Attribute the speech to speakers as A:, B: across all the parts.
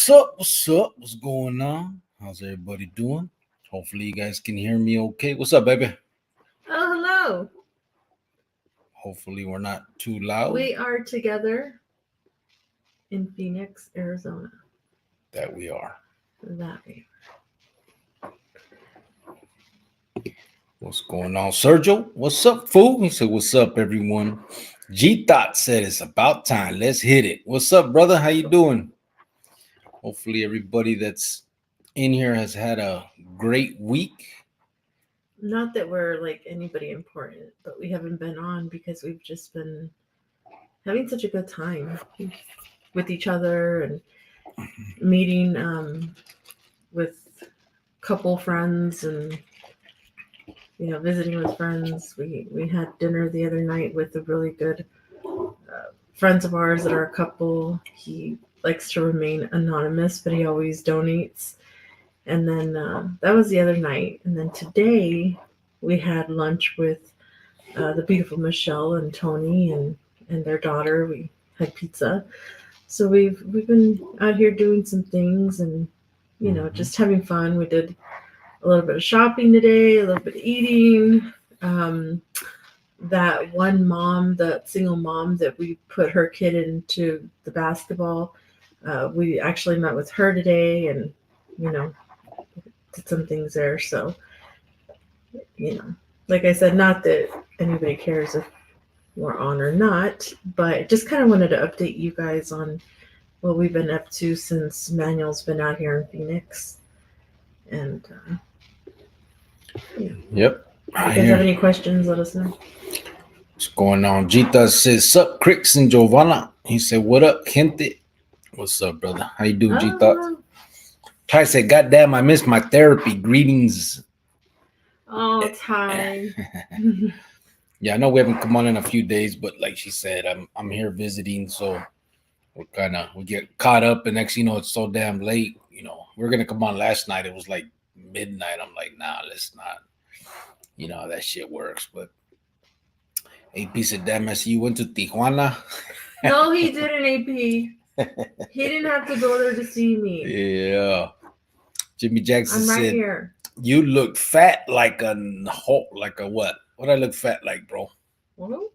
A: What's up? What's up? What's going on? How's everybody doing? Hopefully, you guys can hear me okay. What's up, baby?
B: Oh, hello.
A: Hopefully, we're not too loud.
B: We are together in Phoenix, Arizona.
A: That we are.
B: That way.
A: What's going on, Sergio? What's up, fool? He said, "What's up, everyone?" G Thought said, "It's about time. Let's hit it." What's up, brother? How you doing? Hopefully, everybody that's in here has had a great week.
B: Not that we're like anybody important, but we haven't been on because we've just been having such a good time with each other and meeting with couple friends and visiting with friends. We had dinner the other night with a really good friends of ours that are a couple. He likes to remain anonymous, but he always donates. And then that was the other night. And then today we had lunch with the beautiful Michelle and Tony and their daughter. We had pizza. So we've been out here doing some things and just having fun. We did a little bit of shopping today, a little bit of eating. That one mom, that single mom that we put her kid into the basketball, we actually met with her today and did some things there. So like I said, not that anybody cares if we're on or not, but just kind of wanted to update you guys on what we've been up to since Manuel's been out here in Phoenix. And
A: Yep.
B: if you guys have any questions, let us know.
A: What's going on? Gita says, "Sup, Cricks and Giovanna." He said, "What up, gente?" What's up, brother? How you doing, Gita? Ty said, "God damn, I missed my therapy. Greetings."
B: Oh, Ty.
A: Yeah, I know we haven't come on in a few days, but like she said, I'm here visiting, so we get caught up, and next it's so damn late. We were gonna come on last night. It was like midnight. I'm like, nah, let's not. How that shit works, but. AP said, "Damn, I see you went to Tijuana."
B: No, he didn't, AP. He didn't have to go there to see me.
A: Yeah. Jimmy Jackson
B: I'm right
A: said,
B: here.
A: "You look fat like a what? What I look fat like, bro?"
B: What?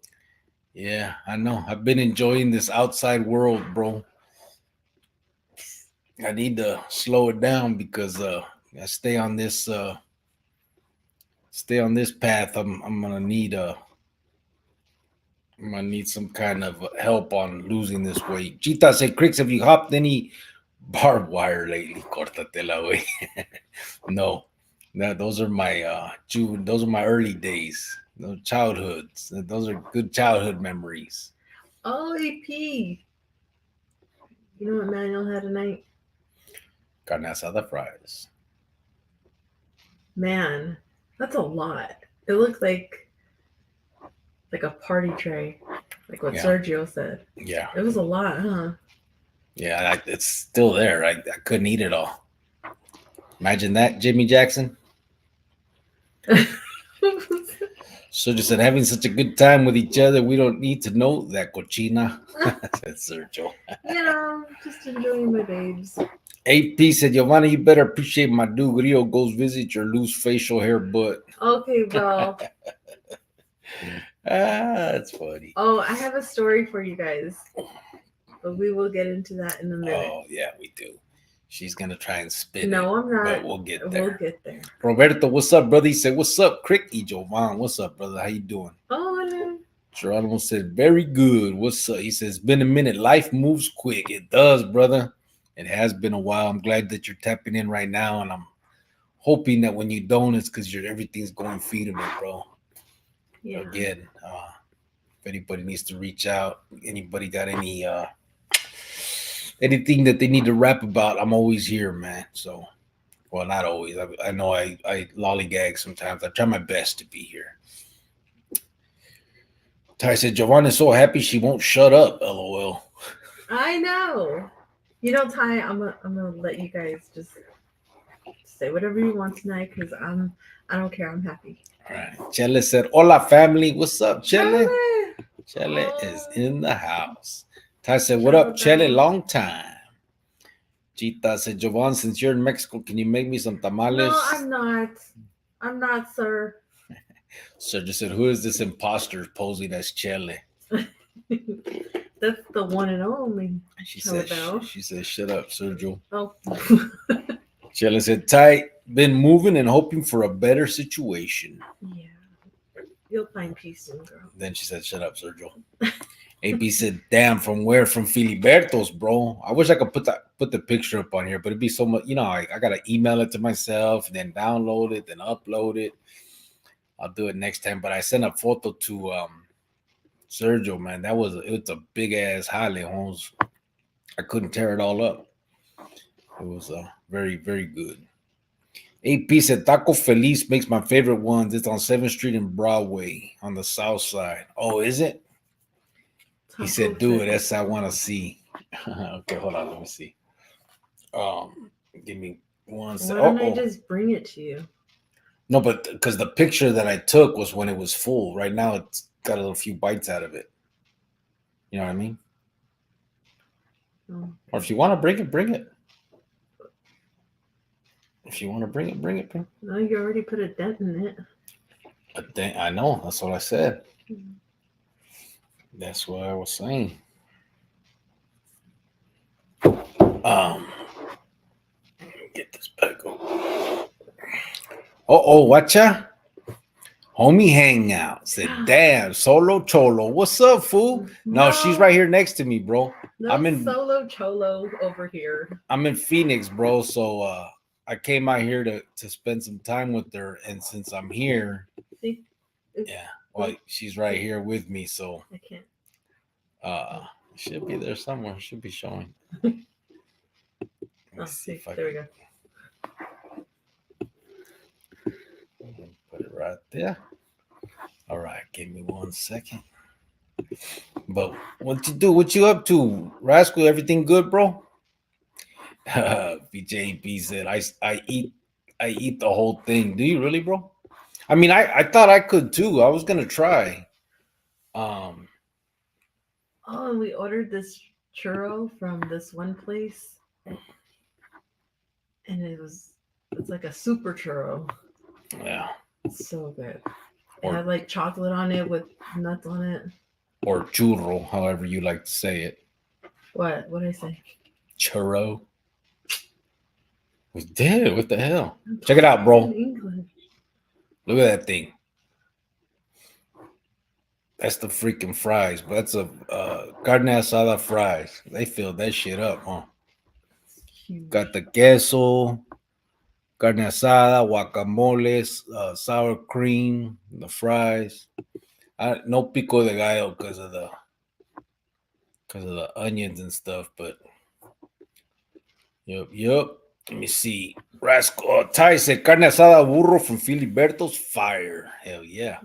A: Yeah, I know. I've been enjoying this outside world, bro. I need to slow it down because I stay on this path. I'm gonna need some kind of help on losing this weight. Chita said, "Cricks, have you hopped any barbed wire lately?" Cortatela, way. No, those are my those are my early days. Those childhoods. Those are good childhood memories.
B: Oh, AP. You know what Manuel had tonight?
A: Carne asada fries.
B: Man, that's a lot. It looked like a party tray, like what Sergio said.
A: Yeah.
B: It was a lot, huh?
A: Yeah, it's still there. I couldn't eat it all. Imagine that, Jimmy Jackson. So just said, "Having such a good time with each other, we don't need to know that cochina," said Sergio.
B: Just enjoying my babes.
A: AP said, "Giovanna, you better appreciate my dude Rio goes visit your loose facial hair butt."
B: Okay, well.
A: That's funny.
B: Oh, I have a story for you guys, but we will get into that in a minute.
A: Oh, yeah, we do. She's going to try and spin it.
B: No, I'm not.
A: But we'll get there.
B: We'll get there.
A: Roberto, what's up, brother? He said, "What's up, Cricky Jovan? What's up, brother? How you doing?"
B: Oh, no.
A: Geronimo said, "Very good. What's up?" He says, "Been a minute. Life moves quick." It does, brother. It has been a while. I'm glad that you're tapping in right now, and I'm hoping that when you don't, it's because everything's going feedable, bro. Yeah. Again, if anybody needs to reach out, anybody got anything that they need to rap about, I'm always here, man. So, well, not always. I know I lollygag sometimes. I try my best to be here. Ty said, "Giovanna's so happy she won't shut up, LOL."
B: I know. Ty, I'm gonna let you guys just say whatever you want tonight because I don't care. I'm happy.
A: All right. Chele said, "Hola, family. What's up, Chele?" Chele is in the house. Ty said, "What up, Chele? Long time." Chita said, Jovan, since you're in Mexico, can you make me some tamales?
B: No, I'm not. I'm not, sir.
A: Sergio said, who is this imposter posing as Chele?
B: That's the one and only.
A: She
B: Chele
A: said,
B: Bell.
A: she said, shut up, Sergio.
B: Oh.
A: Chele said, Ty, been moving and hoping for a better situation.
B: Yeah. You'll find peace soon, girl.
A: Then she said, shut up, Sergio. AP said, damn, from where? From Filiberto's, bro. I wish I could put the picture up on here, but it'd be so much, I gotta email it to myself, then download it, then upload it. I'll do it next time. But I sent a photo to Sergio, man. It's a big ass Halle Holmes. I couldn't tear it all up. It was very, very good. AP said Taco Feliz makes my favorite ones. It's on 7th Street and Broadway on the south side. Oh, is it? He said, do it. That's what I want to see. Okay, hold on. Let me see. Give me one second.
B: Why don't I just bring it to you?
A: No, but because the picture that I took was when it was full. Right now, it's got a few bites out of it. You know what I mean? Oh. Or if you want to bring it, bring it. If you want to bring it, bring it.
B: No, you already put a dent in it.
A: A dent? I know. That's what I said. That's what I was saying. Get this back on. Watcha? Homie hangout. Said, damn, Solo Cholo. What's up, fool? No, she's right here next to me, bro.
B: No, I'm in Solo Cholo over here.
A: I'm in Phoenix, bro. So I came out here to spend some time with her, and since I'm here, yeah, well, she's right here with me, so
B: I can't.
A: Should be there somewhere. Should be showing.
B: See if there we go.
A: Put it right there. All right, give me 1 second. But what you do? What you up to, Raskal? Everything good, bro? BJP said, I eat the whole thing. Do you really, bro? I mean, I thought I could too. I was gonna try.
B: Oh, and we ordered this churro from this one place, and it's like a super churro.
A: Yeah,
B: it's so good. It had like chocolate on it with nuts on it.
A: Or churro, however you like to say it.
B: What did I say?
A: Churro. We did. What the hell? Check it out, bro. Look at that thing. That's the freaking fries, but that's a carne asada fries. They filled that shit up, huh? Got the queso, carne asada, guacamole, sour cream, the fries. No pico de gallo because of the onions and stuff, but yep. Let me see. Raskal Ty said carne asada burro from Filiberto's fire. Hell yeah.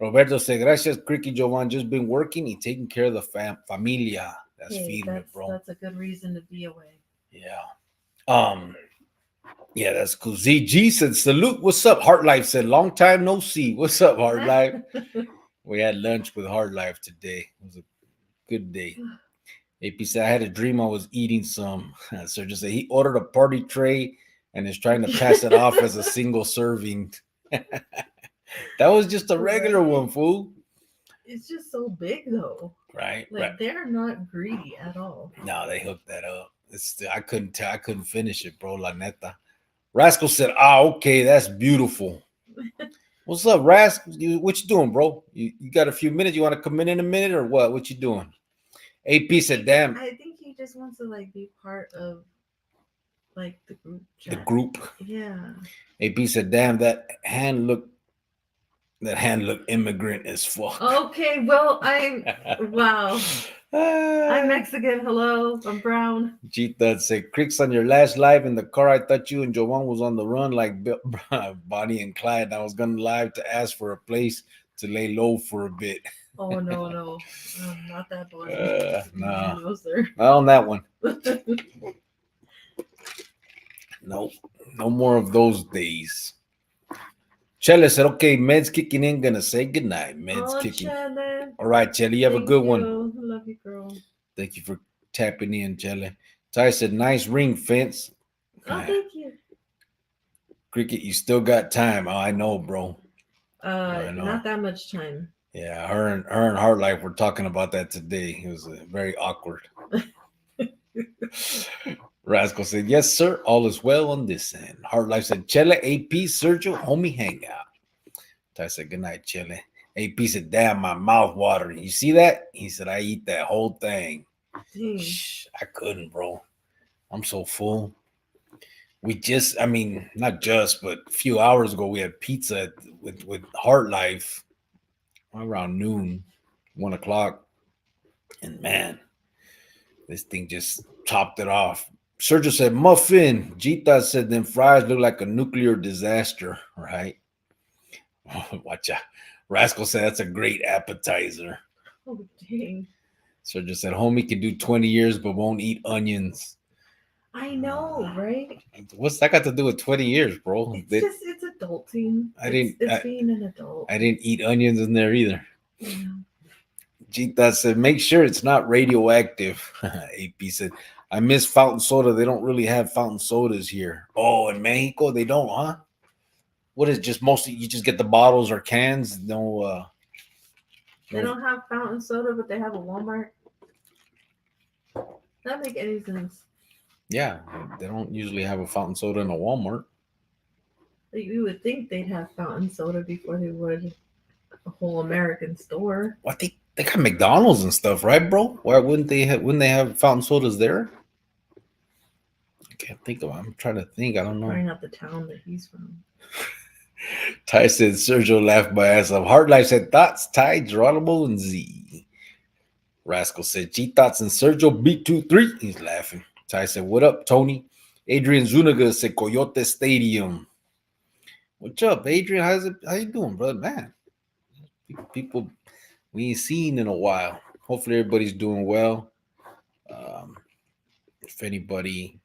A: Roberto said, gracias, Cricky Jovan. Just been working and taking care of the familia. That's feeding it, bro.
B: That's a good reason to be away.
A: Yeah. Yeah, that's cool. ZG said, salute. What's up? Heart Life said, long time no see. What's up, Heart Life? We had lunch with Heart Life today. It was a good day. AP said, I had a dream I was eating some. Sergio said, he ordered a party tray and is trying to pass it off as a single serving. That was just a regular one, fool.
B: It's just so big, though.
A: Right.
B: Like, they're not greedy at all.
A: No, they hooked that up. I couldn't finish it, bro. La neta. Raskal said, okay, that's beautiful. What's up, Raskal? What you doing, bro? You got a few minutes? You want to come in a minute or what? What you doing? AP said, damn.
B: I think he just wants to, like, be part of, like, the group chat.
A: The group?
B: Yeah.
A: AP said, damn, that hand looked immigrant as fuck.
B: Okay, well, wow. I'm Mexican. Hello, I'm brown.
A: Gita said, Cricks, on your last live in the car, I thought you and Jovan was on the run like Bonnie and Clyde. I was going to live to ask for a place to lay low for a bit.
B: Oh, no. Not that Bonnie.
A: Nah.
B: No, sir.
A: Not on that one. Nope. No more of those days. Chele said, okay, Med's kicking in. Gonna say goodnight. Med's kicking. Chele. All right, Chele, you have a good one.
B: Love you, girl.
A: Thank you for tapping in, Chele. Ty said, nice ring fence.
B: Oh, thank you.
A: Cricket, you still got time. Oh, I know, bro. I know.
B: Not that much time.
A: Yeah, her and Hard Life were talking about that today. It was very awkward. Raskal said, yes, sir. All is well on this end. Hard Life said, Chele, AP, Sergio, homie, hangout. I said, good night, Chele. AP said, damn, my mouth watering. You see that? He said, I eat that whole thing.
B: Dang.
A: Shh, I couldn't, bro. I'm so full. We just, I mean, not just, but a few hours ago, we had pizza with Heart Life around noon, 1 o'clock. And man, this thing just topped it off. Sergio said, muffin. Gita said, them fries look like a nuclear disaster, right? Watch out. Raskal said, that's a great appetizer.
B: Oh, dang.
A: Sergio said, homie can do 20 years but won't eat onions.
B: I know, right?
A: What's that got to do with 20 years, bro?
B: It's adulting. It's being an adult.
A: I didn't eat onions in there either.
B: Yeah.
A: Gita said, make sure it's not radioactive. AP said, I miss fountain soda. They don't really have fountain sodas here. Oh, in Mexico, they don't, huh? What is it, just mostly you just get the bottles or cans? No,
B: they don't have fountain soda, but they have a Walmart. That make any sense?
A: Yeah, they don't usually have a fountain soda in a Walmart.
B: You would think they'd have fountain soda before they would a whole American store.
A: What they got McDonald's and stuff, right, bro? Why wouldn't they have fountain sodas there? I can't think of it. I'm trying to think. I don't know.
B: Probably not the town that he's from.
A: Ty said Sergio laughed my ass off. Hard Life said thoughts, Ty, Geronimo, and Z. Raskal said G thoughts and Sergio B23. He's laughing. Ty said, what up, Tony? Adrian Zuniga said Coyote Stadium. What's up, Adrian? How you doing, brother? Man, people we ain't seen in a while. Hopefully everybody's doing well. If anybody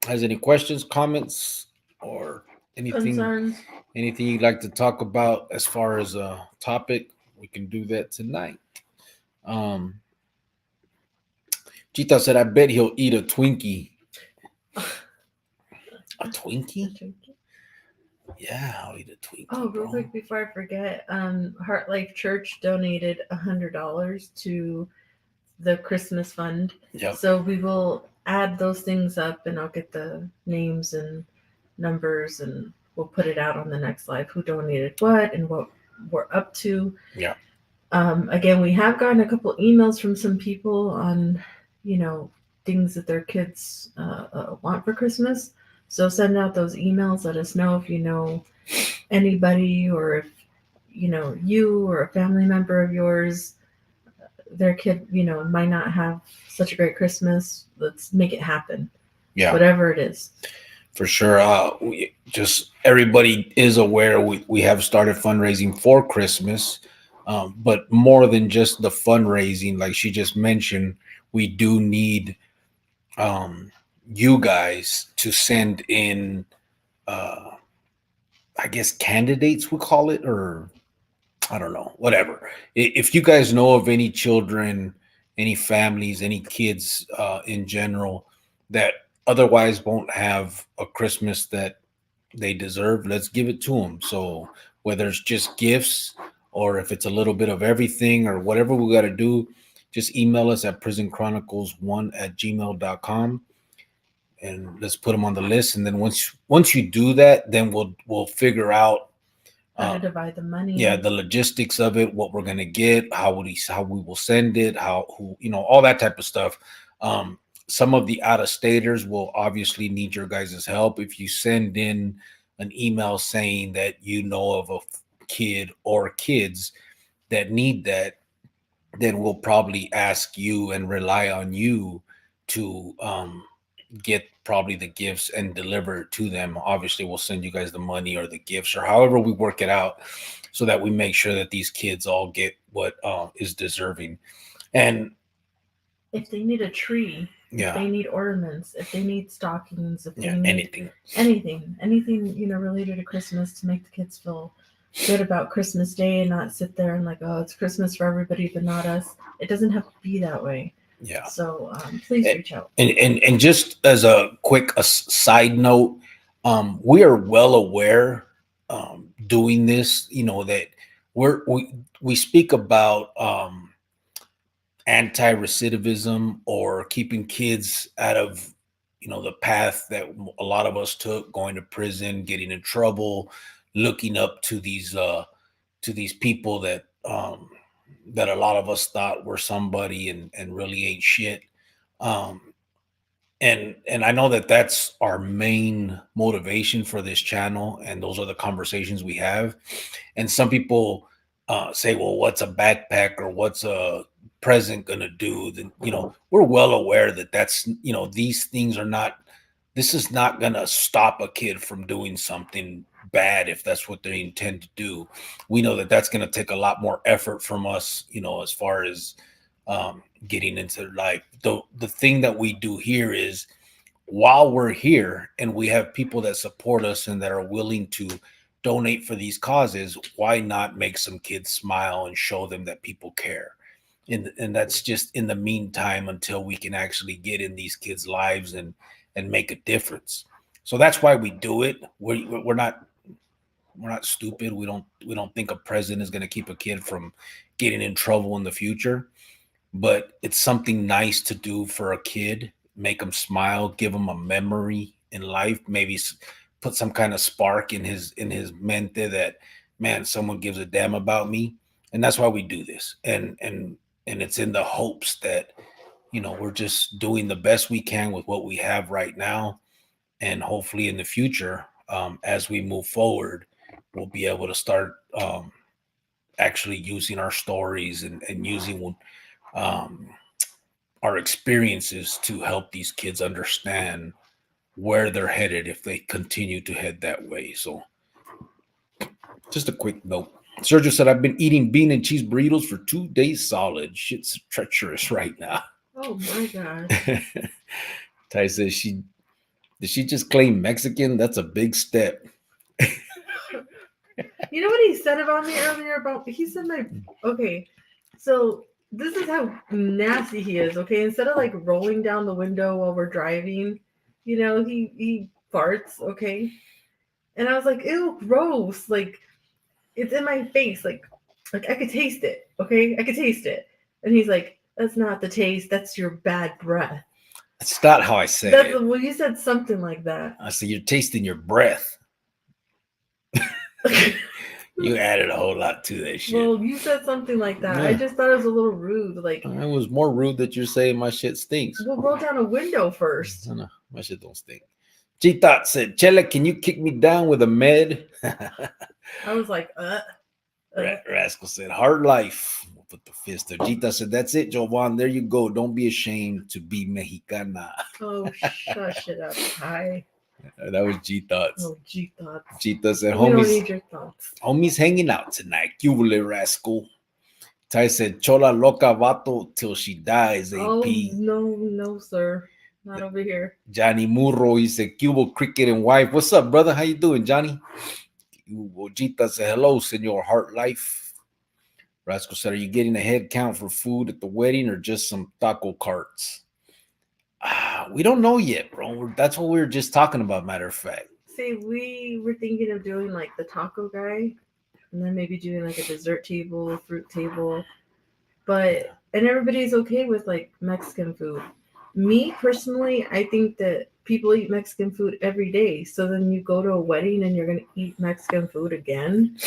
A: has any questions, comments, or
B: Concerns.
A: anything you'd like to talk about as far as a topic, we can do that tonight. Chita said, I bet he'll eat a Twinkie. A Twinkie? Yeah, I'll eat a Twinkie.
B: Oh, real quick before I forget, Heart Life Church donated $100 to the Christmas fund.
A: Yep.
B: So we will add those things up, and I'll get the names and numbers, and we'll put it out on the next live who donated what and what we're up to.
A: Yeah.
B: Again, we have gotten a couple emails from some people on, things that their kids want for Christmas. So send out those emails. Let us know if you know anybody, or if you or a family member of yours, their kid might not have such a great Christmas. Let's make it happen.
A: Yeah,
B: whatever it is.
A: For sure. Everybody is aware we have started fundraising for Christmas, but more than just the fundraising, like she just mentioned, we do need you guys to send in, I guess, candidates, we call it, or I don't know, whatever. If you guys know of any children, any families, any kids in general that otherwise won't have a Christmas that they deserve, let's give it to them. So whether it's just gifts or if it's a little bit of everything or whatever we got to do, just email us at prisonchronicles1@gmail.com and let's put them on the list. And then once you do that, then we'll figure out
B: how to divide the money.
A: Yeah, the logistics of it, what we're gonna get, how we will send it, all that type of stuff. Some of the out-of-staters will obviously need your guys' help. If you send in an email saying that you know of a kid or kids that need that, then we'll probably ask you and rely on you to get probably the gifts and deliver it to them. Obviously, we'll send you guys the money or the gifts or however we work it out so that we make sure that these kids all get what is deserving. And
B: if they need a tree, if they need ornaments, if they need stockings, if they need anything related to Christmas to make the kids feel good about Christmas Day and not sit there and like, oh, it's Christmas for everybody but not us. It doesn't have to be that way.
A: Yeah.
B: So please reach out.
A: And just as a quick side note, we are well aware, doing this, that we speak about anti-recidivism, or keeping kids out of the path that a lot of us took, going to prison, getting in trouble, looking up to these people that a lot of us thought were somebody, and really ain't shit. um and I know that that's our main motivation for this channel, and those are the conversations we have. And some people say, well, what's a backpack, or what's a present gonna do? Then, we're well aware that these things are not, this is not gonna stop a kid from doing something bad if that's what they intend to do. We know that that's gonna take a lot more effort from us, as far as getting into their life. The thing that we do here is, while we're here and we have people that support us and that are willing to donate for these causes, why not make some kids smile and show them that people care? And that's just in the meantime, until we can actually get in these kids' lives and make a difference. So that's why we do it. We're not stupid. We don't think a president is going to keep a kid from getting in trouble in the future, but it's something nice to do for a kid, make him smile, give him a memory in life, maybe put some kind of spark in his mente that, man, someone gives a damn about me. And that's why we do this. And it's in the hopes that, we're just doing the best we can with what we have right now, and hopefully in the future, as we move forward, we'll be able to start actually using our stories, and using um, our experiences to help these kids understand where they're headed if they continue to head that way. So, just a quick note. Sergio said, I've been eating bean and cheese burritos for 2 days solid. Shit's treacherous right now.
B: Oh my gosh.
A: Ty says, did she just claim Mexican? That's a big step.
B: You know what he said about me earlier? He said okay, so this is how nasty he is. Okay, instead of like rolling down the window while we're driving, he farts. Okay, and I was like, ew, gross. Like it's in my face. Like I could taste it. Okay, I could taste it. And he's like, that's not the taste. That's your bad breath.
A: That's not how I said it.
B: Well, you said something like that.
A: I said, you're tasting your breath. You added a whole lot to that shit.
B: Well, you said something like that. Yeah. I just thought it was a little rude. Like,
A: it was more rude that you're saying my shit stinks.
B: Well, roll down a window first.
A: No, my shit don't stink. G-Thought said, Chela, can you kick me down with a med?
B: I was like,
A: Raskal said, hard life. We'll put the fist there. G-Thought said, that's it, Jovan. There you go. Don't be ashamed to be Mexicana.
B: Oh, shush it up. Hi.
A: That was G-Thoughts.
B: Oh, G-Thoughts.
A: G-Thought said,
B: we don't need your thoughts.
A: Homies hanging out tonight. Cubole Rascal. Ty said, Chola loca vato till she dies, AP.
B: Oh, no, sir. Not over here.
A: Johnny Murro, he said, Cubo Cricket and Wife. What's up, brother? How you doing, Johnny? Ojita said, hello, Senor Heart Life. Rascal said, are you getting a head count for food at the wedding, or just some taco carts? We don't know yet, bro. That's what we were just talking about, matter of fact.
B: See, we were thinking of doing like the taco guy, and then maybe doing like a dessert table, fruit table. And everybody's okay with like Mexican food. Me personally, I think that people eat Mexican food every day. So then you go to a wedding and you're going to eat Mexican food again.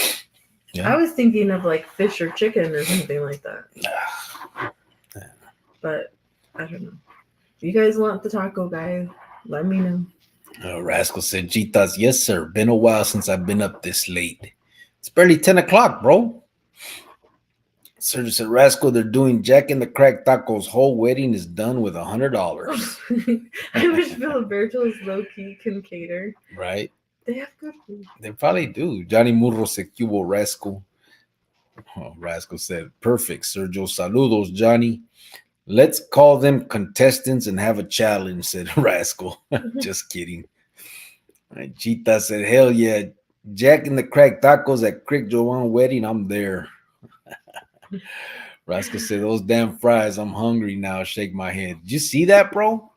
B: Yeah. I was thinking of like fish or chicken or something like that. But I don't know. If you guys want the taco guy, let me know.
A: Raskal said, Gitas, yes, sir. Been a while since I've been up this late. It's barely 10 o'clock, bro. Sergio said, Raskal, they're doing Jack in the Crack tacos. Whole wedding is done with $100.
B: I wish Filiberto's low-key can cater.
A: Right?
B: They have good food.
A: They probably do. Johnny Murro said, Cubo Rascal. Oh, Raskal said, perfect. Sergio, saludos, Johnny. Let's call them contestants and have a challenge, said Raskal. Just kidding. Chita said, hell yeah. Jack in the Crack tacos at Crick Jovan wedding. I'm there. Raskal said, those damn fries, I'm hungry now. Shake my head. Did you see that, bro?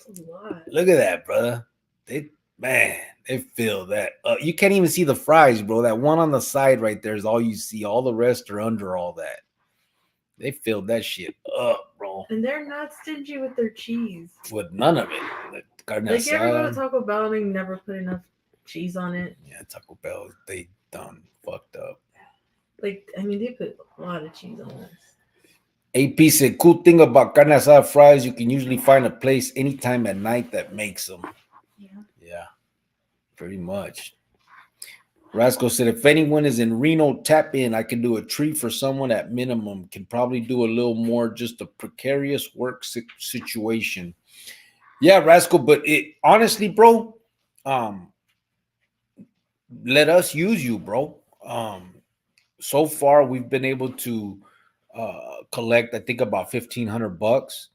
B: It's a lot.
A: Look at that, brother. They, man, they feel that. You can't even see the fries, bro. That one on the side right there is all you see. All the rest are under all that. They filled that shit up, bro.
B: And they're not stingy with their cheese.
A: With none of it. Carne
B: Like, you ever go to
A: asada.
B: Taco Bell and they never put enough cheese on it?
A: Yeah, Taco Bell, they done fucked up.
B: Like, I mean, they put a lot of cheese on this.
A: AP said, cool thing about carne asada fries, you can usually find a place anytime at night that makes them. Yeah, pretty much. Raskal said, if anyone is in Reno, tap in. I can do a treat for someone at minimum. Can probably do a little more, just a precarious work situation. Yeah, Raskal, but it honestly, bro, let us use you, bro. So far we've been able to collect, I think, about $1,500.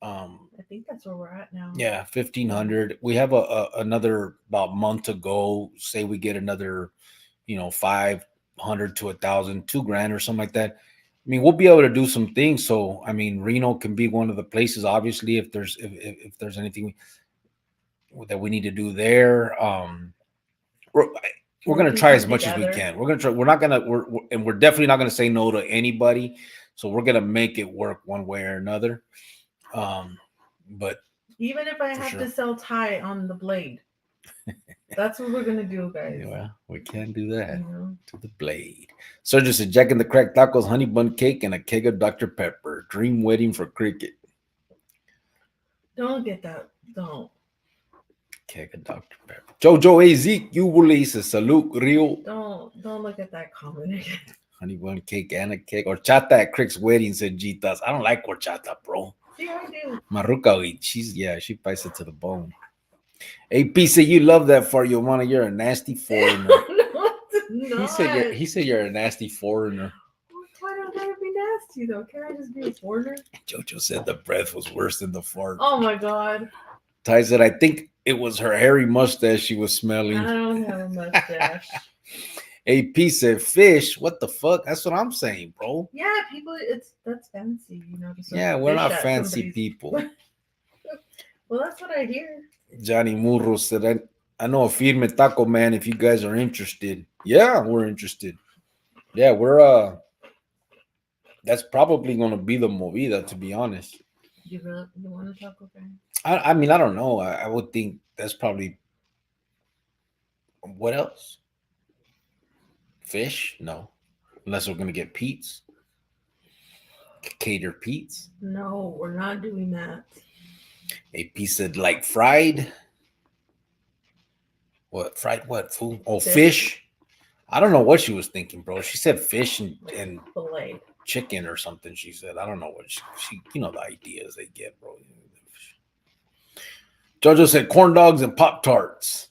B: I think that's where we're at now.
A: Yeah, 1,500. We have another about month to go. Say we get another, 500 to 1,000, $2,000 or something like that. I mean, we'll be able to do some things. So, I mean, Reno can be one of the places. Obviously, if there's anything that we need to do there, we're gonna try as much as we can. We're gonna try. We're not gonna. We're definitely not gonna say no to anybody. So we're gonna make it work one way or another. But
B: even if I have to sell Thai on the blade, that's what we're gonna do, guys.
A: Yeah, well, we can do that to the blade. Sergio said, Jack in the Crack tacos, honey bun cake, and a keg of Dr. Pepper. Dream wedding for Cricket.
B: Don't get that. Don't.
A: Keg of Dr. Pepper. Jojo A. Zeke, you will says, salute, Rio.
B: Don't look at that comment again.
A: Honey bun cake and a cake. Horchata at Crick's wedding, said Jitas. I don't like horchata, bro.
B: Yeah, I do.
A: Maruca, she bites it to the bone. AP said, you love that for Giovanna. You're a nasty foreigner.
B: No,
A: he said you're a nasty foreigner.
B: Why don't I be nasty though? Can I just be a foreigner?
A: Jojo said the breath was worse than the fart.
B: Oh my god.
A: Ty said, I think it was her hairy mustache she was smelling.
B: I don't have a mustache.
A: AP said, fish. What the fuck? That's what I'm saying, bro.
B: Yeah, people, that's fancy,
A: Yeah, we're not fancy people.
B: Well, that's what I hear.
A: Johnny Murro said, I know a firme taco man if you guys are interested. Yeah, we're interested. Yeah, we're that's probably gonna be the movida, to be honest.
B: You want a taco fan?
A: I mean, I don't know. I would think that's probably what else? Fish? No. Unless we're gonna get Pete's. Cater Pete's.
B: No, we're not doing that.
A: AP said like fried. What fried? What food? Oh, fish. I don't know what she was thinking, bro. She said fish and
B: fillet.
A: Chicken or something. She said, I don't know what she the ideas they get, bro. Jojo said corn dogs and Pop Tarts.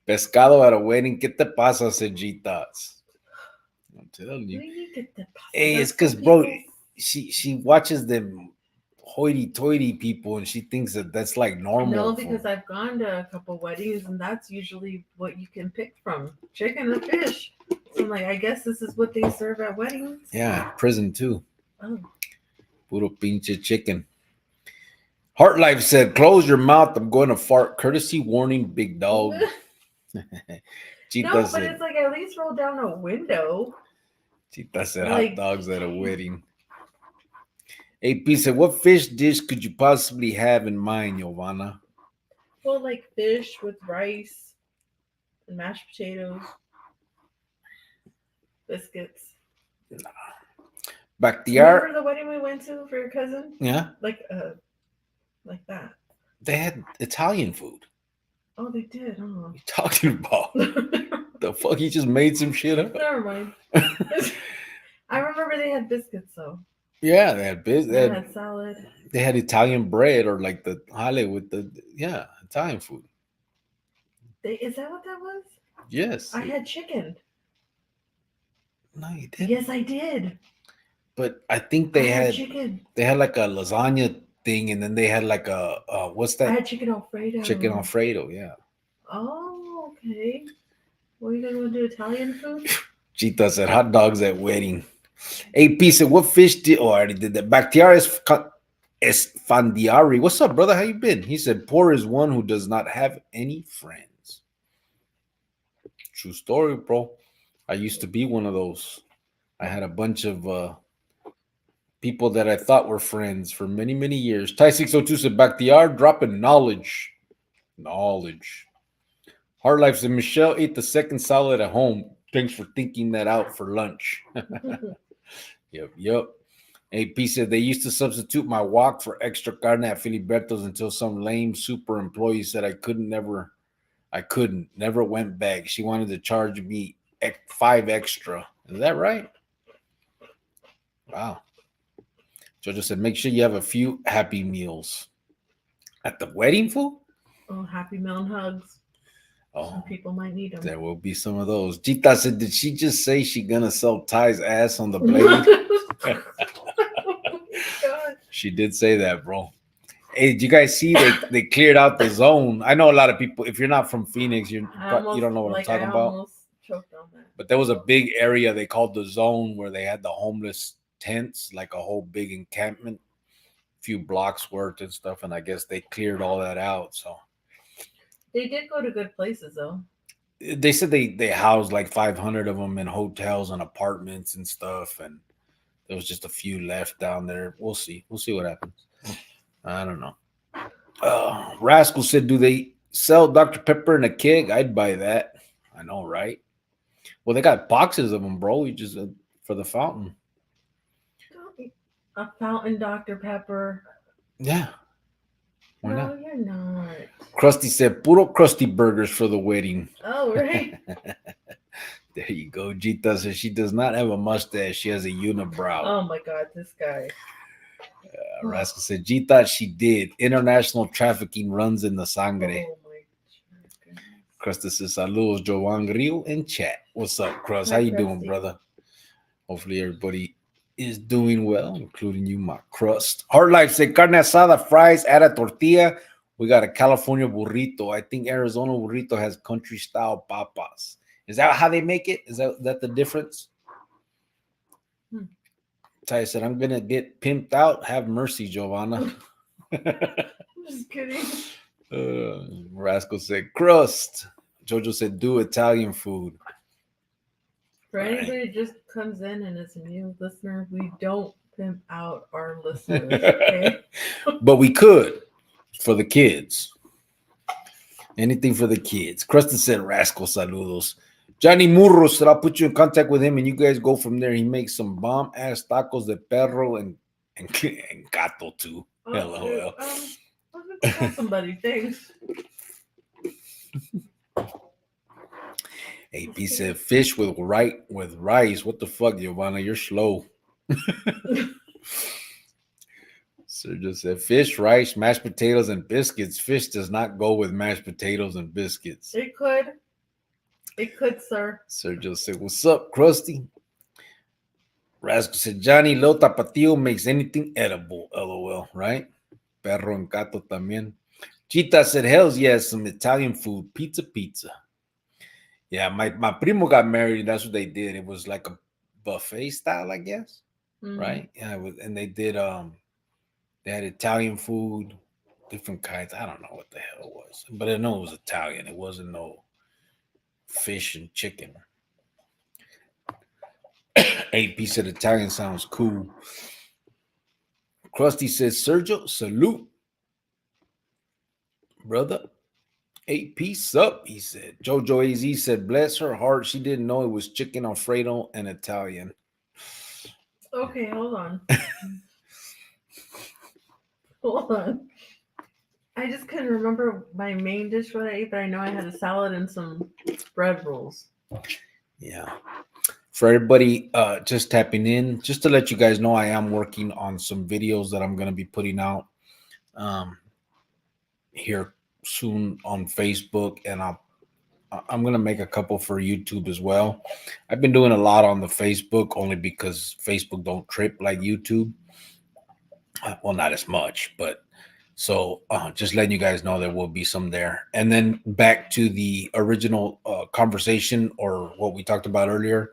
A: Pescado at a wedding. ¿Qué te pasa, Cejitas? I'm telling you. Hey, it's because, bro, she watches them hoity-toity people and she thinks that's like normal.
B: No, because I've gone to a couple weddings and that's usually what you can pick from. Chicken or fish. So I'm like, I guess this is what they serve at weddings.
A: Yeah, prison too.
B: Oh.
A: Puro pinche chicken. Heart Life said, close your mouth. I'm going to fart. Courtesy warning, big dog.
B: No, but it's like at least roll down a window.
A: Chita said hot dogs at a wedding. AP said, what fish dish could you possibly have in mind, Giovanna?
B: Well, like fish with rice and mashed potatoes, biscuits.
A: Nah. Backyard.
B: Remember the wedding we went to for your cousin?
A: Yeah.
B: Like that.
A: They had Italian food.
B: Oh, they did, huh?
A: What are you talking about? The fuck? He just made some shit up?
B: Never mind. I remember they had biscuits, though.
A: Yeah, they had biscuits.
B: They had salad.
A: They had Italian bread or like the jale with the, Italian food.
B: Is that what that was?
A: Yes.
B: I had chicken.
A: No, you didn't.
B: Yes, I did.
A: But I think they had
B: chicken.
A: They had like a lasagna thing, and then they had like a what's that?
B: I had chicken Alfredo.
A: Chicken Alfredo, yeah.
B: Oh, okay. What are you gonna do? Italian food?
A: Chita said hot dogs at wedding. AP said, what fish did, oh, I already did that. Esfandiari. What's up, brother? How you been? He said, poor is one who does not have any friends. True story, bro. I used to be one of those. I had a bunch of people that I thought were friends for many, many years. Ty602 said, Bakhtiar dropping knowledge. Knowledge. Hard Life said, Michelle ate the second salad at home. Thanks for thinking that out for lunch. Yep. AP said they used to substitute my walk for extra carne at Filiberto's until some lame super employee said I couldn't, never went back. She wanted to charge me 5 extra. Is that right? Wow. Jojo said, make sure you have a few Happy Meals. At the wedding, fool?
B: Oh, Happy Meal and hugs.
A: Oh,
B: some people might need them.
A: There will be some of those. Gita said, did she just say she gonna sell Ty's ass on the blade?
B: Oh
A: God. She did say that, bro. Hey, did you guys see they cleared out the zone? I know a lot of people, if you're not from Phoenix, you don't know what I'm talking about.
B: Almost choked on that.
A: But there was a big area they called the zone where they had the homeless tents, like a whole big encampment, a few blocks worth and stuff. And I guess they cleared all that out. So
B: they did go to good places, though.
A: They said they housed like 500 of them in hotels and apartments and stuff. And there was just a few left down there. We'll see. We'll see what happens. I don't know. Raskal said, do they sell Dr. Pepper in a keg? I'd buy that. I know, right? Well, they got boxes of them, bro. You just for the fountain.
B: A fountain Dr. Pepper.
A: Yeah. Why
B: no,
A: not?
B: You're not.
A: Krusty said, puro Krusty burgers for the wedding.
B: Oh, right.
A: There you go. Gita says she does not have a mustache. She has a unibrow.
B: Oh, my God. This guy.
A: Raskal said, Gita, she did. International trafficking runs in the sangre.
B: Oh, my goodness.
A: Krusty says, saludos, Joan Rio in chat. What's up, Krust? How you doing, brother? Hopefully everybody is doing well, including you, my crust. Hard Life said, carne asada, fries, add a tortilla. We got a California burrito. I think Arizona burrito has country style papas. Is that how they make it? Is that the difference? Ty said, I'm gonna get pimped out. Have mercy, Giovanna.
B: Just kidding.
A: Raskal said, crust. Jojo said, do Italian food.
B: For anybody who just comes in and is a new listener, we don't pimp out our listeners, okay?
A: But we could for the kids. Anything for the kids. Krusty said, Raskal, saludos. Johnny Murro said, I'll put you in contact with him and you guys go from there. He makes some bomb-ass tacos de perro and gato too.
B: Oh,
A: LOL.
B: I'm gonna call somebody, thanks.
A: AP said, fish with rice. What the fuck, Giovanna? You're slow. Sergio said, fish, rice, mashed potatoes, and biscuits. Fish does not go with mashed potatoes and biscuits.
B: It could. It could, sir.
A: Sergio said, what's up, Krusty? Raskal said, Johnny Lo Tapatío makes anything edible. LOL, right? Perro and gato también. Chita said, hells yes, some Italian food. Pizza. Yeah, my primo got married. That's what they did. It was like a buffet style, I guess. Mm-hmm. Right? Yeah, it was, and they did they had Italian food, different kinds. I don't know what the hell it was, but I know it was Italian. It wasn't no fish and chicken. AP said Italian sounds cool. Krusty says, Sergio, salute. Brother. AP sup, he said. Jojo AZ said, bless her heart, she didn't know it was chicken Alfredo and Italian.
B: Okay, hold on. Hold on. I just couldn't remember my main dish what I ate, but I know I had a salad and some bread rolls.
A: Yeah. For everybody just tapping in, just to let you guys know, I am working on some videos that I'm going to be putting out here soon on Facebook, and I'm going to make a couple for YouTube as well. I've been doing a lot on the Facebook only because Facebook don't trip like YouTube. Well, not as much, but so just letting you guys know there will be some there. And then back to the original conversation or what we talked about earlier.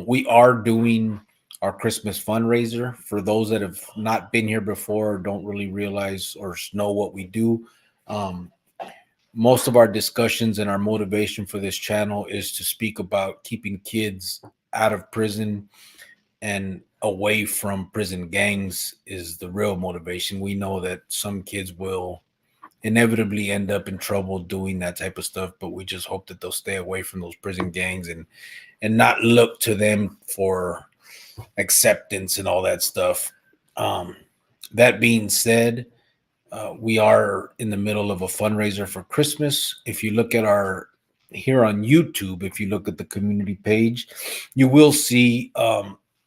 A: We are doing our Christmas fundraiser. For those that have not been here before, or don't really realize or know what we do, um, most of our discussions and our motivation for this channel is to speak about keeping kids out of prison and away from prison gangs is the real motivation. We know that some kids will inevitably end up in trouble doing that type of stuff, but we just hope that they'll stay away from those prison gangs and not look to them for acceptance and all that stuff. Um, that being said, we are in the middle of a fundraiser for Christmas. If you look at our here on YouTube, if you look at the community page, you will see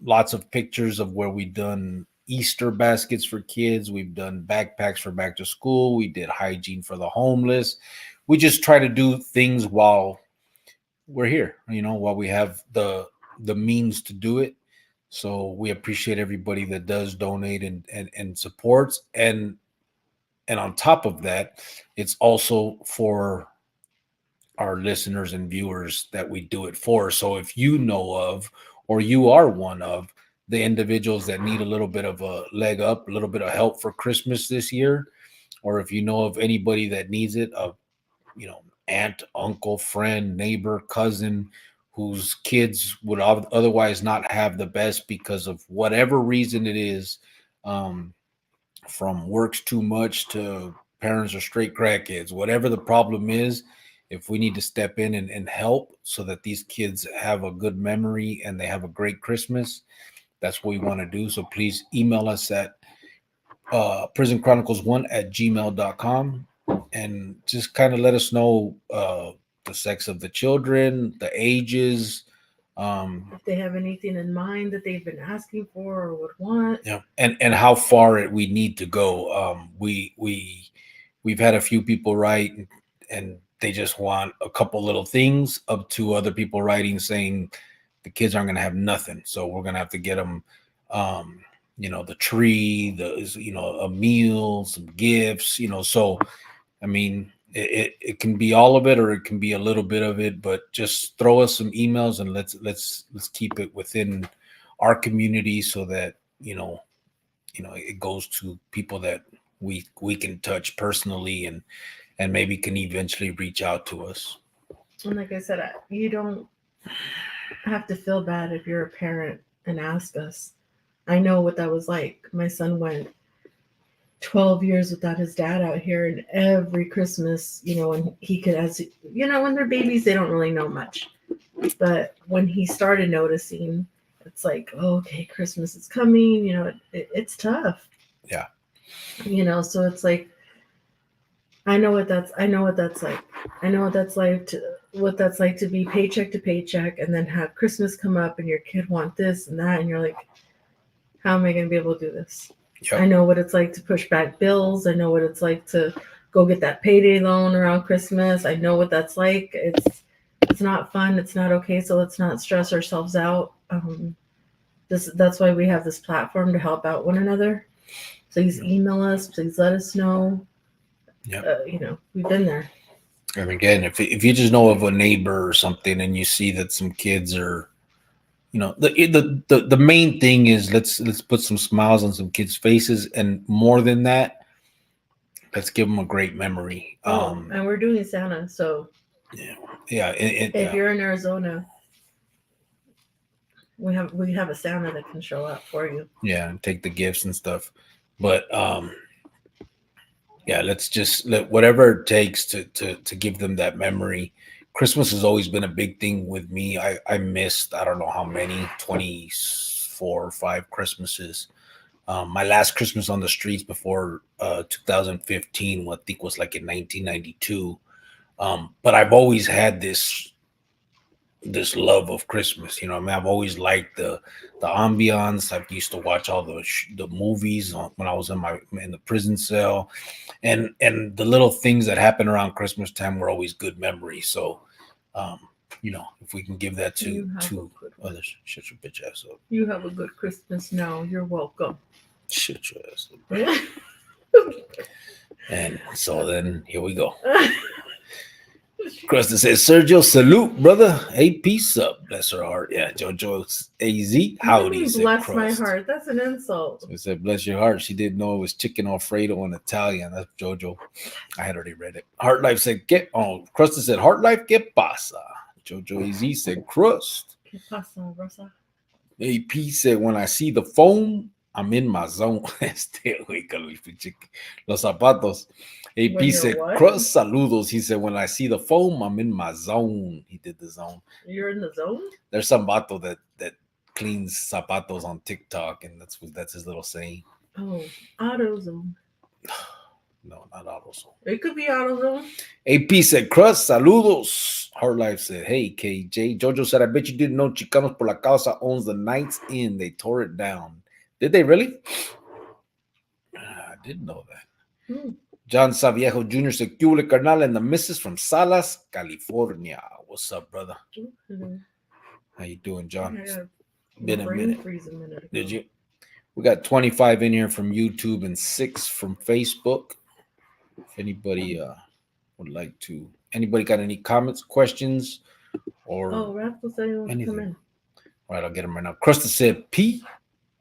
A: lots of pictures of where we've done Easter baskets for kids. We've done backpacks for back to school. We did hygiene for the homeless. We just try to do things while we're here, while we have the means to do it. So we appreciate everybody that does donate and supports. And on top of that, it's also for our listeners and viewers that we do it for. So if you know of, or you are one of the individuals that need a little bit of a leg up, a little bit of help for Christmas this year, or if you know of anybody that needs it, aunt, uncle, friend, neighbor, cousin, whose kids would otherwise not have the best because of whatever reason it is, um, from works too much to parents are straight crackheads, whatever the problem is, if we need to step in and help so that these kids have a good memory and they have a great Christmas, that's what we want to do. So please email us at prisonchronicles1@gmail.com and just kind of let us know the sex of the children, the ages,
B: if they have anything in mind that they've been asking for or would want.
A: yeah, and how far we need to go. We've had a few people write and they just want a couple little things, up to other people writing saying the kids aren't going to have nothing, so we're going to have to get them the tree, a meal, some gifts, so I mean, it can be all of it or it can be a little bit of it, but just throw us some emails and let's keep it within our community so that it goes to people that we can touch personally and maybe can eventually reach out to us.
B: And like I said, you don't have to feel bad if you're a parent and ask us. I know what that was like. My son went 12 years without his dad out here, and every Christmas, when he could, when they're babies, they don't really know much. But when he started noticing, it's like, oh, okay, Christmas is coming, it's tough.
A: Yeah.
B: So it's like, I know what that's like. I know what that's like to be paycheck to paycheck and then have Christmas come up and your kid want this and that, and you're like, how am I going to be able to do this? Yep. I know what it's like to push back bills. I know what it's like to go get that payday loan around Christmas. I know what that's like. It's not fun. It's not okay. So let's not stress ourselves out. That's why we have this platform to help out one another. Please email us. Please let us know.
A: Yep.
B: We've been there.
A: And again, if you just know of a neighbor or something and you see that some kids are, the main thing is let's put some smiles on some kids' faces, and more than that, let's give them a great memory.
B: And we're doing Santa, so
A: yeah.
B: If you're in Arizona, we have a Santa that can show up for you.
A: Yeah, and take the gifts and stuff, but yeah, let's just let whatever it takes to give them that memory. Christmas has always been a big thing with me. I missed, I don't know how many, 24 or 5 Christmases. My last Christmas on the streets before 2015, what I think was like in 1992. But I've always had this love of Christmas. I've always liked the ambiance. I used to watch all the movies when I was in the prison cell, and the little things that happen around Christmas time were always good memories. So, if we can give that to others, shut your bitch ass up.
B: You have a good Christmas now. You're welcome.
A: Shut your ass up. And so then here we go. Krista says, Sergio, salute, brother. Hey, peace up. Bless her heart. Yeah, Jojo AZ. Howdy, said
B: Bless my
A: Crust.
B: heart. That's an insult.
A: So he said, bless your heart. She didn't know it was chicken Alfredo in Italian. That's Jojo. I had already read it. Heart Life said, get on. Krista said, Heart Life, que pasa? Jojo AZ said, Crust.
B: ¿Qué pasa, Rosa?
A: AP said, when I see the foam, I'm in my zone. Stay awake, Luis Pichique. Los zapatos. AP
B: When you're
A: said,
B: what?
A: Crust saludos. He said, when I see the foam, I'm in my zone. He did the zone.
B: You're in the zone?
A: There's some vato that cleans zapatos on TikTok, and that's his little saying.
B: Oh, AutoZone.
A: No, not AutoZone.
B: It could be AutoZone.
A: AP said, Crust, saludos. Heart Life said, hey, KJ. Jojo said, I bet you didn't know Chicanos por la Causa owns the Knights Inn. They tore it down. Did they really? I didn't know that. John Saviejo Jr. said, Cule Carnal and the missus from Salas, California. What's up, brother?
B: Hello.
A: How you doing, John?
B: Been a minute.
A: Did you? We got 25 in here from YouTube and 6 from Facebook. If anybody would like to, anybody got any comments, questions, or
B: Raskal said he wants to come in.
A: All right, I'll get him right now. Krista said, P.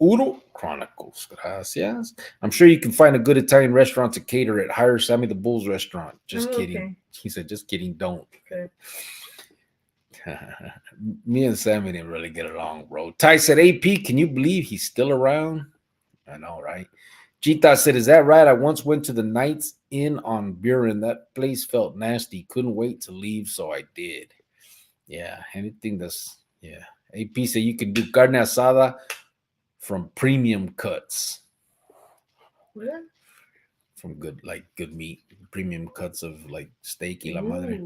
A: Uro Chronicles. Gracias. I'm sure you can find a good Italian restaurant to cater at. Hire Sammy the Bull's restaurant. Just kidding. Okay. He said, just kidding. Don't.
B: Okay.
A: Me and Sammy didn't really get along, bro. Ty said, AP, can you believe he's still around? I know, right? Gita said, is that right? I once went to the Knights Inn on Buren. That place felt nasty. Couldn't wait to leave, so I did. Yeah, anything that's, yeah. AP said you can do carne asada from premium cuts.
B: What?
A: From good meat. Premium cuts of like steak y la madre.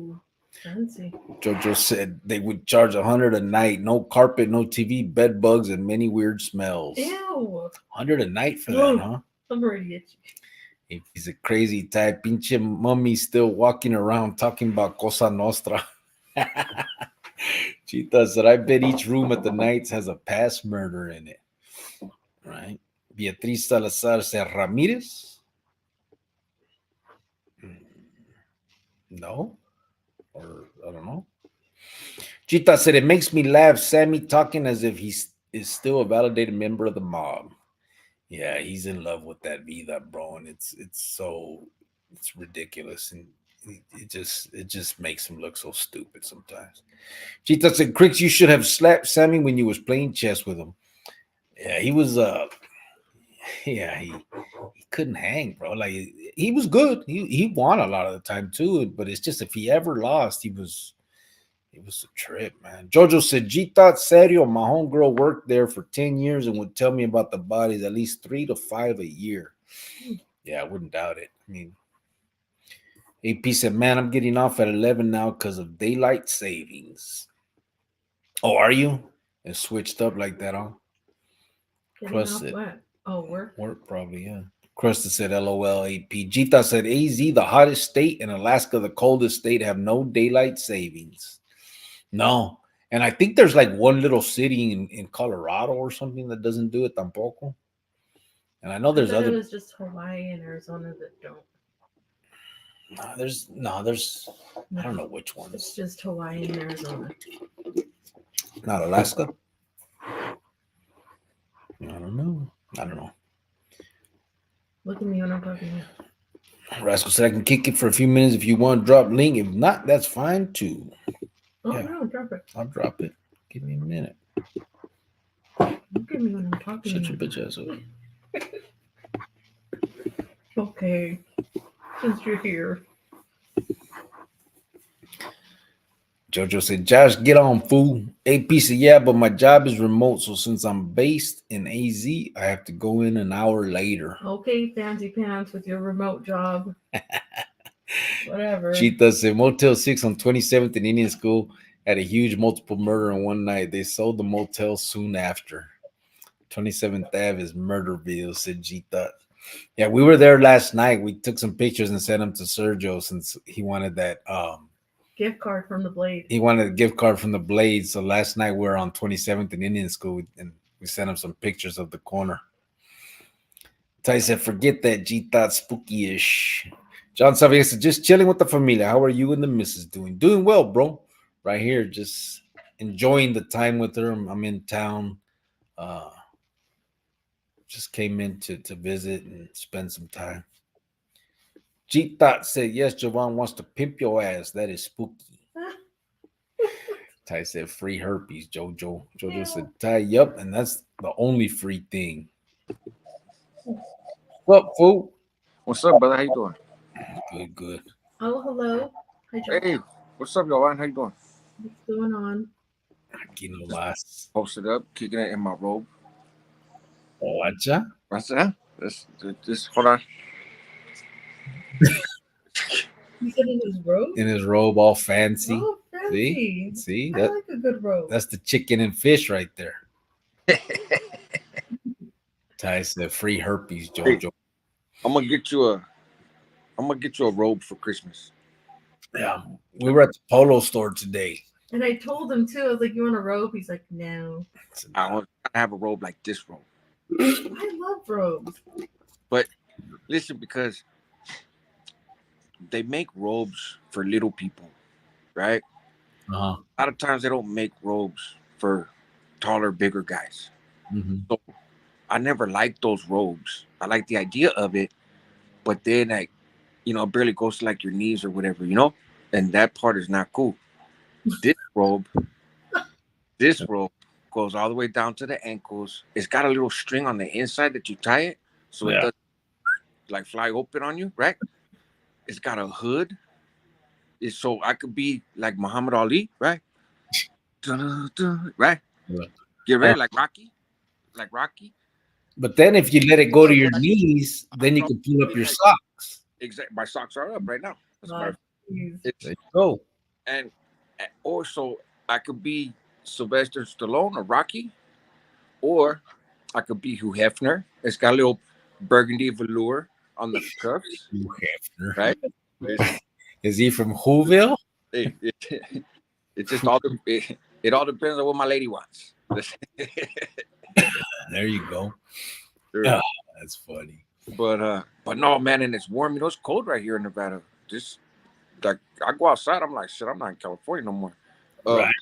B: Fancy.
A: Jojo said they would charge $100 a night. No carpet, no TV, bed bugs, and many weird smells.
B: Ew.
A: $100 a night for that, huh?
B: I'm already itchy.
A: He's a crazy type. Pinche mummy still walking around talking about Cosa Nostra. Chita said, I bet each room at the Knights has a past murder in it. Right? Beatriz Salazar said, Ramirez? No. Or I don't know. Chita said, it makes me laugh. Sammy talking as if he is still a validated member of the mob. Yeah, he's in love with that vida, bro, and it's ridiculous, and it just makes him look so stupid sometimes. Chita said, Cricks, you should have slapped Sammy when you was playing chess with him. Yeah, he was he couldn't hang, bro. Like he was good. He won a lot of the time too, but it's just if he ever lost, it was a trip, man. Jojo said, Gita, serio, my homegirl worked there for 10 years and would tell me about the bodies at least 3 to 5 a year. Yeah, I wouldn't doubt it. I mean, AP said, man, I'm getting off at 11 now because of daylight savings. Oh, are you? It switched up like that, huh?
B: Crust said, what? Oh, work?
A: Work, probably, yeah. Krista said, LOL, AP. Gita said, AZ, the hottest state, and Alaska, the coldest state, have no daylight savings. No. And I think there's like one little city in Colorado or something that doesn't do it tampoco. And I know there's other.
B: It was just Hawaii and Arizona that don't.
A: There's I don't know which ones.
B: It's just Hawaii and Arizona.
A: Not Alaska? I don't know.
B: Look at me when I'm talking.
A: Raskal said I can kick it for a few minutes if you want to drop link. If not, that's fine too.
B: Oh, yeah. No, drop it.
A: I'll drop it. Give me a minute.
B: Look at me when I'm talking.
A: Shut your bitch ass up.
B: Okay. Since you're here.
A: Jojo said, Josh, get on, fool. AP said, yeah, but my job is remote, so since I'm based in AZ, I have to go in an hour later.
B: Okay, fancy pants with your remote job. Whatever.
A: Chita said, Motel 6 on 27th in Indian School had a huge multiple murder in one night. They sold the motel soon after. 27th Ave is Murderville, said Chita. Yeah, we were there last night. We took some pictures and sent them to Sergio since he wanted that
B: gift card from the Blade.
A: He wanted a gift card from the Blade. So last night we were on 27th in Indian School and we sent him some pictures of the corner. Ty said, forget that G-Thought spooky-ish. John Savia said, just chilling with the familia. How are you and the missus doing? Doing well, bro. Right here, just enjoying the time with her. I'm in town. Uh, just came in to visit and spend some time. G Thought said, yes, Javon wants to pimp your ass. That is spooky. Ty said, free herpes, Jojo. Jojo said, Ty, yup, and that's the only free thing. What, fool?
C: What's up, brother? How you doing?
A: Good, good.
B: Oh, hello. Hi, John.
C: Hey, what's up, y'all? How you doing?
B: What's going on?
A: Aquí no más.
C: Posted up, kicking it in my robe.
A: Oacha?
C: I said, huh? This, hold on.
B: You said in his robe?
A: In his robe, all fancy.
B: Oh, fancy.
A: See?
B: I like a good robe.
A: That's the chicken and fish right there. Ty said, free herpes, Jojo.
C: Hey, I'm gonna get you a robe for Christmas.
A: Yeah, we were at the polo store today.
B: And I told him too. I was like, "You want a robe?" He's like, "No."
C: I want to have a robe like this robe.
B: I love robes.
C: But listen, because they make robes for little people, right?
A: Uh-huh.
C: A lot of times they don't make robes for taller, bigger guys.
A: Mm-hmm.
C: So I never liked those robes. I like the idea of it, but then like, it barely goes to like your knees or whatever, and that part is not cool. This robe goes all the way down to the ankles. It's got a little string on the inside that you tie it, so it doesn't like fly open on you, right? It's got a hood. It's so I could be like Muhammad Ali, right? Right? Get ready, like Rocky.
A: But then if you let it go to your knees, then you can pull up your socks.
C: Exactly. My socks are up right now.
A: There you go.
C: And also, I could be Sylvester Stallone or Rocky, or I could be Hugh Hefner. It's got a little burgundy velour on the cuffs.
A: Hugh Hefner.
C: Right?
A: Is he from Whoville?
C: It just all it all depends on what my lady wants.
A: There you go.
C: Sure.
A: Oh, that's funny.
C: But no, man, and it's warm. It's cold right here in Nevada. Just like I go outside, I'm like, shit, I'm not in California no more.
A: Right.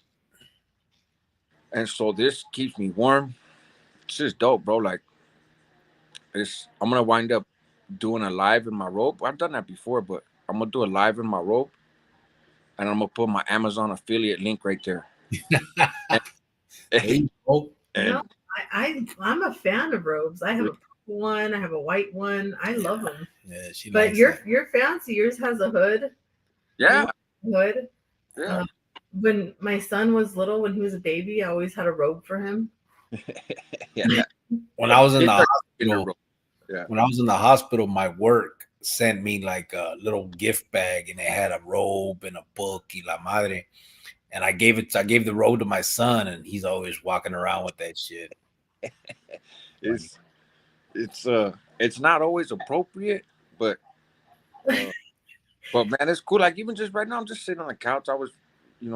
C: And so this keeps me warm. It's just dope, bro. Like I'm gonna wind up doing a live in my robe. I've done that before, but I'm gonna do a live in my robe, and I'm gonna put my Amazon affiliate link right there.
B: I'm a fan of robes. I have a purple one. I have a white one. I love them.
A: Yeah,
B: but you're fancy. Yours has a hood.
C: Yeah.
B: Hood.
C: Yeah.
B: When my son was little, when he was a baby, I always had a robe for him.
C: Yeah.
A: When I was in the hospital, my work sent me like a little gift bag, and it had a robe and a book, y la madre. And I gave the robe to my son, and he's always walking around with that shit.
C: It's not always appropriate, but man, it's cool. Like even just right now, I'm just sitting on the couch. I was, I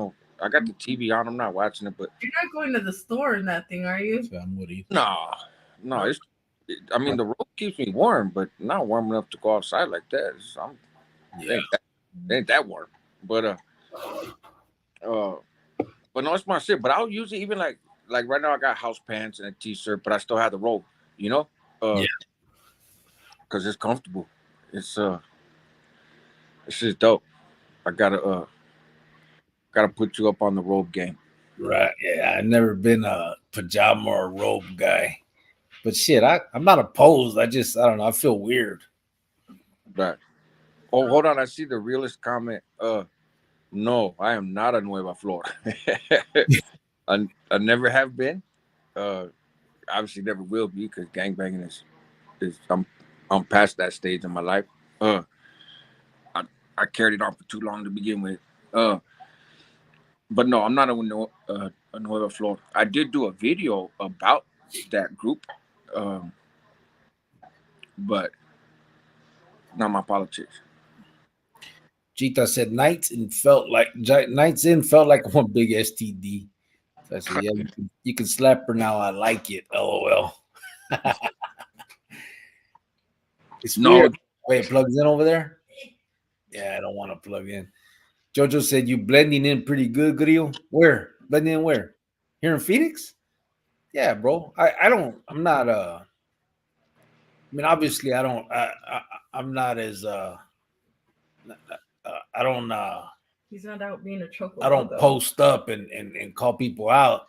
C: got the TV on. I'm not watching it, but
B: you're not going to the store in that thing, are you?
C: No. I mean, the robe keeps me warm, but not warm enough to go outside like that. It ain't that warm. But no, it's my shit. But I'll use it even like right now. I got house pants and a t-shirt, but I still have the robe. Because it's comfortable. It's just dope. I gotta put you up on the robe game.
A: Right. Yeah, I've never been a pajama or robe guy. But shit, I'm not opposed. I don't know. I feel weird.
C: Right. Oh, hold on. I see the realest comment. No, I am not a Nueva Flor. I never have been. Obviously never will be, because gangbanging is I'm past that stage in my life. I carried it on for too long to begin with. But no, I'm not a Nueva Flor. I did do a video about that group, but not my politics.
A: Gita said nights in felt like one big STD. So I said, yeah, you can slap her now. I like it. LOL. It's weird. Wait, it plugs in over there? Yeah, I don't want to plug in. Jojo said you blending in pretty good, Grio. Where? Blending in where? Here in Phoenix? Yeah, bro. I don't. I'm not. I mean, obviously, I don't. I'm not as. I don't.
B: He's not out being a choco
A: I don't
B: logo.
A: post up and call people out.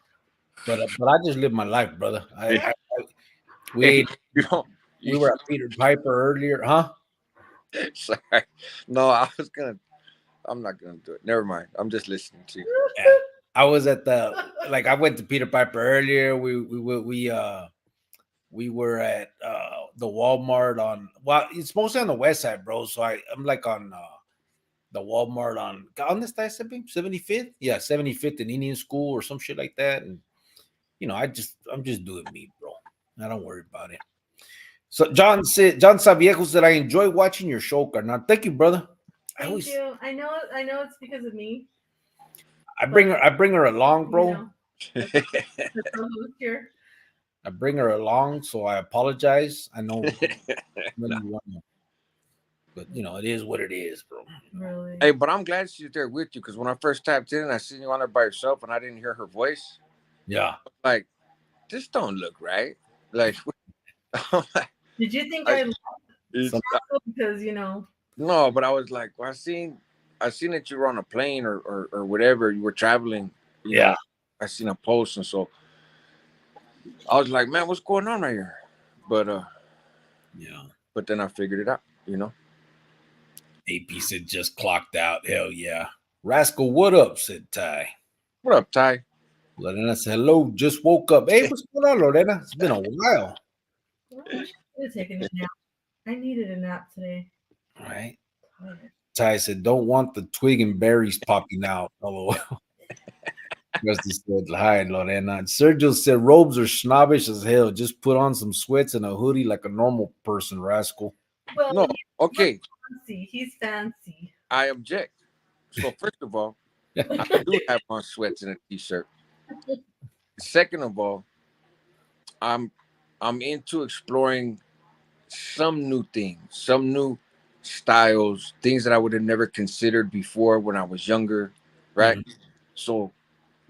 A: But I just live my life, brother. We
C: Hey, you don't. You,
A: we were at Peter Piper earlier, huh?
C: sorry. No, I'm not gonna do it. Never mind. I'm just listening to you.
A: Yeah. I was at the I went to Peter Piper earlier. We were at the Walmart on it's mostly on the west side, bro. So I'm like on the Walmart on ¿dónde está ese, 75th? Yeah, 75th in Indian School or some shit like that. And I'm just doing me, bro. I don't worry about it. So John Saviejo said, I enjoy watching your show, carnal. Thank you, brother.
B: Thank you. I know it's because of me.
A: I bring her along, bro.
B: You know, the co-host here.
A: I bring her along, so I apologize. I know when
C: Nah.
A: you want to, but it is what it is, bro.
B: Really?
C: Hey, but I'm glad she's there with you because when I first tapped in, I seen you on there by yourself, and I didn't hear her voice.
A: Yeah.
C: Like, this don't look right. Like,
B: Did you think
C: I,
B: I because
C: no, but I was like, well, I seen that you were on a plane or whatever. You were traveling. You know, I seen a post, and so I was like, man, what's going on right here? But
A: Yeah.
C: But then I figured it out. You know.
A: AP said just clocked out. Hell yeah. Raskal, what up? Said Ty.
C: What up, Ty?
A: Lorena said, hello, just woke up. Hey, what's going on, Lorena? It's been a while.
B: Well, I should have taken a nap. I needed a nap today.
A: All right. Ty said, don't want the twig and berries popping out. LOL. Rusty said, hi, Lorena. And Sergio said, robes are snobbish as hell. Just put on some sweats and a hoodie like a normal person, Rascal.
B: Well,
C: No, okay.
B: Fancy. He's fancy.
C: I object. So first of all, I do have on sweats and a t-shirt. Second of all, I'm into exploring some new things, some new styles, things that I would have never considered before when I was younger, right? Mm-hmm. So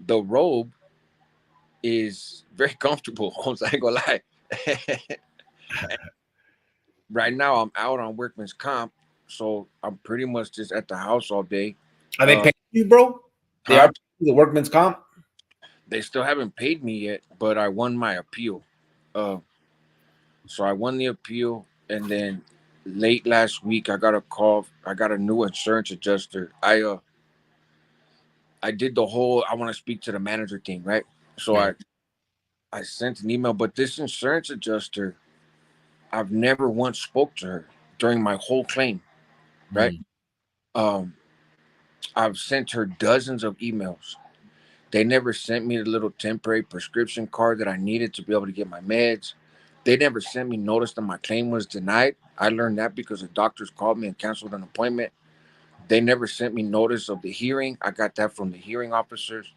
C: the robe is very comfortable. I ain't gonna lie. Right now, I'm out on workman's comp, so I'm pretty much just at the house all day.
A: Are they paying you, bro? They are paying you the workman's comp?
C: They still haven't paid me yet, but I won my appeal. So I won the appeal, and then late last week I got a call. I got a new insurance adjuster. I did the whole I want to speak to the manager thing, right? So I sent an email, but this insurance adjuster, I've never once spoke to her during my whole claim, right? I've sent her dozens of emails. They never sent me the little temporary prescription card that I needed to be able to get my meds. They never sent me notice that my claim was denied. I learned that because the doctors called me and canceled an appointment. They never sent me notice of the hearing. I got that from the hearing officers.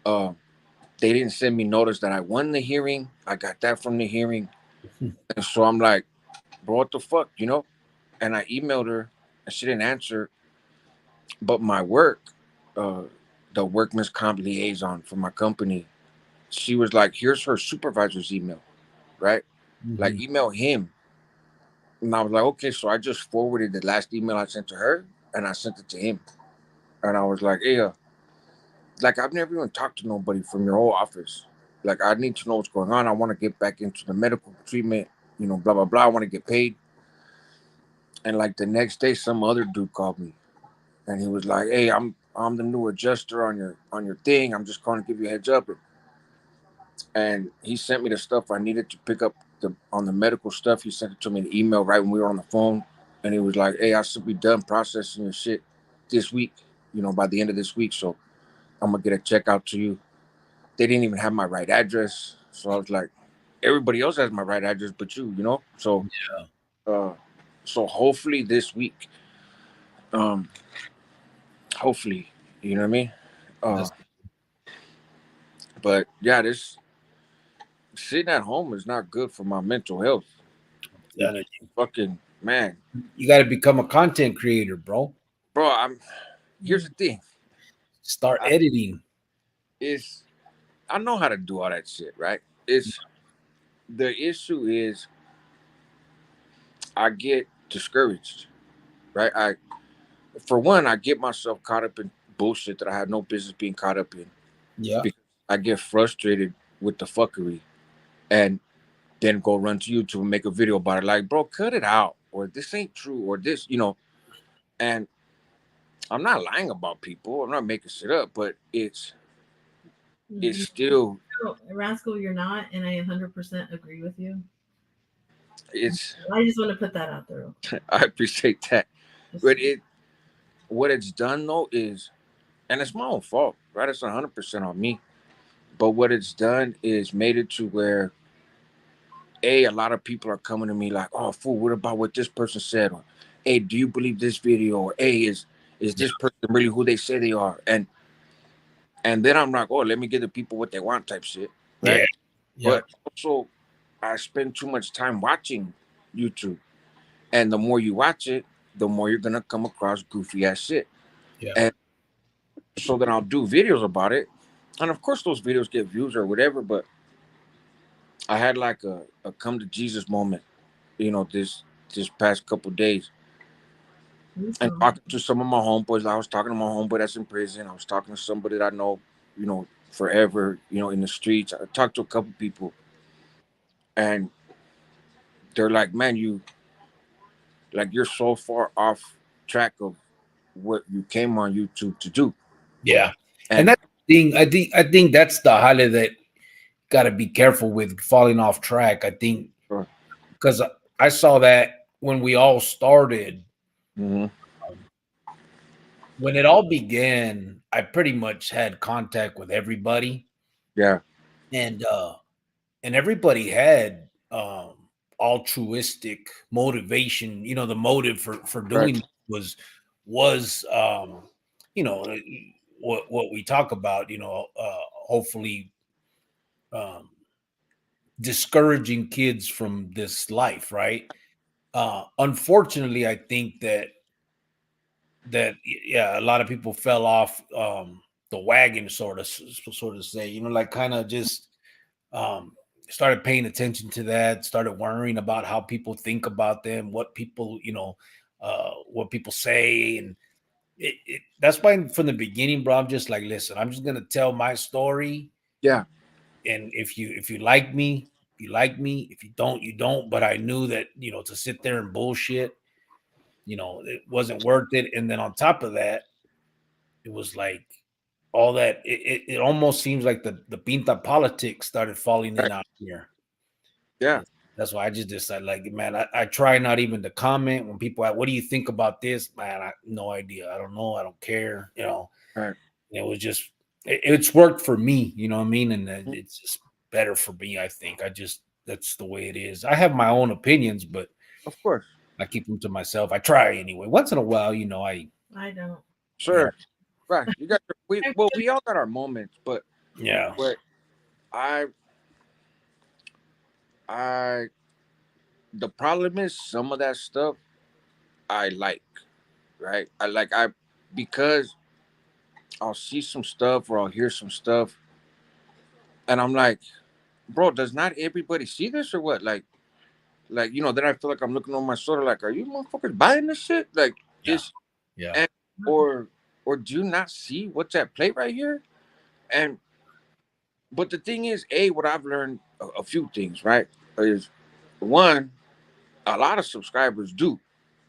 C: They didn't send me notice that I won the hearing. I got that from the hearing. And so I'm like, bro, what the fuck, And I emailed her and she didn't answer. But my work, the workman's comp liaison for my company, she was like, here's her supervisor's email, right? Mm-hmm. Like, email him. And I was like, okay. So I just forwarded the last email I sent to her and I sent it to him. And I was like, hey, like, I've never even talked to nobody from your whole office. Like, I need to know what's going on. I want to get back into the medical treatment, blah, blah, blah. I want to get paid. And like the next day, some other dude called me and he was like, hey, I'm the new adjuster on your thing. I'm just calling to give you a heads up. And he sent me the stuff I needed to pick up on the medical stuff. He sent it to me in an email right when we were on the phone. And he was like, hey, I should be done processing your shit this week, by the end of this week. So I'm going to get a check out to you. They didn't even have my right address. So I was like, everybody else has my right address but you, So, so hopefully this week, hopefully, you know what I mean? But yeah, this sitting at home is not good for my mental health. Fucking man.
A: You got to become a content creator, bro.
C: bro. Here's the thing.
A: Start
C: I,
A: editing.
C: is I know how to do all that shit, right? It's the issue is I get discouraged, right? For one, I get myself caught up in bullshit that I have no business being caught up in
A: Yeah.
C: because I get frustrated with the fuckery and then go run to YouTube and make a video about it. Like, bro, cut it out, or this ain't true, or this, And I'm not lying about people. I'm not making shit up, but it's still
B: No, Raskal, you're not, and I 100% agree with you.
C: it's.
B: I just want to put that out there.
C: I appreciate that,
B: Just,
C: but what it's done though is, and it's my own fault, right? It's 100% on me. But what it's done is made it to where a lot of people are coming to me like, oh, fool, what about what this person said? Or, hey, do you believe this video? Or, hey, is
A: Yeah.
C: this person really who they say they are? And then I'm like, oh, let me give the people what they want type shit, right?
A: Yeah. Yeah.
C: But also, I spend too much time watching YouTube, and the more you watch it, the more you're gonna come across goofy ass shit.
A: Yeah.
C: And so then I'll do videos about it, and of course those videos get views or whatever. But I had like a come to Jesus moment, this past couple days, and talking to some of my homeboys. I was talking to my homeboy that's in prison. I was talking to somebody that I know, forever, in the streets. I talked to a couple people, and they're like, "Man, you're so far off track of what you came on YouTube to do."
A: Yeah. And
C: And
A: that thing, I think that's the highlight that got to be careful with falling off track. I think because I saw that when we all started,
C: mm-hmm.
A: when it all began, I pretty much had contact with everybody,
C: Yeah,
A: and everybody had altruistic motivation. The motive for
C: right,
A: doing it was what we talk about. Hopefully um, discouraging kids from this life, right? Unfortunately, I think that yeah, a lot of people fell off the wagon, sort of say, like kind of just um, started paying attention to that, started worrying about how people think about them, what people, what people say, and that's why from the beginning, bro, I'm just like, listen, I'm just gonna tell my story,
C: yeah,
A: and if you like me, you like me. If you don't, you don't. But I knew that to sit there and bullshit, it wasn't worth it. And then on top of that, it was like all that. It almost seems like the pinta politics started falling in
C: right,
A: out here.
C: yeah,
A: That's why I just decided, like, man, I try not even to comment when people ask, what do you think about this? Man, I no idea. I don't know. I don't care.
C: right.
A: It was just it's worked for me. You know what I mean? And
C: Mm-hmm.
A: it's just better for me. I think that's the way it is. I have my own opinions, but
C: Of course,
A: I keep them to myself. I try anyway. Once in a while,
B: I don't.
A: yeah,
C: sure, right. You got we all got our moments, but
A: yeah,
C: what I I the problem is some of that stuff I like, right? Because I'll see some stuff or I'll hear some stuff, and I'm like, bro, does not everybody see this or what? Like then I feel like I'm looking on my shoulder, like, are you motherfuckers buying this shit? Like
A: yeah,
C: this,
A: yeah,
C: and or do you not see what's at play right here? And but the thing is, what I've learned a few things, right, is one, a lot of subscribers do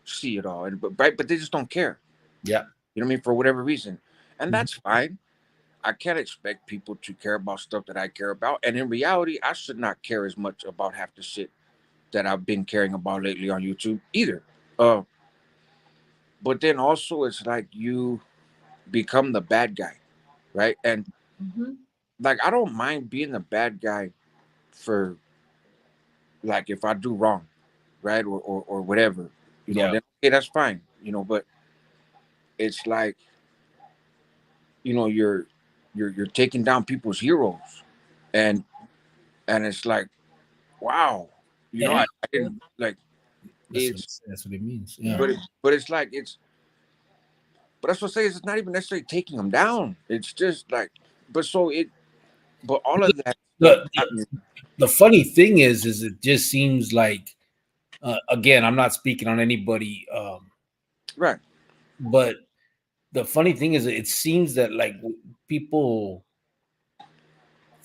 C: see it all, and but they just don't care.
A: yeah,
C: You know what I mean? For whatever reason, and
A: mhm,
C: that's fine. I can't expect people to care about stuff that I care about, and in reality, I should not care as much about half the shit that I've been caring about lately on YouTube either. Uh, but then also, it's like you become the bad guy, right? And
B: Mm-hmm.
C: like, I don't mind being the bad guy for, like, if I do wrong, right, or whatever,
A: yeah,
C: then okay, that's fine, But it's like, you're taking down people's heroes, and it's like, wow,
A: yeah.
C: I didn't like
A: That's what
C: it's,
A: that's what it means. Yeah,
C: but it's like But that's what I say is it's not even necessarily taking them down. It's just like, but so it, but all of that stuff
A: The,
C: got me.
A: the funny thing is it just seems like, again, I'm not speaking on anybody,
C: Right.
A: but the funny thing is it seems that like people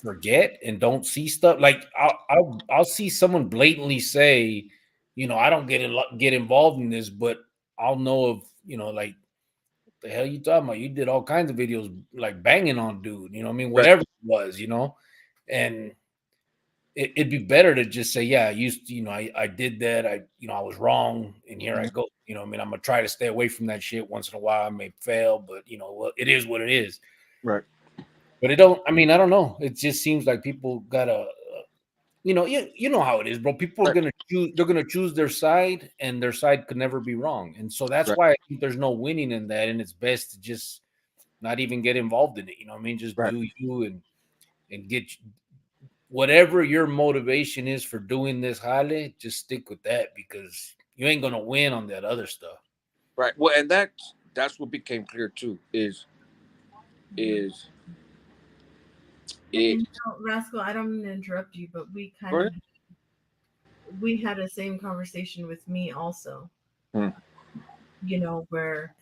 A: forget and don't see stuff. Like I'll see someone blatantly say, I don't get involved in this, but I'll know of, like, the hell you talking about? You did all kinds of videos like banging on dude, what I mean?
C: Right.
A: Whatever it was, and it'd be better to just say, yeah, I used to, I did that. I was wrong. And here I go. I mean, I'm going to try to stay away from that shit once in a while. I may fail, but well, it is what it is.
C: Right.
A: But I don't know. It just seems like people gotta, you know how it is, bro. People are
C: Right.
A: gonna choose. They're gonna choose their side, and their side could never be wrong. And so that's
C: Right.
A: why I think there's no winning in that, and it's best to just not even get involved in it. You know what I mean? Just
C: Right.
A: do you and get whatever your motivation is for doing this, Halle. Just stick with that because you ain't gonna win on that other stuff.
C: Right. Well, and that's what became clear too. Is it?
B: And Rascal, I don't mean to interrupt you, but
C: Go ahead.
B: we had the same conversation with me also.
C: Hmm.
B: Where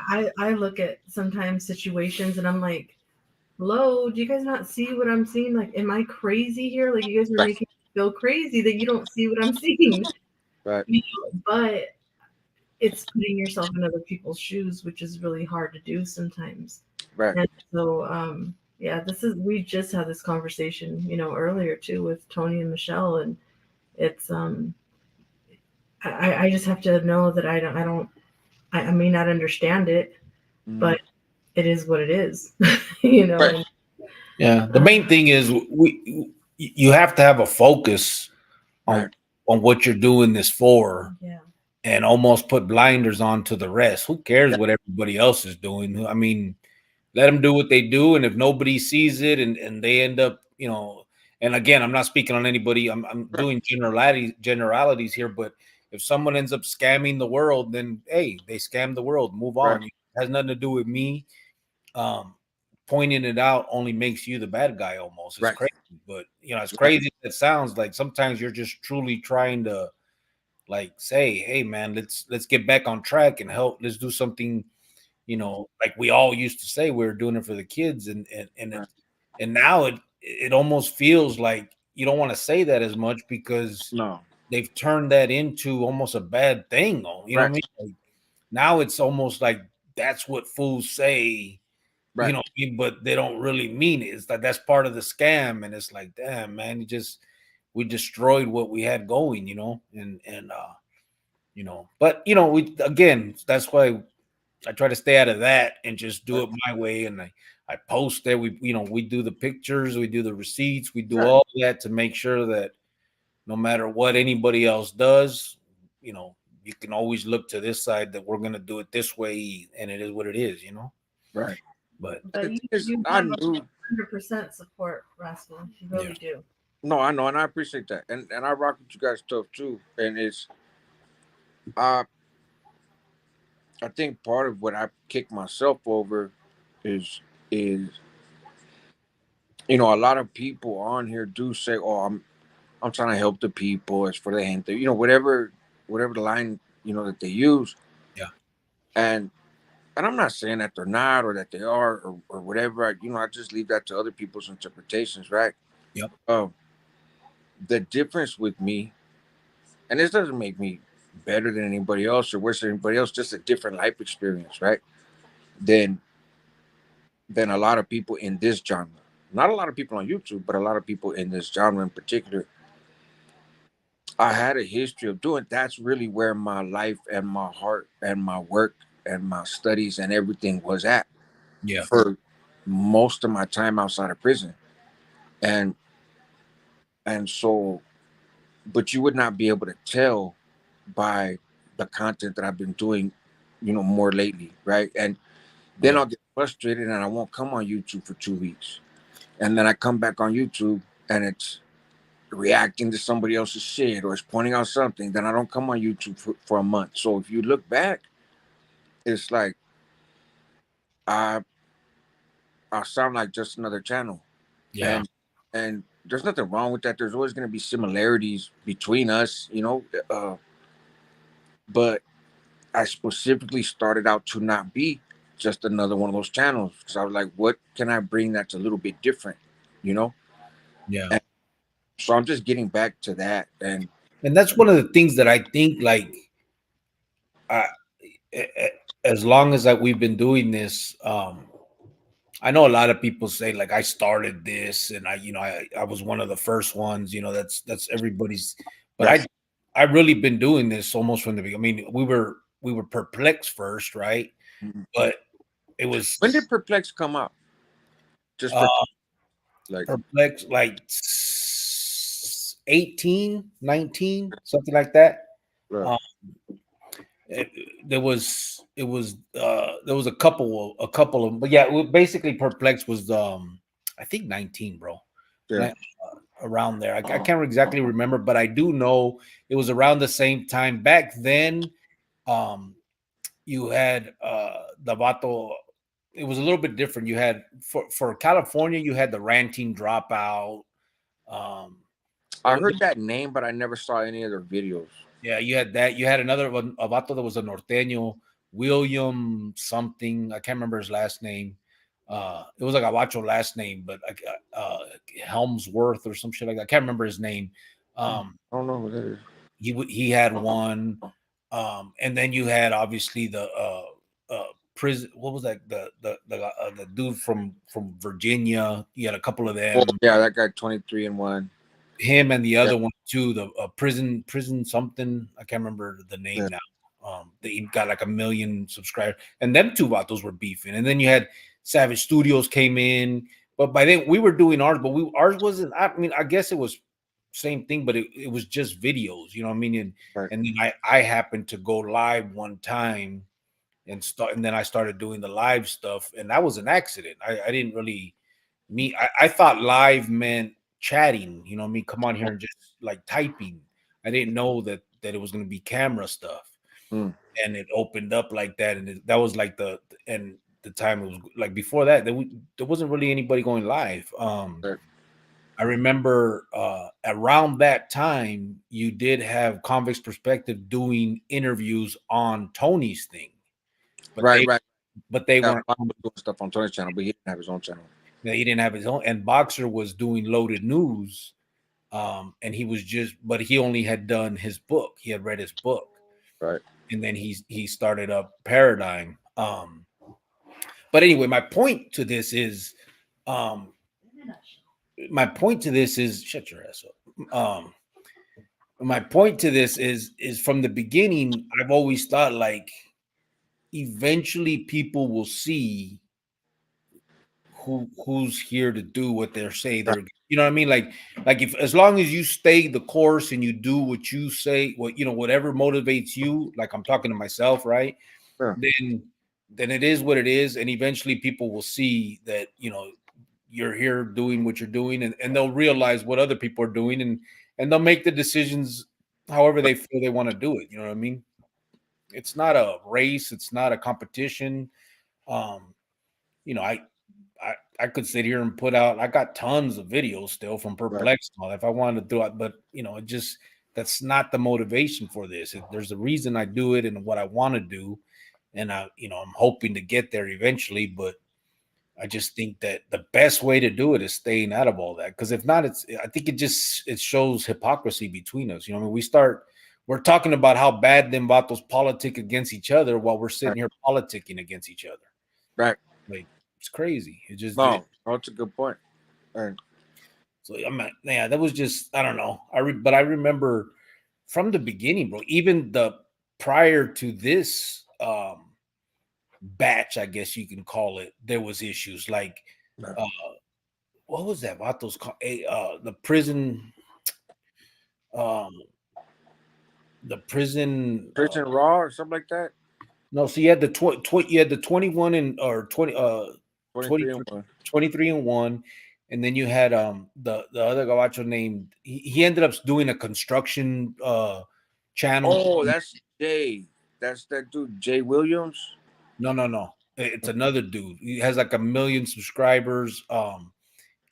B: I look at sometimes situations and I'm like, hello, do you guys not see what I'm seeing? Like, am I crazy here? Like, you guys are
C: Right.
B: making me feel crazy that you don't see what I'm seeing.
C: Right.
B: But it's putting yourself in other people's shoes, which is really hard to do sometimes.
C: Right.
B: And so, yeah, we just had this conversation, earlier too with Tony and Michelle, and it's I just have to know that I may not understand it, but it is what it is,
C: Right.
B: and
A: Yeah, the main thing is you have to have a focus
C: Right.
A: on what you're doing this for,
B: yeah.
A: and almost put blinders on to the rest. Who cares
C: Yeah.
A: what everybody else is doing? I mean, let them do what they do, and if nobody sees it, and they end up, and again, I'm not speaking on anybody. I'm
C: Right.
A: doing generalities here, but if someone ends up scamming the world, then hey, they scam the world. Move
C: Right.
A: on. It has nothing to do with me. Um, Pointing it out only makes you the bad guy. Almost, it's
C: Right.
A: crazy, but as
C: Right.
A: crazy as it sounds, like sometimes you're just truly trying to like say, hey man, let's get back on track and help. Let's do something. Like we all used to say, we were doing it for the kids,
C: Right.
A: and now it almost feels like you don't want to say that as much because
C: No.
A: they've turned that into almost a bad thing. You know what I
C: Right.
A: mean? Like, now it's almost like that's what fools say,
C: Right.
A: but they don't really mean it. It's like that's part of the scam, and it's like, damn, man, we destroyed what we had going, but we again, that's why I try to stay out of that and just do
C: Right.
A: it my way. And I post that we do the pictures, we do the receipts, we do
C: Right.
A: all that to make sure that no matter what anybody else does, you can always look to this side that we're going to do it this way. And it is what it is,
C: Right.
A: but
C: The
B: But
C: thing
B: you,
C: is,
B: you
C: I
B: have
C: knew.
B: 100% support, Rascal. You really do.
C: No, I know, and I appreciate that, and I rock with you guys stuff too. And it's, I I think part of what I kick myself over is is a lot of people on here do say, "Oh, I'm trying to help the people. It's for the gente," whatever the line that they use,
A: yeah,
C: and I'm not saying that they're not or that they are or whatever. I just leave that to other people's interpretations, right?
A: yep,
C: Um, the difference with me, and this doesn't make me better than anybody else or worse than anybody else, just a different life experience, right? Than a lot of people in this genre. Not a lot of people on YouTube, but a lot of people in this genre in particular. I had a history of doing. That's really where my life and my heart and my work and my studies and everything was at
A: yeah,
C: for most of my time outside of prison. And so, but you would not be able to tell by the content that I've been doing, more lately, right? And then
A: yeah,
C: I'll get frustrated and I won't come on YouTube for 2 weeks. And then I come back on YouTube and it's reacting to somebody else's shit or it's pointing out something. Then I don't come on YouTube for a month. So if you look back, it's like I I sound like just another channel,
A: Yeah.
C: and there's nothing wrong with that. There's always going to be similarities between us, but I specifically started out to not be just another one of those channels because I was like, what can I bring that's a little bit different, you know?
A: Yeah.
C: And so I'm just getting back to that, and
A: And that's one of the things that I think, like, I, as long as that we've been doing this, I know a lot of people say like I started this and I was one of the first ones, that's everybody's, but
C: right.
A: I really been doing this almost from the beginning. I mean, we were perplexed first, right?
C: Mhm.
A: But it
C: When
A: was
C: did Perplex come out? Just for
A: uh
C: like,
A: perplexed like 18, 19, something like that.
C: right,
A: Um, it, there was a couple of, but yeah, basically perplexed was I think 19, bro.
C: yeah,
A: Around there. I can't exactly remember, but I do know it was around the same time. Back then, um, you had the Vato. It was a little bit different. You had for California, you had the ranting dropout. Um,
C: I
A: there was,
C: heard that name, but I never saw any other videos.
A: yeah, you had that. You had another one, a Vato that was a norteño, William something. I can't remember his last name. It was like a Vato last name, but like Helmsworth or some shit like that. I can't remember his name. Um,
C: I don't know who that is.
A: he had one, and then you had obviously the prison. What was that? The dude from Virginia. You had a couple of
C: Oh
A: them.
C: yeah, that guy 23 and 1.
A: Him and the
C: Yeah,
A: other one too. The prison something. I can't remember the name
C: yeah,
A: now. They got like 1 million subscribers, and them two vatos were beefing. And then you had Savage Studios came in, but by then we were doing ours, but ours wasn't. I mean, I guess it was same thing, but it was just videos. You know what I mean?
C: right,
A: And then I happened to go live one time and then I started doing the live stuff, and that was an accident. I didn't really I thought live meant chatting, you know what I mean? Come on here and just like typing. I didn't know that it was going to be camera stuff,
C: mm,
A: and it opened up like that, and that was like the time it was like before that there wasn't really anybody going live.
C: right,
A: I remember around that time you did have Convicts Perspective doing interviews on Tony's thing, but
C: right,
A: they
C: right.
A: but they
C: Yeah,
A: weren't.
C: Bob was doing stuff on Tony's channel, but he didn't have his own channel.
A: He didn't have his own, and Boxer was doing Loaded News, and he was but he only had done his book. He had read his book,
C: Right,
A: and then he started up Paradigm. But anyway, um, my point to this is shut your ass up. My point to this is from the beginning. I've always thought like eventually people will see who's here to do what they're say
C: right,
A: they're, you know what I mean, like if as long as you stay the course and you do what you say, what whatever motivates you, like I'm talking to myself, right?
C: yeah,
A: Then it is what it is, and eventually people will see that you're here doing what you're doing, and they'll realize what other people are doing, and they'll make the decisions however they feel they want to do it. You know what I mean? It's not a race, it's not a competition. um you know, I could sit here and put out. I got tons of videos still from
C: right,
A: Perplexed if I wanted to do it, but it just that's not the motivation for this. There's a reason I do it and what I want to do, and I'm hoping to get there eventually. But I just think that the best way to do it is staying out of all that. Because if not, I think it shows hypocrisy between us. You know, I mean, we're talking about how bad them vatos politic against each other while we're sitting
C: right,
A: here politicking against each other.
C: right.
A: Like it's crazy.
C: No, that's a good point. And
A: So I'm like, yeah, that was just I don't know. But I remember from the beginning, bro. Even the prior to this batch, I guess you can call it, there was issues like
C: right.
A: uh what was that? What those called? The prison, um, the prison.
C: Prison Raw or something like that.
A: No, so you had you had the 21 and or 20
C: 23 and 1.
A: 23 and one, and then you had the other gabacho named he ended up doing a construction channel.
C: Oh, that's Jay. That's that dude, Jay Williams.
A: No. It's another dude. He has like 1 million subscribers.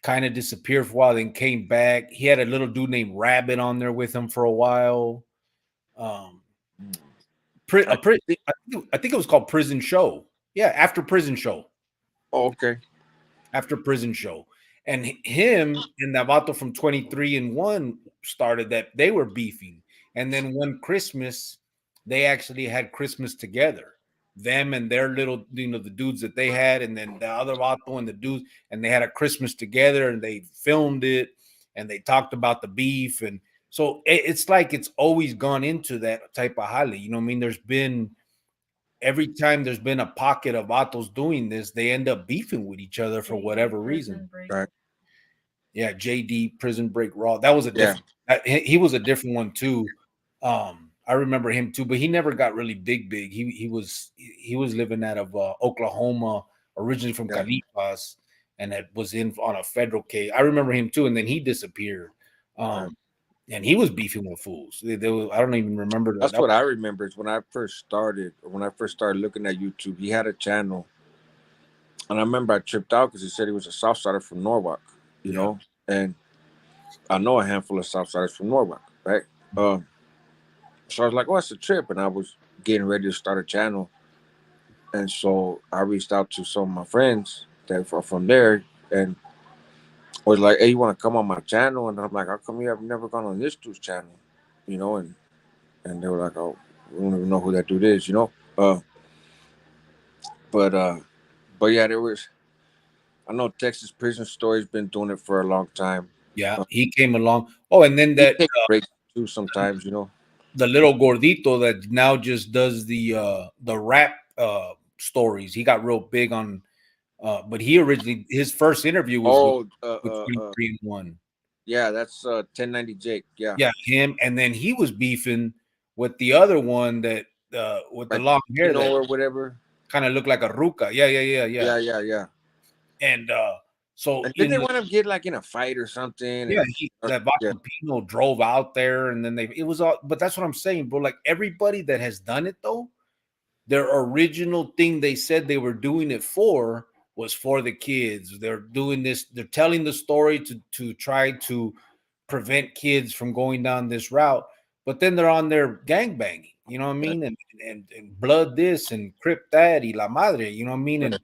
A: Kind of disappeared for a while, then came back. He had a little dude named Rabbit on there with him for a while. Um,
C: Hmm.
A: pri-
C: I
A: a pri-
C: think.
A: I think it was called Prison Show. Yeah, after Prison Show.
C: Oh, okay.
A: After Prison Show. And him and Navato from 23 and 1 started that they were beefing. And then one Christmas, they actually had Christmas together. Them and their little, the dudes that they had, and then the other Vato and the dudes, and they had a Christmas together and they filmed it and they talked about the beef. And so it's like it's always gone into that type of highly. You know what I mean? There's been every time there's been a pocket of Vatos doing this, they end up beefing with each other for whatever reason.
C: Right.
A: Yeah, JD Prison Break Raw. That was a
C: Yeah.
A: different. He was a different one too. I remember him too, but he never got really big. He was living out of Oklahoma, originally from
C: Yeah.
A: Califas, and it was in on a federal case. I remember him too, and then he disappeared.
C: Right.
A: And he was beefing with fools. I don't even remember that.
C: That's what I remember is when I first started. When I first started looking at YouTube, he had a channel, and I remember I tripped out because he said he was a Southsider from Norwalk. You
A: Yeah.
C: know, and I know a handful of Southsiders from Norwalk, right? So I was like, "Oh, it's a trip," and I was getting ready to start a channel, and so I reached out to some of my friends that are from there, and was like, "Hey, you want to come on my channel?" And I'm like, "How come you have never gone on this dude's channel?" You know, and they were like, "Oh, we don't even know who that dude is," you know. But but yeah, there was. I know Texas Prison Story's been doing it for a long time.
A: Yeah,
C: Uh,
A: he came along. Oh, and then
C: he
A: that
C: takes breaks too sometimes, you know.
A: the little gordito that now just does the rap stories. He got real big on but he originally his first interview was with
C: Oh,
A: with 23 and 1.
C: yeah, that's 1090 Jake. Yeah,
A: Yeah, him, and then he was beefing with the other one that with the
C: like
A: long hair that
C: or whatever.
A: kind of looked like a ruca. Yeah.
C: Yeah.
A: And so
C: And did they want to get like in a fight or something?
A: yeah,
C: And
A: that
C: yeah,
A: Vato Pino drove out there and then it was all, but that's what I'm saying, bro. Like everybody that has done it though, their original thing they said they were doing it for was for the kids. They're doing this, they're telling the story to try to prevent kids from going down this route, but then they're on their gang banging, you know what I mean? And blood this and crip that y la madre, you know what I mean?
C: right,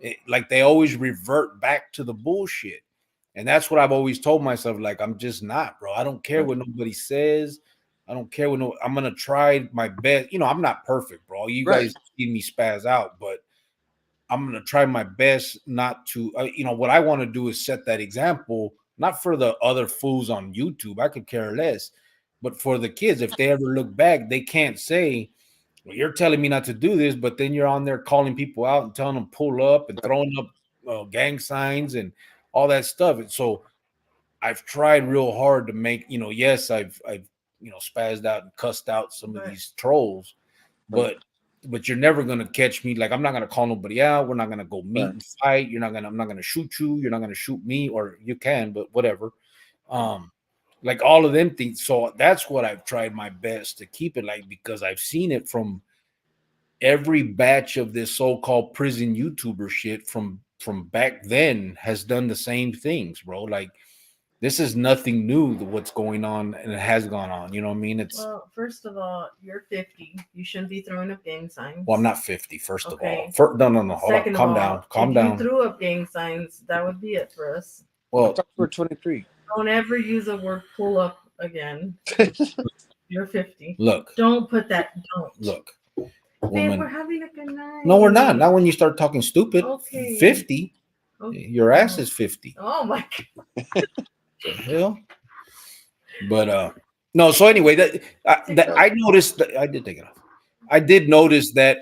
A: And like they always revert back to the bullshit. And that's what I've always told myself. Like, I'm just not, bro. I don't care
C: right,
A: what nobody says. I don't care what I'm gonna try my best. You know, I'm not perfect, bro. You
C: right,
A: guys see me spaz out, but I'm gonna try my best not to. What I want to do is set that example, not for the other fools on YouTube. I could care less, but for the kids, if they ever look back, they can't say, "Well, you're telling me not to do this," but then you're on there calling people out and telling them pull up and
C: right,
A: throwing up gang signs and all that stuff. And so I've tried real hard to make, yes, I've spazzed out and cussed out some of
B: Right.
A: these trolls,
C: right,
A: but you're never gonna catch me. Like I'm not gonna call nobody out. We're not gonna go meet
C: right,
A: and fight. I'm not gonna shoot you. You're not gonna shoot me, or you can, but whatever. Um, like all of them things. So that's what I've tried my best to keep it like, because I've seen it from every batch of this so-called prison YouTuber shit from back then has done the same things, bro. Like this is nothing new to what's going on, and it has gone on. You know what I mean?
B: Well, first of all, you're 50. You shouldn't be throwing up gang signs.
A: Well, I'm not 50, first of all.
B: Okay.
A: No. Hold on.
B: Second of
A: Calm
B: all,
A: down. Calm
B: if
A: down.
B: you threw up gang signs, that would be it for us.
C: I
A: Well,
C: thought you were 23.
B: Don't ever use the word pull up again. You're 50.
A: look,
B: Don't put that. Don't.
A: look,
B: Babe,
A: woman.
B: we're having a good night.
A: No, we're not. Not when you start talking stupid.
B: Okay.
A: 50.
B: Okay.
A: Your ass is 50.
B: Oh my God.
A: The hell? But no. So anyway, that I noticed that I did take it off. I did notice that,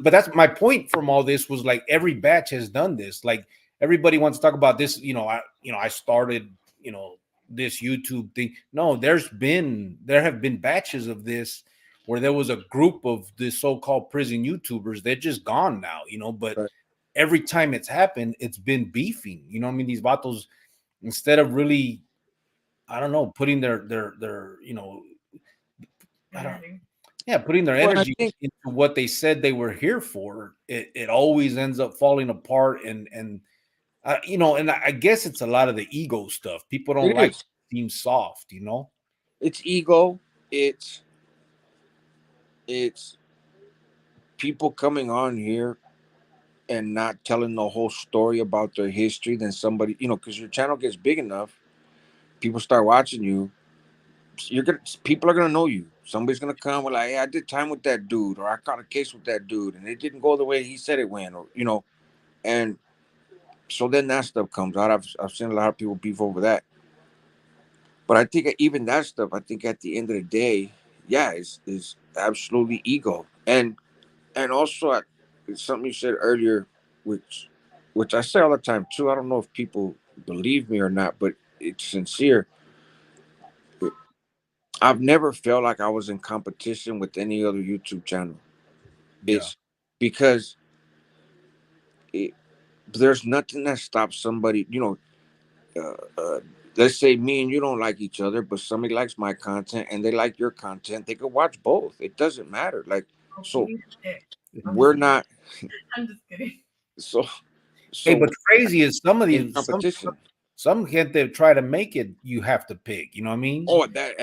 A: but that's my point from all this was like every batch has done this. Like everybody wants to talk about this. I started this YouTube thing. No, there have been batches of this where there was a group of this so-called prison YouTubers. They're just gone now, but
C: Right.
A: every time it's happened, it's been beefing. You know what I mean? These vatos, instead of really, I don't know, putting their I don't,
B: Energy.
A: Yeah, putting their
C: Well, I
A: energy
C: think
A: into what they said they were here for, it always ends up falling apart. And you know, and I guess it's a lot of the ego stuff. People don't
C: it
A: like
C: is.
A: being soft, you know.
C: It's ego. It's people coming on here and not telling the whole story about their history. Then somebody, because your channel gets big enough, people start watching you. People are gonna know you. Somebody's gonna come with like, hey, I did time with that dude, or I caught a case with that dude, and it didn't go the way he said it went, or and so then that stuff comes out. I've seen a lot of people beef over that, but I think even that stuff, I think at the end of the day, yeah, is absolutely ego, and also it's something you said earlier, which I say all the time too. I don't know if people believe me or not, but it's sincere. I've never felt like I was in competition with any other YouTube channel.
A: Yeah,
C: It's because it, there's nothing that stops somebody. Let's say me and you don't like each other, but somebody likes my content and they like your content. They could watch both. It doesn't matter. Like, so
B: Okay. I'm
C: we're
B: just,
C: not.
B: I'm just kidding.
C: So
A: hey,
C: so
A: but crazy is some of
C: in
A: these
C: competition.
A: some gente try to make it. You have to pick. You know what I mean?
C: Oh, that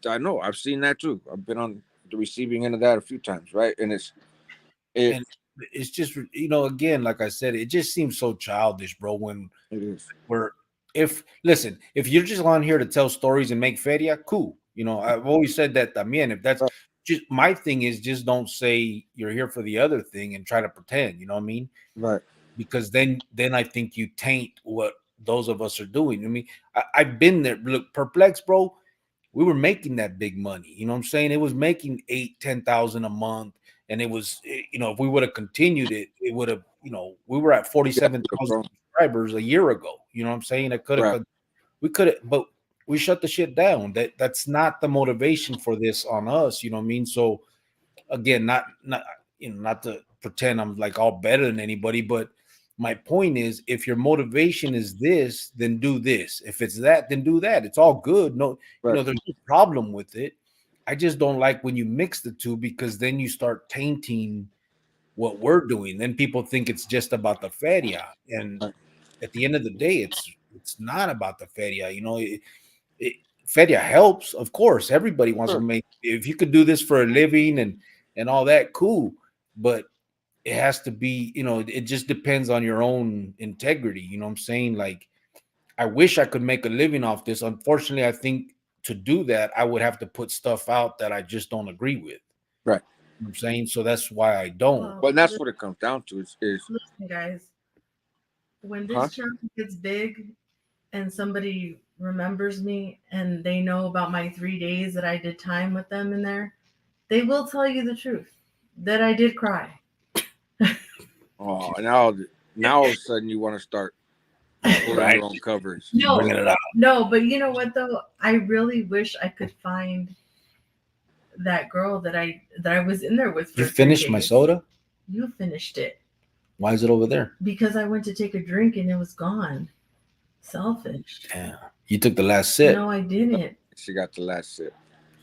C: I know. I've seen that too. I've been on the receiving end of that a few times, right? And it
A: And it's just, you know, again, like I said, it just seems so childish, bro. When
C: it is
A: we're if listen, if you're just on here to tell stories and make feria, cool. You know, I've always said that también. If that's
C: right,
A: just my thing is just don't say you're here for the other thing and try to pretend, you know what I mean?
C: right,
A: Because then I think you taint what those of us are doing. I mean, I've been there. Look, perplexed, bro. We were making that big money. You know what I'm saying? It was making 8, 10,000 a month. And it was, you know, if we would have continued it, it would have, you know, we were at
C: yeah, the
A: 47,000
C: pro-
A: subscribers a year ago. You know what I'm saying? I could
C: right,
A: have, we could have, but we shut the shit down. That's not the motivation for this on us. You know what I mean? So again, not you know, not to pretend I'm like all better than anybody, but my point is, if your motivation is this, then do this. If it's that, then do that. It's all good. No, you
C: right,
A: know, there's no problem with it. I just don't like when you mix the two, because then you start tainting what we're doing. Then people think it's just about the feria, and
C: right,
A: at the end of the day, it's not about the feria. You know, it, feria helps, of course. Everybody wants to
C: sure,
A: make. If you could do this for a living and all that, cool. But it has to be, you know, it just depends on your own integrity. You know what I'm saying? Like, I wish I could make a living off this. Unfortunately, I think to do that, I would have to put stuff out that I just don't agree with.
C: right.
A: You know what I'm saying? So that's why I don't.
B: Well,
C: But that's what it comes down to. Is
B: listen, guys. When
C: huh?
B: this channel gets big and somebody remembers me and they know about my 3 days that I did time with them in there, they will tell you the truth that I did cry.
C: Oh, now all of a sudden you want to start pulling
A: Right?
C: your own covers.
B: No,
A: Bringing it out.
B: no, but you know what though? I really wish I could find that girl that I was in there with
A: You
B: for three
A: finished my
B: days.
A: soda?
B: You finished it
A: Why is it over there?
B: because I went to take a drink and it was gone. Selfish.
A: Yeah. You took the last sip.
B: No, I didn't.
C: She got the last sip.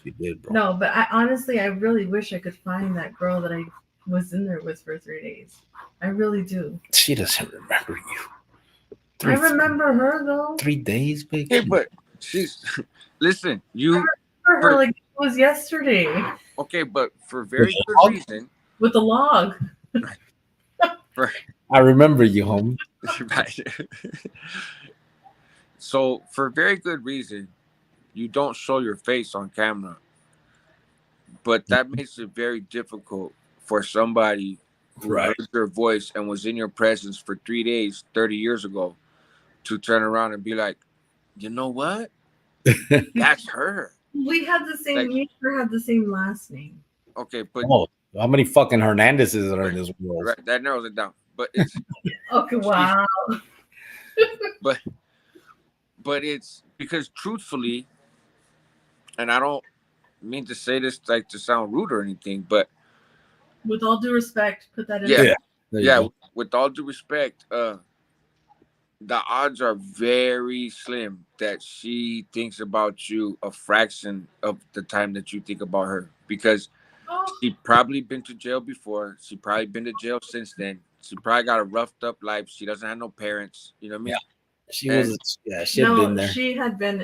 A: You did, bro.
B: No, but I really wish I could find that girl that I was in there with for 3 days. I really do.
A: She doesn't remember you.
B: I remember her though.
A: 3 days, big.
C: Hey, but she's listen.
B: I remember her like it was yesterday
C: Okay, but for
A: With
C: very
A: the
C: good
A: hug?
C: reason.
B: with the log.
C: For
A: I remember you, homie.
C: right. So for very good reason, you don't show your face on camera, but that makes it very difficult for somebody who
A: Right.
C: heard your voice and was in your presence for 3 days, 30 years ago, to turn around and be like, you know what? That's her.
B: We had the same.
C: Like,
B: Me and her had the same last name.
C: okay, but
A: Oh, how many fucking Hernandezes are in
C: right,
A: this world?
C: right, that narrows it down. But it's
B: Okay,
C: she's
B: wow.
C: but it's because truthfully, and I don't mean to say this like to sound rude or anything, but
B: With all due respect, put that in
C: yeah,
B: there.
A: There you
C: yeah,
A: go.
C: with all due respect, the odds are very slim that she thinks about you a fraction of the time that you think about her, because
B: Oh,
C: She probably been to jail before. She probably been to jail since then. She probably got a roughed up life. She doesn't have no parents. You know what I
A: Yeah,
C: mean?
A: she
C: And
A: was. Yeah, she had been
B: no,
A: there.
B: she had been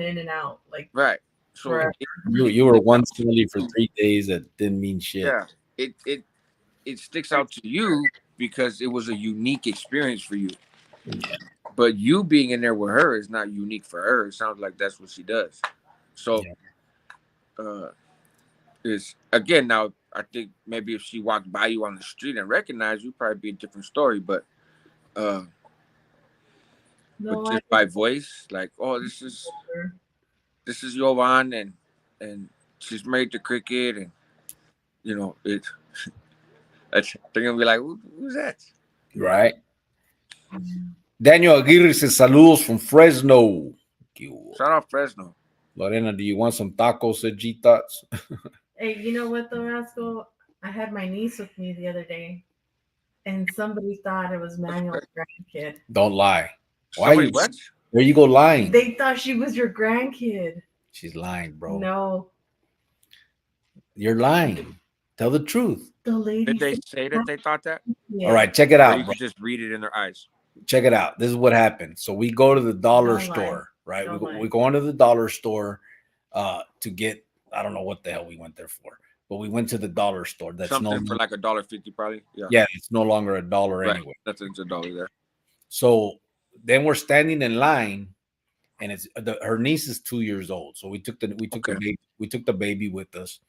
B: in and out like
C: right. So
B: forever.
A: You were one Sally for 3 days that didn't mean shit.
C: yeah, it sticks out to you because it was a unique experience for you.
A: Yeah,
C: But you being in there with her is not unique for her. It sounds like that's what she does. So
A: yeah.
C: uh is again now I think maybe if she walked by you on the street and recognized you, probably be a different story. Uh but
B: No, I
C: just by voice, like, oh, this is Jovan and she's married to Cricket and you know it they're gonna be like, who's that?
A: Right. Daniel Aguirre says saludos from Fresno. ¿Qué hubo?
C: Shout out Fresno.
A: Lorena, do you want some tacos? Said G Thoughts.
B: Hey, you know what though, Rascal? I had my niece with me the other day, and somebody thought it was Manuel's grandkid.
A: Don't lie. Why
C: Somebody
A: you?
C: what?
A: There you go lying.
B: They thought she was your grandkid.
A: She's lying, bro.
B: No,
A: You're lying. Tell the truth.
B: the lady
C: Did they
B: said
C: say that they thought that?
A: All right, check it
C: Or
A: out,
C: you
A: bro.
C: could just read it in their eyes.
A: Check it out. This is what happened. So we go to the dollar
B: Don't lie.
A: store, right?
B: Don't lie.
A: We go into the dollar store to get, I don't know what the hell we went there for, but we went to the dollar store. That's
C: Something for like $1.50 probably. Yeah.
A: yeah, it's no longer a dollar
C: Right.
A: anyway.
C: Nothing's $1 there.
A: So then we're standing in line, and it's her niece is 2 years old. So we took the baby with us,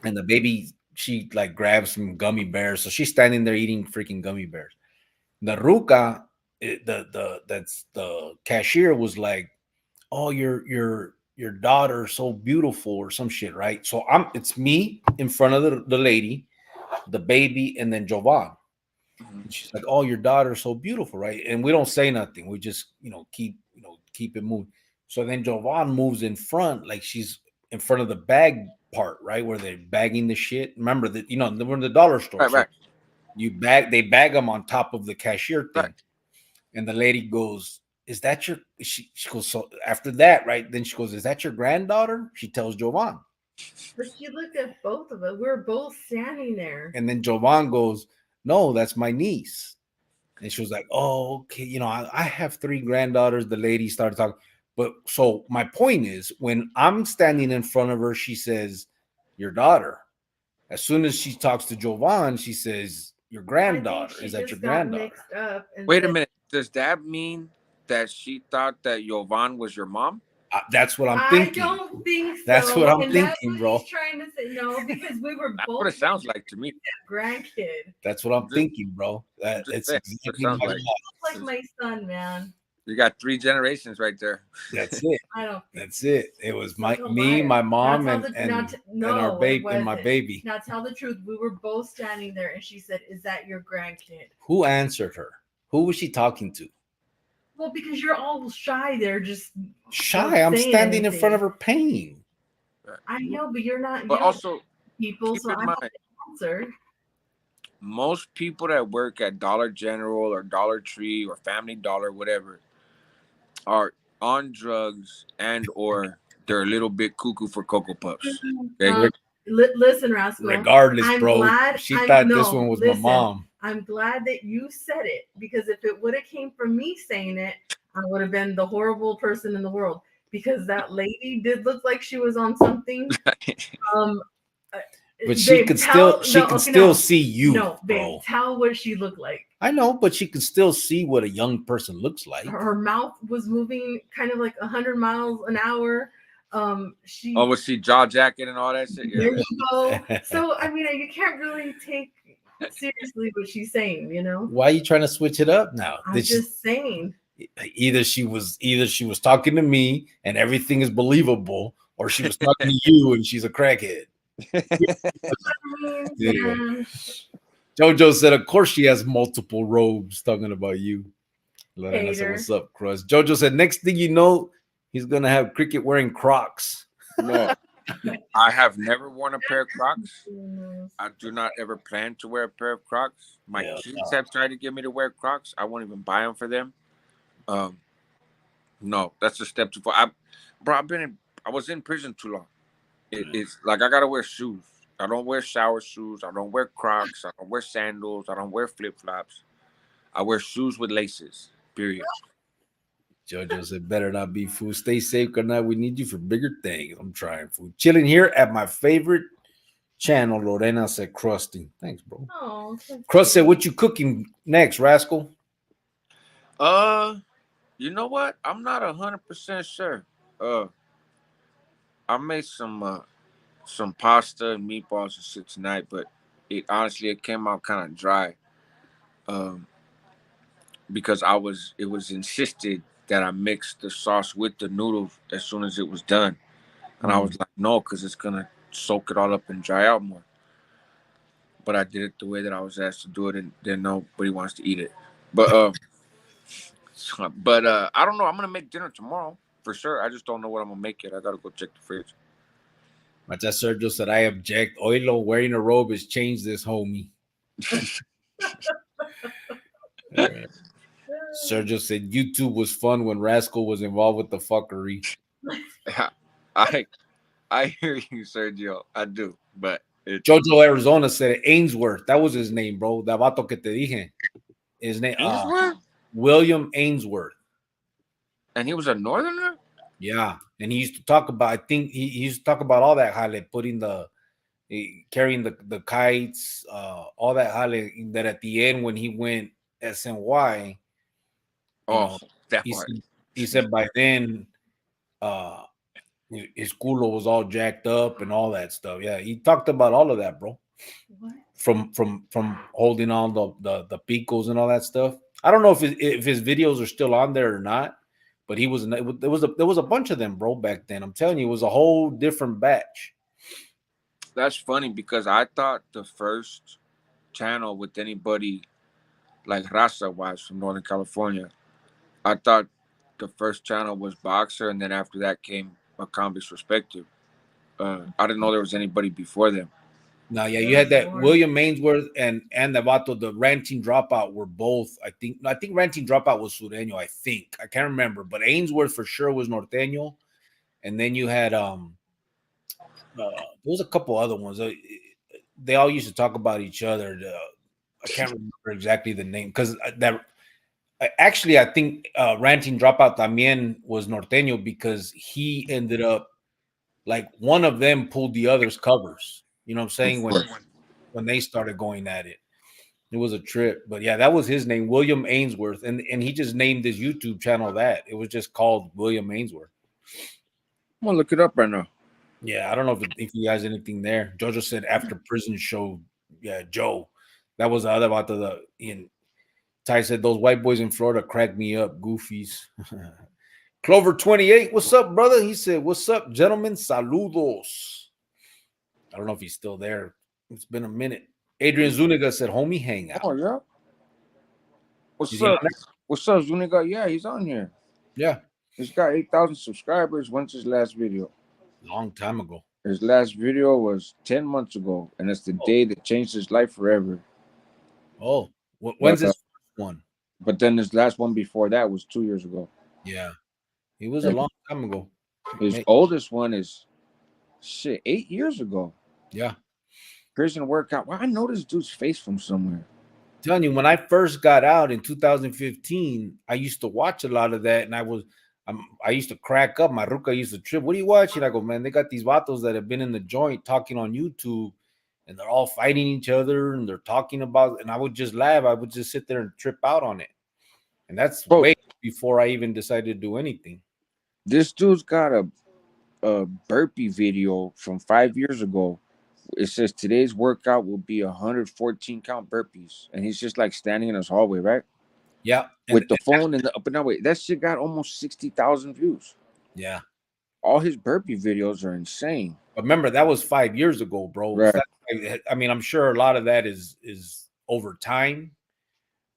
A: and the baby she like grabs some gummy bears. So she's standing there eating freaking gummy bears. The ruca, that's the cashier was like, "Oh, your daughter so beautiful" or some shit, right? So it's me in front of the lady, the baby, and then Jovan.
C: Mhm.
A: And she's like, "Oh, your daughter's so beautiful, right?" And we don't say nothing. We just, keep it moving. So then Jovan moves in front, like she's in front of the bag part, right, where they're bagging the shit. Remember that, we're in the dollar store,
C: Right,
A: so
C: right,
A: they bag them on top of the cashier thing.
C: right.
A: And the lady goes, "Is that your?" She goes. So after that, right? Then she goes, "Is that your granddaughter?" She tells Jovan,
B: But she looked at both of us. We were both standing there.
A: and then Jovan goes, "No, that's my niece." And she was like, "Oh, okay. I have three granddaughters." The lady started talking, but so my point is, when I'm standing in front of her, she says, "Your daughter." As soon as she talks to Jovan, she says, "Your
B: I think
A: granddaughter.
B: she
A: Is that your
B: just got
A: granddaughter?"
B: mixed up and
C: Wait a
B: said,
C: minute. Does that mean that she thought that Jovan was your mom?
A: That's what I'm
B: I
A: thinking.
B: don't think so.
A: That's what I'm
B: and that's
A: thinking,
B: what
A: bro.
B: he's trying to say. No, because we were
C: That's
B: both
C: what it sounds like to me.
B: grandkid.
A: That's what I'm
C: Just,
A: thinking, bro.
C: just
A: It's
C: saying. That's what it
A: exactly
C: sounds
A: my
C: like.
A: thought.
B: Like my son, man.
C: You got 3 generations right there.
A: That's it.
B: I don't think
A: That's it. It was
B: Such a
A: me,
B: liar.
A: my
B: Now
A: mom,
B: tell
A: and
B: the
A: and
B: now t-
A: and our
B: no, it
A: baby and my
B: wasn't.
A: baby.
B: Now tell the truth. We were both standing there, and she said, "Is that your grandkid?"
A: Who answered her? Who was she talking to?
B: Well, because you're all shy there, just
A: Shy. I'm
B: saying
A: standing in front of
B: anything.
A: her paying.
B: I know, but you're not. You
C: But
B: don't
C: also,
B: people,
C: keep
B: so
C: in
B: I have
C: mind,
B: to answer.
C: most people that work at Dollar General or Dollar Tree or Family Dollar, whatever, are on drugs and or they're a little bit cuckoo for Cocoa Puffs. Okay.
B: Um, listen, Rascal.
A: Regardless,
B: I'm
A: bro.
B: glad.
A: She
B: I'm
A: thought
B: no.
A: this one was my
B: Listen,
A: mom.
B: I'm glad that you said it because if it would have came from me saying it, I would have been the horrible person in the world. Because that lady did look like she was on something. Um,
A: But she
B: babe,
A: could still
B: no,
A: see you,
B: no, babe,
A: bro.
B: tell what she looked like.
A: I know, but she could still see what a young person looks like.
B: Her mouth was moving kind of like 100 miles an hour. She
C: Oh, was she jaw jacket and all that shit? Yeah.
B: There you go. So I mean, you can't really take seriously what she's saying, you know.
A: Why are you trying to switch it up now?
B: I'm just saying.
A: Either she was talking to me and everything is believable, or she was talking to you and she's a crackhead. Yeah.
B: Yeah.
A: Jojo said, "Of course she has multiple robes." Talking about you. Lorena said,
B: Hater.
A: "What's up, Cruz?" Jojo said, "Next thing you know, he's gonna have Cricket wearing Crocs."
C: No, I have never worn a pair of Crocs. I do not ever plan to wear a pair of Crocs. My
A: Yeah,
C: kids have tried to get me to wear Crocs. I won't even buy them for them. No, that's a step too far. I was in prison too long. It's like I gotta wear shoes. I don't wear shower shoes. I don't wear Crocs. I don't wear sandals. I don't wear flip flops. I wear shoes with laces. Period.
A: Jojo said, better not be, fool. Stay safe, good night. We need you for bigger things. I'm trying, fool. Chilling here at my favorite channel, Lorena said, crusting. Thanks, bro.
B: Oh,
A: Crust said, what you cooking next, Rascal?
C: You know what? I'm not 100% sure. I made some pasta and meatballs and shit tonight, but it came out kind of dry. Um, because it was insisted that I mix the sauce with the noodles as soon as it was done, and I was like, no, because it's gonna soak it all up and dry out more. But I did it the way that I was asked to do it, and then nobody wants to eat it. But I don't know. I'm gonna make dinner tomorrow for sure. I just don't know what I'm gonna make yet. I gotta go check the fridge.
A: Macha Sergio said, I object. Oilo wearing a robe has changed this, homie. Sergio said, YouTube was fun when Rascal was involved with the fuckery.
C: I hear you, Sergio. I do, but
A: Jojo Arizona said Ainsworth. That was his name, bro. That vato que te dije. His name, William Ainsworth.
C: And he was a northerner?
A: Yeah. And he used to talk about, I think he used to talk about all that jale, putting carrying the kites, all that jale, that at the end when he went SNY,
C: that part.
A: He said by then, his culo was all jacked up and all that stuff. Yeah, he talked about all of that, bro.
B: What?
A: From holding on the picos and all that stuff. I don't know if his videos are still on there or not, but there was a bunch of them, bro, back then. I'm telling you, it was a whole different batch.
C: That's funny because I thought the first channel with anybody like Raza was from Northern California. I thought the first channel was Boxer, and then after that came A Convict's Perspective. I didn't know there was anybody before them.
A: No, yeah, you had that William Ainsworth and the vato, the Ranting Dropout were both. I think Ranting Dropout was Sureño. I can't remember, but Ainsworth for sure was Norteño, and then you had there was a couple other ones. They all used to talk about each other. I can't remember exactly the name because actually I think Ranting Dropout también was Norteño because he ended up like one of them pulled the other's covers. You know what I'm saying? When they started going at it. It was a trip. But yeah, that was his name, William Ainsworth. And he just named his YouTube channel that. It was just called William Ainsworth.
C: I'm gonna look it up right now.
A: Yeah, I don't know if he has anything there. Jojo said after prison show. Yeah, Joe. That was the other about Ty said those white boys in Florida cracked me up, goofies. Clover 28, what's up, brother? He said, what's up, gentlemen? Saludos. I don't know if he's still there. It's been a minute. Adrian Zuniga said, homie, hang out.
C: Oh, yeah. What's up? What's up, Zuniga? Yeah, he's on here.
A: Yeah.
C: He's got 8,000 subscribers. When's his last video?
A: Long time ago.
C: His last video was 10 months ago, and it's the day that changed his life forever.
A: Oh, when's his first one?
C: But then his last one before that was 2 years ago.
A: Yeah. He was a long time ago.
C: His oldest one is 8 years ago.
A: Yeah.
C: Prison workout. Well, I know this dude's face from somewhere.
A: I'm telling you, when I first got out in 2015, I used to watch a lot of that, and I used to crack up. My ruca used to trip. What are you watching? I go, man, they got these vatos that have been in the joint talking on YouTube, and they're all fighting each other, and they're talking about, and I would just laugh. I would just sit there and trip out on it. And that's way before I even decided to do anything.
C: This dude's got a burpee video from 5 years ago. It says today's workout will be 114 count burpees, and he's just like standing in his hallway, right?
A: Yeah,
C: with the phone and the up and down way. That shit got almost 60,000 views.
A: Yeah,
C: all his burpee videos are insane.
A: But remember, that was 5 years ago, bro.
C: Right.
A: I mean, I'm sure a lot of that is over time,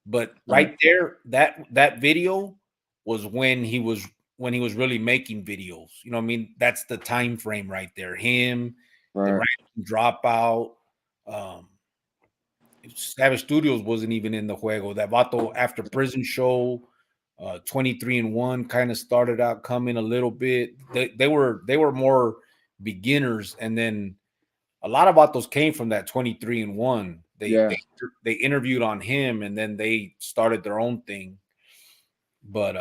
A: but right there, that video was when he was really making videos. You know what I mean? That's the time frame right there. Him.
C: Right.
A: The Dropout. Savage Studios wasn't even in the juego. That vato after prison show, 23 and 1 kind of started out coming a little bit. They were more beginners, and then a lot of vatos came from that 23 and 1.
C: Yeah.
A: They interviewed on him, and then they started their own thing. But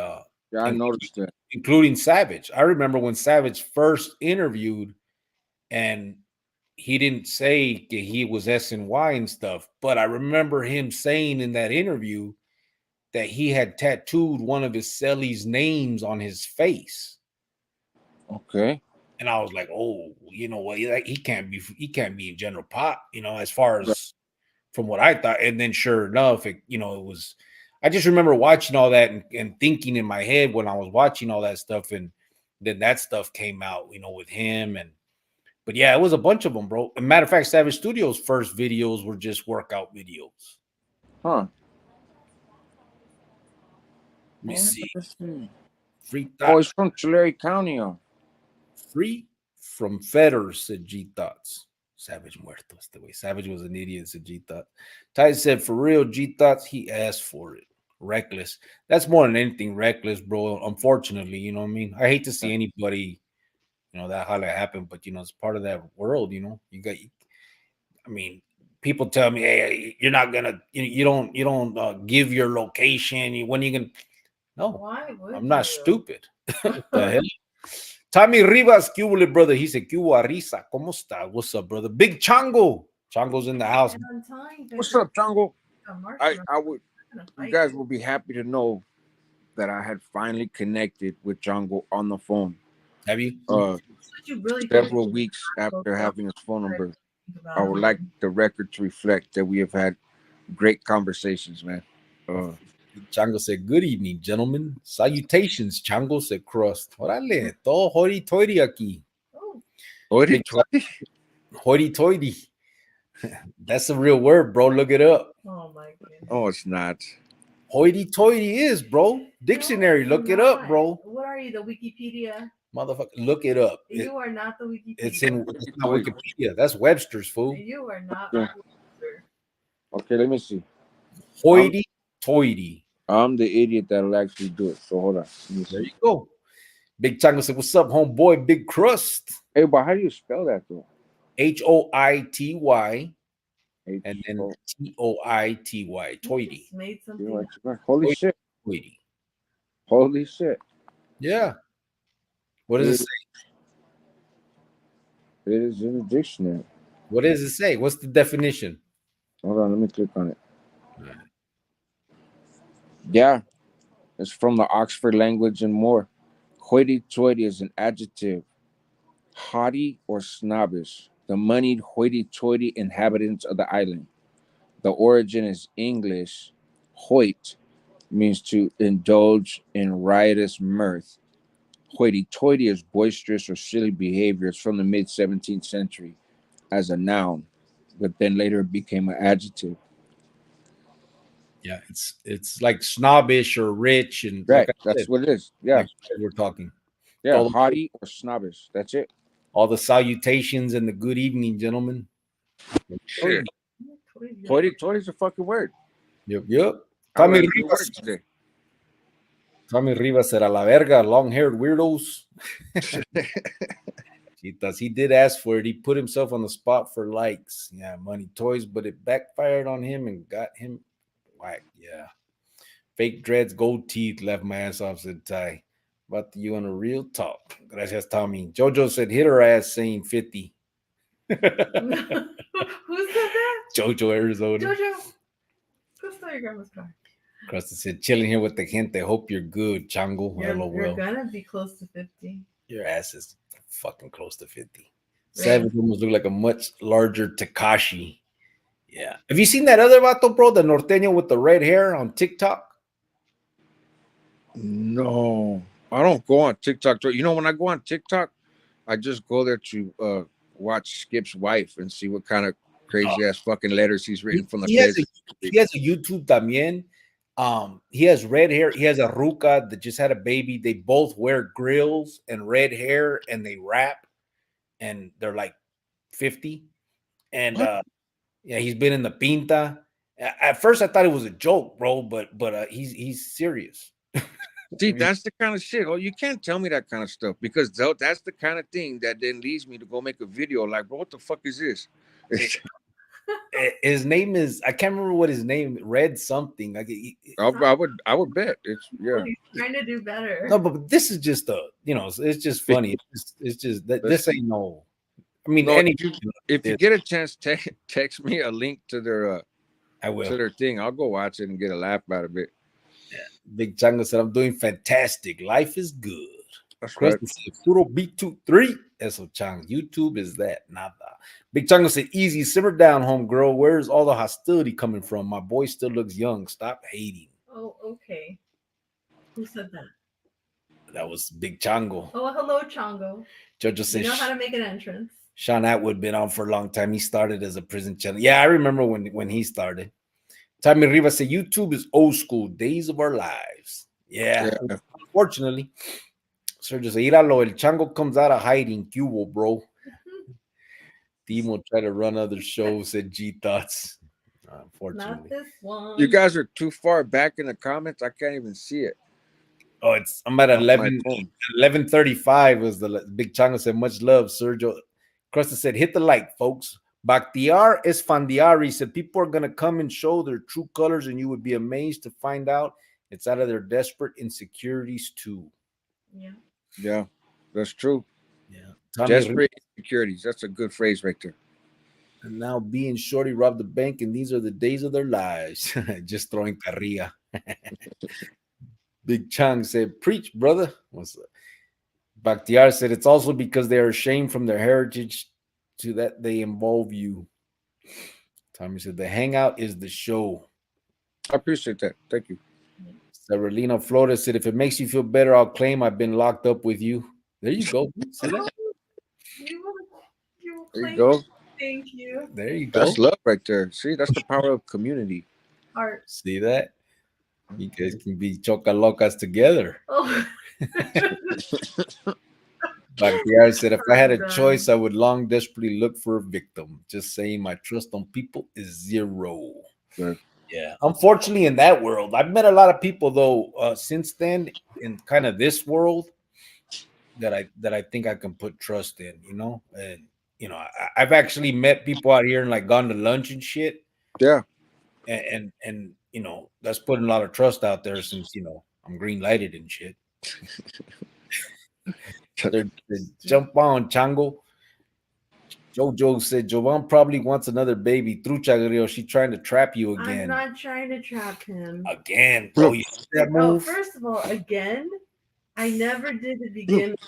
C: Yeah, I
A: in-
C: noticed that.
A: including Savage. I remember when Savage first interviewed, and he didn't say that he was SNY and stuff, but I remember him saying in that interview that he had tattooed one of his cellies' names on his face.
C: Okay.
A: And I was like, oh, you know what? He can't be in general pop, as far
C: Right.
A: as from what I thought. And then sure enough, it was. I just remember watching all that and thinking in my head when I was watching all that stuff, and then that stuff came out, with him. But yeah, it was a bunch of them, bro. As a matter of fact, Savage Studios' first videos were just workout videos.
C: Huh.
A: Let me see.
C: Let's see.
A: Free
C: Oh,
A: thought,
C: it's from Tulare County.
A: free from fetters, said G Thoughts. Savage muertos the way. Savage was an idiot, said G Thoughts. Ty said, for real, G Thoughts, he asked for it. Reckless. That's more than anything reckless, bro. Unfortunately, you know what I mean? I hate to see anybody, that how that happened, but it's part of that world, You got, I mean, people tell me, hey, you're not gonna, you don't give your location. When you can, no,
B: Why would
A: I'm not
B: you?
A: stupid. What the hell? Tommy Rivas, ¿qué hubo, brother? He said, ¿qué hubo, Arisa? ¿Cómo está? What's up, brother? Big Chango. Chango's in the house.
B: And I'm telling you,
C: What's up, Jungle?
B: Marshmallow,
C: I would.
B: gonna
C: You
B: fight
C: guys will be happy to know that I had finally connected with Jungle on the phone.
A: Have you?
B: What you really
C: Several weeks after having his phone number. I would like the record to reflect that we have had great conversations, man.
A: Chango said, good evening, gentlemen. Salutations, Chango said, crust. Órale, todo hoity-toity aquí.
B: Oh,
A: Hoity-toity. That's a real word, bro. Look it up.
B: oh my goodness.
C: Oh, it's not.
A: Hoity-toity is, bro. Dictionary.
B: No,
A: Look it up,
B: not.
A: bro.
B: What are you, the Wikipedia?
A: Motherfucker, look it up.
B: You are not the Wikipedia.
A: It's not Wikipedia. That's Webster's, fool.
B: You are not
C: Yeah.
B: Webster.
C: Okay, let me see.
A: Hoity-toity.
C: I'm the idiot that'll actually do it. So hold on.
A: There you go. Big Chango said, what's up, homeboy? Big crust.
C: Hey, but how do you spell that though?
A: Hoity, and then Toity.
B: You
A: Toity.
B: just made something.
C: Holy shit.
A: Toity.
C: Holy shit.
A: Yeah. What does it say?
C: It is in the dictionary.
A: What does it say? What's the definition?
C: Hold on, let me click on it. Yeah, it's from the Oxford language and more. Hoity-toity is an adjective, haughty or snobbish, the moneyed hoity-toity inhabitants of the island. The origin is English. Hoit means to indulge in riotous mirth. Hoity-toity is boisterous or silly behavior. It's from the mid 17th century as a noun, but then later it became an adjective.
A: Yeah, it's like snobbish or rich, and
C: Right,
A: like
C: that's
A: said,
C: what it is. Yeah,
A: like we're talking.
C: yeah,
A: all,
C: haughty or snobbish. That's it.
A: all the salutations and the good evening, gentlemen.
C: Shit. Hoity-toity is a fucking word.
A: Yep.
C: I
A: Tommy
C: learned a new
A: Rivas.
C: word today.
A: Tommy Rivas said, a la verga, long-haired weirdos. He did ask for it. He put himself on the spot for likes. Yeah, money toys, but it backfired on him and got him whacked. Yeah. Fake dreads, gold teeth, left my ass off, said Ty. But you on a real talk. Gracias, Tommy. Jojo said, hit her ass saying 50.
B: Who said that?
A: Jojo, Arizona.
B: Jojo, go steal your grandma's car.
A: Krusty said, chilling here with the gente. Hope you're good, Chango.
B: You're gonna be close to 50.
A: Your ass is fucking close to 50. Savage almost look like a much larger Takashi. Yeah. Have you seen that other vato, bro? The norteño with the red hair on TikTok?
C: No, I don't go on TikTok. You know, when I go on TikTok, I just go there to watch Skip's wife and see what kind of crazy ass fucking letters he's written from the
A: He has a YouTube también. He has red hair. He has a ruca that just had a baby. They both wear grills and red hair, and they rap, and they're like 50. And yeah, he's been in the pinta. At first, I thought it was a joke, bro, but he's serious.
C: See, that's the kind of shit. Oh, you can't tell me that kind of stuff because that's the kind of thing that then leads me to go make a video. Like, bro, what the fuck is this?
A: His name is, I can't remember what his name. Red something. Like
C: I would bet it's yeah.
B: He's trying to do better.
A: no, but this is just it's just funny. It's just that this ain't no. I mean,
C: No,
A: any.
C: if you get a chance, text me a link to
A: I will.
C: their thing. I'll go watch it and get a laugh out of it.
A: Big Chango said, "I'm doing fantastic. Life is good."
C: That's
A: Chris
C: right.
A: said, "Puro B23." Eso Chang. YouTube is that nada. Big Chango said, "Easy, simmer down, homegirl. Where's all the hostility coming from? My boy still looks young. Stop hating."
B: Oh, okay. Who said that?
A: That was Big Chango.
B: Oh, hello, Chongo.
A: Jojo
B: You
A: says,
B: know how to make an entrance.
A: Sean Atwood been on for a long time. He started as a prison channel. Yeah, I remember when he started. Tommy Rivas said, YouTube is old school, days of our lives. Yeah. Unfortunately. Sergio said, Iralo, el chango comes out of hiding. Cubo, bro. Timo tried to run other shows, said G Thoughts.
B: Not
A: Unfortunately.
B: this one.
C: You guys are too far back in the comments. I can't even see it.
A: Oh, I'm at
C: On my
A: 11.
C: phone.
A: 11:35 was the Big Chango said, much love, Sergio. Crusty said, hit the like, folks. Bakhtiar Esfandiari said, people are going to come and show their true colors, and you would be amazed to find out it's out of their desperate insecurities, too.
B: Yeah.
C: Yeah, that's true.
A: Yeah.
C: Desperate insecurities. That's a good phrase right there.
A: And now B and Shorty robbed the bank, and these are the days of their lives. Just throwing carrilla. Big Chang said, preach, brother. Bakhtiar said, it's also because they are ashamed from their heritage to that they involve you. Tommy said, the hangout is the show.
C: I appreciate that. Thank you.
A: Sarelina Flores said, if it makes you feel better, I'll claim I've been locked up with you. There you go. See that?
C: There you go.
B: Thank you.
A: There you go.
C: That's love right there. See, that's the power of community.
B: Heart.
A: See that? You guys can be choca-locas together.
B: Oh.
A: Bakhtiar said, if I had a choice, I would long desperately look for a victim. Just saying my trust on people is zero.
C: Right.
A: Yeah. Unfortunately, in that world, I've met a lot of people, though, since then, in kind of this world, that I think I can put trust in, and I've actually met people out here and like gone to lunch and shit.
C: Yeah.
A: And that's putting a lot of trust out there since I'm green lighted and shit. They're jump on Chango. Jojo said Jovan probably wants another baby. Trucha, she trying to trap you again.
B: I'm not trying to trap him.
A: Again, bro. You see that move?
B: First of all, again, I never did to begin with.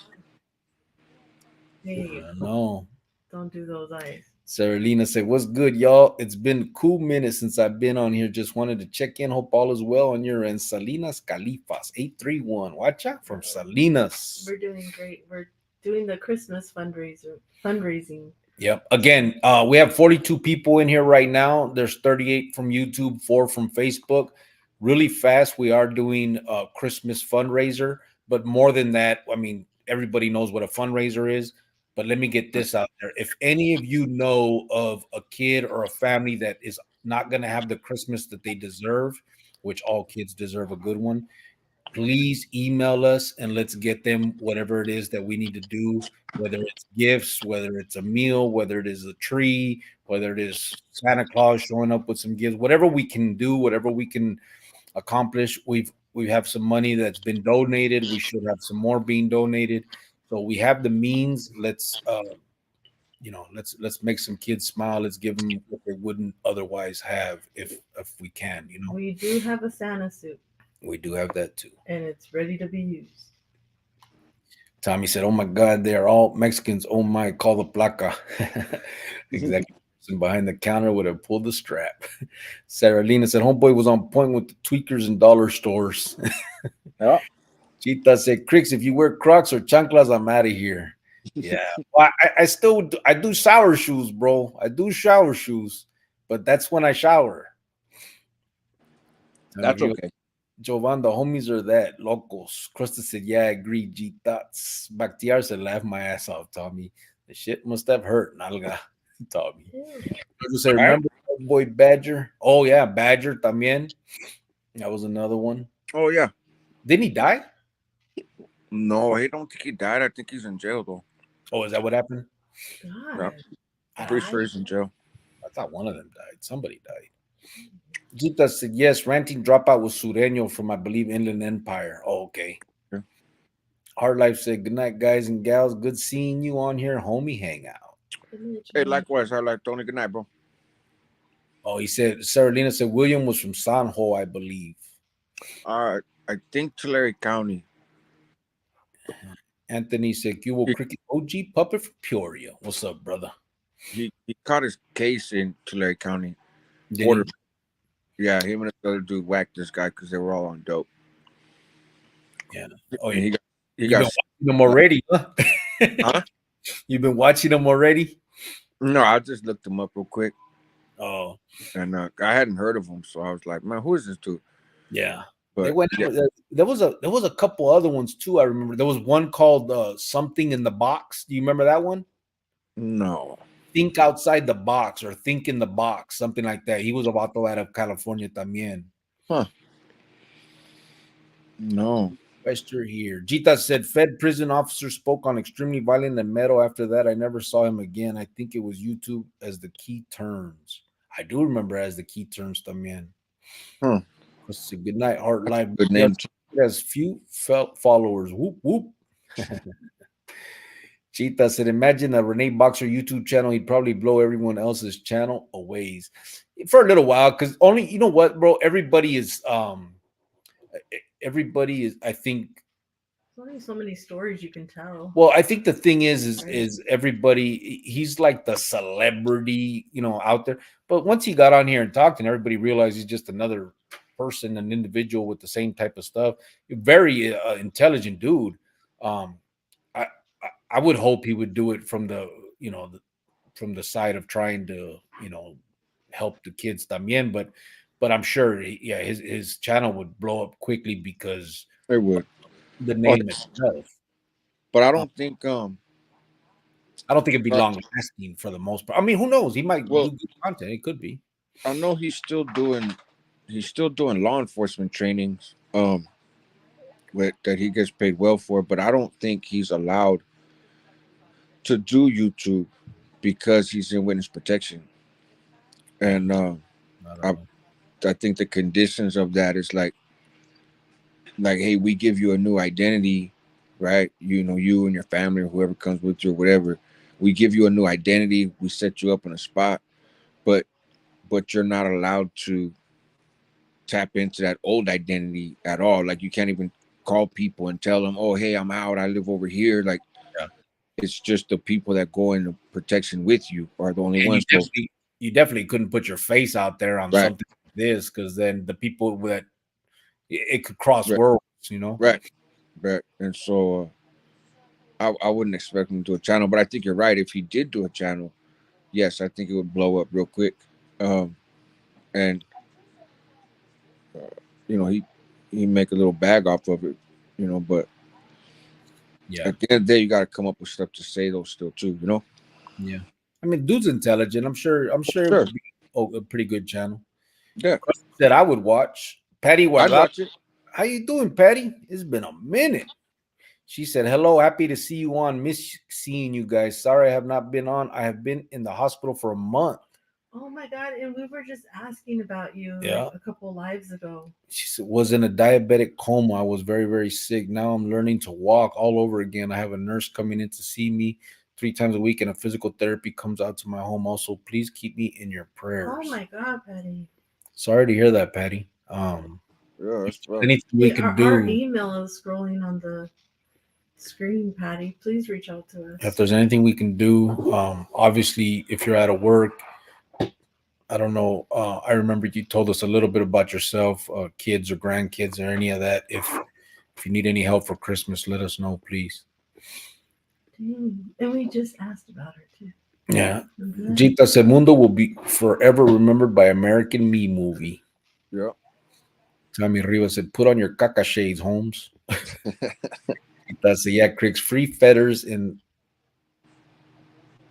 B: Hey,
A: no.
B: Don't do those eyes.
A: Saralina said, what's good, y'all? It's been a cool minute since I've been on here. Just wanted to check in. Hope all is well on your end. Salinas Califas, 831. Watch out from Salinas.
B: We're doing great. We're doing the Christmas fundraising.
A: Yep. Again, we have 42 people in here right now. There's 38 from YouTube, 4 from Facebook. Really fast, we are doing a Christmas fundraiser. But more than that, I mean, everybody knows what a fundraiser is. But let me get this out there. If any of you know of a kid or a family that is not going to have the Christmas that they deserve, which all kids deserve a good one, please email us and let's get them whatever it is that we need to do, whether it's gifts, whether it's a meal, whether it is a tree, whether it is Santa Claus showing up with some gifts, whatever we can do, whatever we can accomplish. We have some money that's been donated. We should have some more being donated. So we have the means. Let's let's make some kids smile. Let's give them what they wouldn't otherwise have if we can.
B: We do have a Santa suit.
A: We do have that too,
B: and it's ready to be used.
A: Tommy said, "Oh my God, they are all Mexicans. Oh my, call the placa." Exactly. Behind the counter would have pulled the strap. Sarah Lena said, "Homeboy was on point with the tweakers and dollar stores."
C: Yeah.
A: Chita said, Cricks, if you wear Crocs or chanclas, I'm out of here. Yeah. Well, I do shower shoes, bro. I do shower shoes, but that's when I shower.
C: That's okay.
A: Jovan, the homies are that locos. Krista said, yeah, I agree. G Thoughts. Bakhtiar said, laugh my ass off, Tommy. The shit must have hurt, Nalga. Tommy. Said, remember boy Badger? Oh, yeah, Badger también. That was another one.
C: Oh, yeah.
A: Didn't he die?
C: No, I don't think he died. I think he's in jail though.
A: Oh, is that what happened?
C: Yeah,
B: God,
A: I,
C: pretty
A: don't,
C: sure he's in jail.
A: I thought one of them died. Somebody died. Gita said, yes, ranting dropout was Sureño from, I believe, Inland Empire. Oh, okay.
C: Yeah.
A: Hard Life said, good night, guys and gals. Good seeing you on here, homie hangout.
C: Hey, likewise. I like Tony. Good night, bro.
A: Oh, he said, Sarah Lena said, William was from Sanjo, I believe.
C: I think Tulare County.
A: Anthony said, Cubo
C: He,
A: Cricket OG Puppet from Peoria. What's up, brother?
C: he caught his case in Tulare County.
A: Did
C: Border.
A: he?
C: Yeah, him and the other dude whacked this guy because they were all on dope.
A: Yeah. Oh,
C: And
A: yeah.
C: he
A: You've been
C: got
A: watching them already, huh?
C: huh?
A: You've been watching them already?
C: No, I just looked him up real quick,
A: Oh,
C: and I hadn't heard of him, so I was like, man, who is this dude?
A: yeah. They
C: But
A: went
C: yeah,
A: out. There was a couple other ones too. I remember there was one called something in the box. Do you remember that one?
C: no,
A: Think outside the box or think in the box, something like that. He was about to out of California también.
C: huh? No,
A: Wester here. Jita said Fed prison officer spoke on extremely violent and metal. After that, I never saw him again. I think it was YouTube as the key terms. I do remember as the key terms también.
C: huh?
A: Let's see. Good night, Heart
C: That's a
A: Live.
C: good
A: Yes,
C: name too.
A: has few felt followers. Whoop whoop. Chita said, imagine a Renee Boxer YouTube channel. He'd probably blow everyone else's channel away for a little while. Because only, you know what, bro? Everybody is, I think.
B: there's only so many stories you can tell.
A: Well, I think the thing is,
B: Right.
A: is everybody, he's like the celebrity, out there. But once he got on here and talked, and everybody realized he's just another person, an individual with the same type of stuff. Very intelligent dude. Um, I, I would hope he would do it from from the side of trying to help the kids también, but I'm sure yeah his channel would blow up quickly because
C: It would.
A: the
C: Oh,
A: name itself.
C: but I
A: Uh,
C: don't think
A: I don't think it'd be
C: uh,
A: long lasting for the most part. I mean, who knows? He might
C: well,
A: do good content. It could be.
C: I know he's still doing law enforcement trainings that he gets paid well for, but I don't think he's allowed to do YouTube because he's in witness protection. And
A: I don't
C: I
A: know.
C: I think the conditions of that is like hey, we give you a new identity, right? You and your family or whoever comes with you or whatever. We give you a new identity, we set you up in a spot, but you're not allowed to tap into that old identity at all. Like you can't even call people and tell them, "Oh, hey, I'm out. I live over here." Like
A: Yeah.
C: it's just the people that go into protection with you are the only
A: And
C: ones. So
A: you definitely couldn't put your face out there on
C: right,
A: something like this because then the people that it could cross
C: right,
A: worlds.
C: right, right. And so I wouldn't expect him to do a channel, but I think you're right. If he did do a channel, yes, I think it would blow up real quick. And he make a little bag off of it, But
A: Yeah.
C: at the end of the day, you got to come up with stuff to say those still too.
A: Yeah. I mean, dude's intelligent. I'm sure it
C: Sure.
A: would be a pretty good channel.
C: Yeah,
A: That I would watch. Patty
C: I'd
A: Guardado.
C: watch it.
A: How you doing, Patty? It's been a minute. She said, hello, happy to see you on. Miss seeing you guys. Sorry I have not been on. I have been in the hospital for a month.
B: Oh my God! And we were just asking about you
A: Yeah.
B: a couple lives ago.
A: She said, was in a diabetic coma. I was very, very sick. Now I'm learning to walk all over again. I have a nurse coming in to see me 3 times a week, and a physical therapy comes out to my home. Also, please keep me in your prayers.
B: Oh my God, Patty.
A: Sorry to hear that, Patty.
C: Yeah,
A: If
C: that's
A: there's
C: rough.
A: anything we can
B: Our
A: do,
B: email is scrolling on the screen, Patty. Please reach out to us.
A: if there's anything we can do, obviously, if you're out of work, I don't know. I remember you told us a little bit about yourself, kids or grandkids or any of that. If you need any help for Christmas, let us know, please.
B: Dang. And we just asked about her too.
A: Yeah.
B: Mhm.
A: Gita Segundo will be forever remembered by American Me movie.
C: Yeah.
A: Tommy Rivas said, put on your caca shades, Holmes. Gita said, yeah, Cricks, free feathers in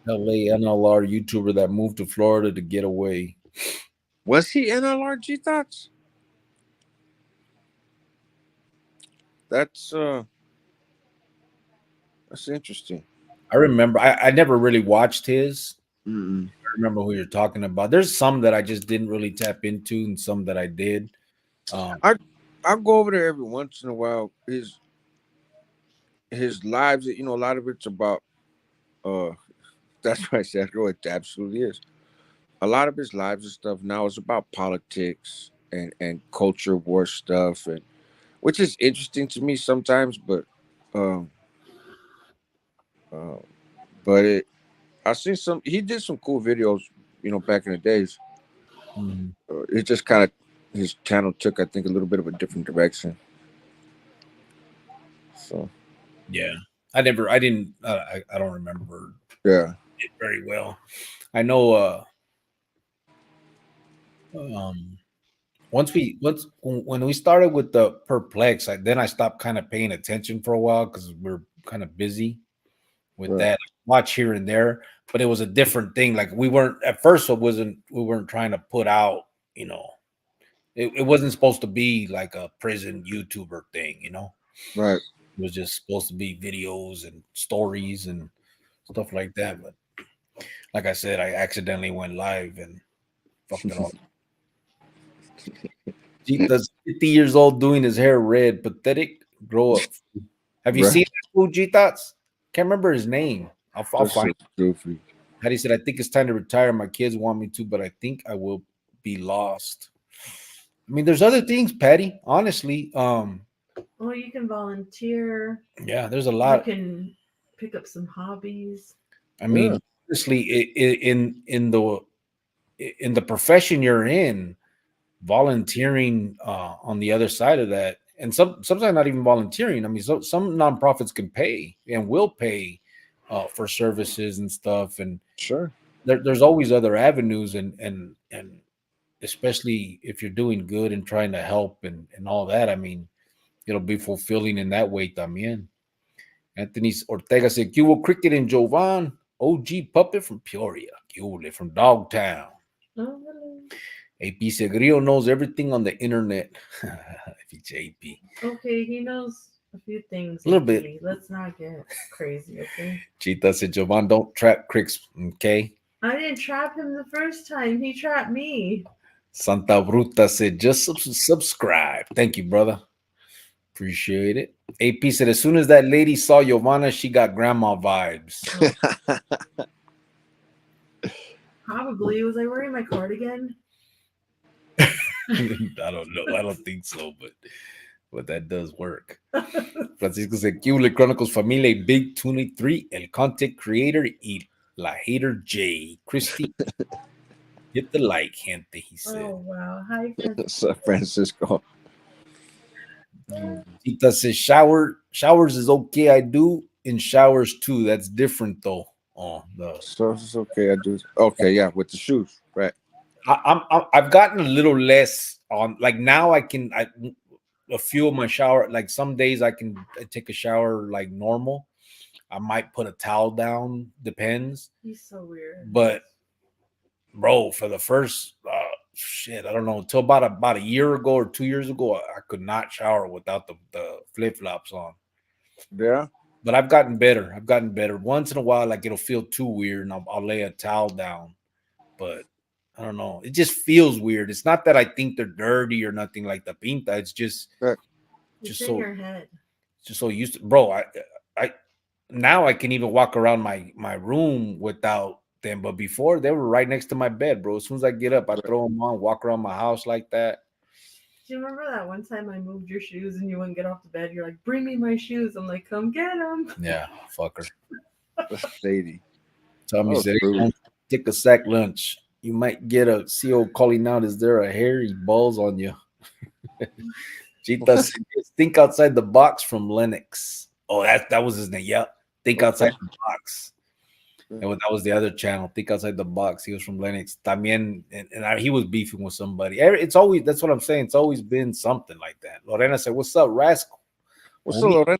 A: LA NLR YouTuber that moved to Florida to get away.
C: Was he NLRG thoughts? That's interesting.
A: I remember I never really watched his.
C: Mm-mm.
A: I remember who you're talking about. There's some that I just didn't really tap into, and some that I did. Um,
C: I go over there every once in a while. His lives, a lot of it's about uh that's why I said, oh, it absolutely is. A lot of his lives and stuff now is about politics and culture war stuff, and which is interesting to me sometimes, um uh, but I seen some. He did some cool videos, back in the days.
A: mhm.
C: It just kind of his channel took, I think, a little bit of a different direction. So
A: Yeah, I didn't, I don't remember
C: yeah,
A: it very well. I know, um, when we started with the perplex, then I stopped kind of paying attention for a while because we're kind of busy with
C: right,
A: that. Watch here and there, but it was a different thing. Like we weren't at first, we weren't trying to put out, you know, it wasn't supposed to be like a prison YouTuber thing, you know.
C: right.
A: It was just supposed to be videos and stories and stuff like that. But like I said, I accidentally went live and fucked it all. Cheetah's 50 years old doing his hair red. Pathetic. Grow up. Have you
C: Right.
A: seen that fool, Cheetahs? Can't remember his name. I'll
C: That's
A: find
C: so goofy.
A: how he said, I think it's time to retire. My kids want me to, but I think I will be lost. I mean, there's other things, Patty. Honestly,
B: Well, you can volunteer.
A: yeah, there's a
B: You
A: lot.
B: can pick up some hobbies.
A: I
C: Yeah,
A: mean, honestly, in the profession you're in, volunteering on the other side of that, and sometimes not even volunteering. I mean, some nonprofits can pay and will pay for services and stuff, and
C: sure.
A: there's always other avenues, and especially if you're doing good and trying to help and all that. I mean, it'll be fulfilling in that way también. Anthony Ortega said, "Cubo Cricket and Jovan, OG Puppet from Peoria, Cule from Dogtown."
B: Oh, really?
A: AP Segrio knows everything on the internet. AP.
B: Okay, he knows a few things.
A: A little bit.
B: AP. Let's not get crazy, okay?
A: Cheetah said, Jovan, don't trap cricks, okay?
B: I didn't trap him the first time. He trapped me.
A: Santa Bruta said, just subscribe. Thank you, brother. Appreciate it. AP said, as soon as that lady saw Giovanna, she got grandma vibes.
B: Probably. Was I wearing my cardigan?
A: I don't know. I don't think so, but that does work. Francisco said, Cule Chronicles Familia Big 23, el content creator y la hater J. Christy, hit the like, gente, he said.
B: Oh, wow. Hi,
C: San Francisco.
A: Tita says, showers is okay. I do in showers too. That's different though. Oh,
C: So it's okay. I do. Okay, yeah, with the shoes, right?
A: I've gotten a little less on, like now I a few of my shower, like some days I can take a shower like normal. I might put a towel down, depends.
B: He's so weird.
A: But bro, for the first shit, I don't know, until about a year ago or 2 years ago, I could not shower without the flip flops on.
C: Yeah.
A: But I've gotten better. I've gotten better. Once in a while, like it'll feel too weird, and I'll lay a towel down. But I don't know. It just feels weird. It's not that I think they're dirty or nothing like the pinta. It's just
C: Right.
B: It's
A: just
B: in
A: so
B: your head.
A: just so used to, bro. I now I can even walk around my room without them. But before they were right next to my bed, bro. As soon as I get up, I throw them on, walk around my house like that.
B: Do you remember that one time I moved your shoes and you wouldn't get off the bed? You're like, bring me my shoes. I'm like, come get them.
A: Yeah, fucker.
C: That's shady.
A: Tommy
C: Oh,
A: said,
C: rude.
A: "Don't take a sack lunch. You might get a CO calling out. Is there a hairy balls on you?" Chita said, "Just think outside the box from Lennox. Oh, that was his name. Yeah. Think outside the box. And that was the other channel. Think outside the box. He was from Lennox. También, he was beefing with somebody. It's always, that's what I'm saying. It's always been something like that. Lorena said, "What's up, Raskal?"
C: What's up, Lorena?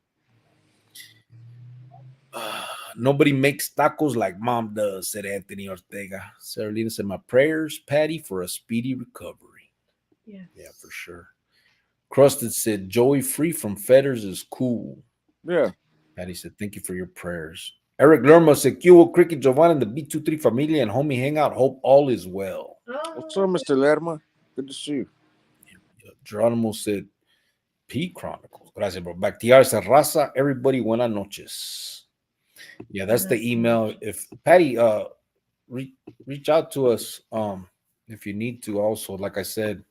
A: Nobody makes tacos like mom does, said Anthony Ortega. Saralina said, "My prayers, Patty, for a speedy recovery."
B: Yes.
A: Yeah, for sure. Crusted said, Joey free from fetters is cool.
C: Yeah.
A: Patty said, thank you for your prayers. Eric Lerma said, Cubo, Cricket, Giovanni, and the B23 familia and homie hangout. Hope all is well.
C: What's up, Mr. Lerma? Good to see you.
A: Geronimo said, P Chronicles. Gracias, bro. Bactiar said, Raza, everybody, buenas noches. Yeah, that's the email. If Patty, reach out to us if you need to. Also, like I said,